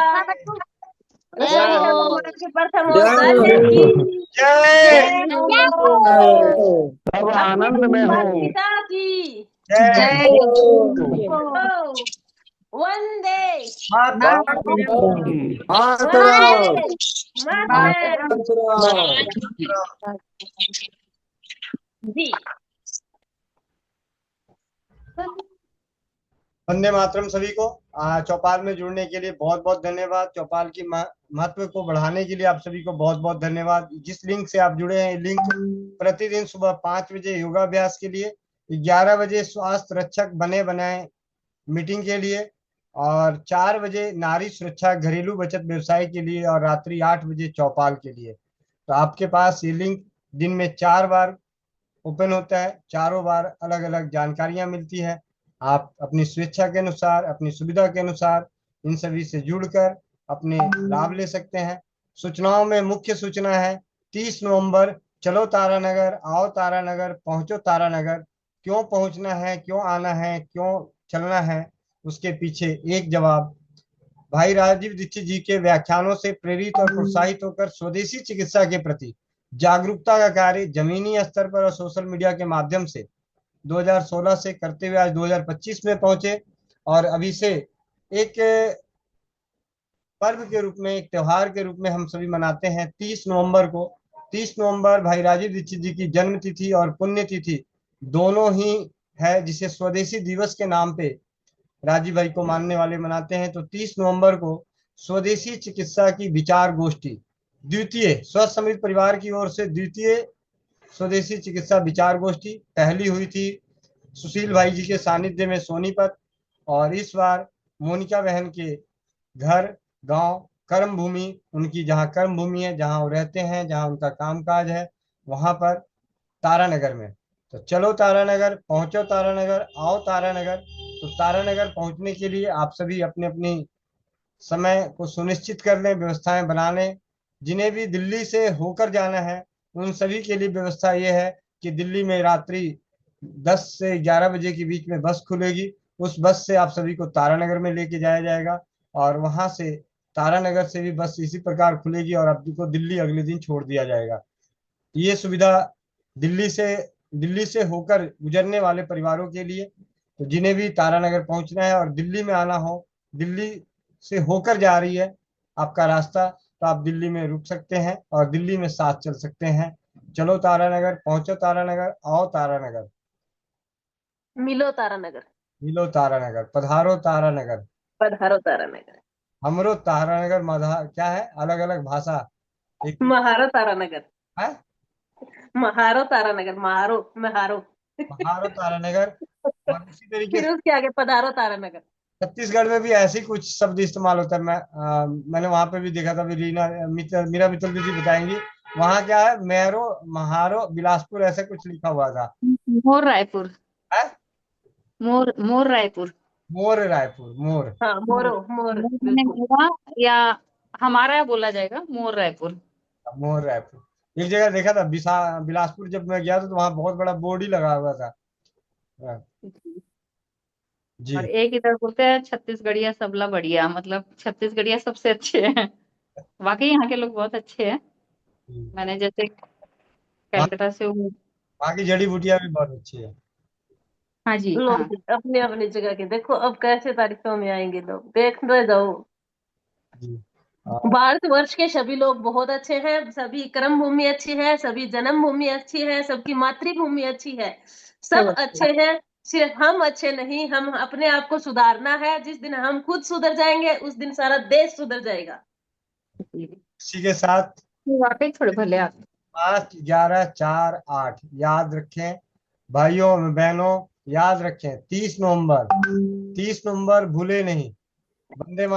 जय हो। प्रथम औषधि की जय सब आनंद में हो। पिता की जय हो। वंदे जी। वंदे मातरम सभी को। चौपाल में जुड़ने के लिए बहुत बहुत धन्यवाद। चौपाल की महत्व को बढ़ाने के लिए आप सभी को बहुत बहुत धन्यवाद। जिस लिंक से आप जुड़े हैं, लिंक प्रतिदिन सुबह 5 बजे योगाभ्यास के लिए, 11 बजे स्वास्थ्य रक्षक बने बनाए मीटिंग के लिए, और 4 बजे नारी सुरक्षा घरेलू बचत व्यवसाय के लिए, और रात्रि 8 बजे चौपाल के लिए। तो आपके पास ये लिंक दिन में 4 बार ओपन होता है। चारों बार अलग अलग जानकारियां मिलती है। आप अपनी स्वेच्छा के अनुसार, अपनी सुविधा के अनुसार इन सभी से जुड़कर अपने लाभ ले सकते हैं। सूचनाओं में मुख्य सूचना है 30 नवंबर चलो तारानगर, आओ तारानगर, पहुंचो तारानगर। क्यों पहुंचना है, क्यों आना है, क्यों चलना है, उसके पीछे एक जवाब। भाई राजीव दीक्षित जी के व्याख्यानों से प्रेरित और प्रोत्साहित होकर स्वदेशी चिकित्सा के प्रति जागरूकता का कार्य जमीनी स्तर पर और सोशल मीडिया के माध्यम से 2016 से करते हुए आज 2025 में पहुंचे, और अभी से एक पर्व के रूप में, एक त्योहार के रूप में हम सभी मनाते हैं 30 नवंबर को। 30 नवंबर भाई राजीव दीक्षित जी की जन्म तिथि और पुण्य तिथि दोनों ही है, जिसे स्वदेशी दिवस के नाम पे राजीव भाई को मानने वाले मनाते हैं। तो 30 नवंबर को स्वदेशी चिकित्सा की विचार गोष्ठी, द्वितीय स्वस्थ समृद्ध परिवार की ओर से द्वितीय स्वदेशी चिकित्सा विचार गोष्ठी पहली हुई थी सुशील भाई जी के सानिध्य में सोनीपत, और इस बार मोनिका बहन के घर, गांव, कर्म भूमि, उनकी जहां कर्म भूमि है, जहां वो रहते हैं, जहां उनका कामकाज है, वहां पर तारानगर में। तो चलो तारानगर, पहुंचो तारानगर, आओ तारानगर। तो तारानगर पहुंचने के लिए आप सभी अपने अपनी समय को सुनिश्चित कर लें, व्यवस्थाएं बना लें। जिन्हें भी दिल्ली से होकर जाना है उन सभी के लिए व्यवस्था ये है कि दिल्ली में रात्रि 10 से 11 बजे के बीच में बस खुलेगी। उस बस से आप सभी को तारानगर में लेके जाया जाएगा, और वहां से तारानगर से भी बस इसी प्रकार खुलेगी और आपको दिल्ली अगले दिन छोड़ दिया जाएगा। ये सुविधा दिल्ली से होकर गुजरने वाले परिवारों के लिए। तो जिन्हें भी तारानगर पहुंचना है और दिल्ली में आना हो, दिल्ली से होकर जा रही है आपका रास्ता, तो आप दिल्ली में रुक सकते हैं और दिल्ली में साथ चल सकते हैं। चलो तारानगर, पहुंचो तारानगर, आओ तारानगर, मिलो तारानगर, मिलो तारानगर, पधारो तारानगर, पधारो तारानगर, हमरो तारानगर। क्या है, अलग अलग भाषा। एक महारो तारानगर है, महारो तारानगर, महारो पधारो तारानगर। और इसी तरीके फिर से उसके आगे पधारो तारानगर। छत्तीसगढ़ में भी ऐसे ही कुछ शब्द इस्तेमाल होता है। मैंने वहां पे भी देखा था, भी रीना मीरा मित्तल दीदी बताएंगी। वहां क्या है, मैरो महारो बिलासपुर ऐसे कुछ लिखा हुआ था। मोर रायपुर। है? मोर रायपुर। मोर रायपुर, मोर। हाँ, मोर मैंने मेरा या हमारा बोला जाएगा, मोर रायपुर। मोर रायपुर। एक जगह देखा था बिलासपुर, जब मैं गया था तो वहां बहुत बड़ा बोर्ड ही लगा हुआ था। जी। और एक इधर बोलते हैं छत्तीसगढ़िया सबला बढ़िया, मतलब छत्तीसगढ़िया सबसे अच्छे हैं। वाकई यहाँ के लोग बहुत अच्छे हैं। मैंने जैसे कलकत्ता से हूँ। वहाँ की जड़ी बूटियां भी बहुत अच्छी है। हाँ जी, लोग हाँ। अपनी अपनी जगह के देखो, अब कैसे तारीफों में आएंगे लोग, देख रहे जाओ। भारतवर्ष के सभी लोग बहुत अच्छे हैं, सभी कर्म भूमि अच्छी है, सभी जन्म भूमि अच्छी है, सबकी मातृभूमि अच्छी है, सब अच्छे हैं। सिर्फ हम अच्छे नहीं, हम अपने आप को सुधारना है। जिस दिन हम खुद सुधर जाएंगे उस दिन सारा देश सुधर जाएगा। इसी के साथ वाकई थोड़े भले आप 5, 11, 4, 8 याद रखें भाइयों बहनों, याद रखें 30 नवंबर भूले नहीं। वंदे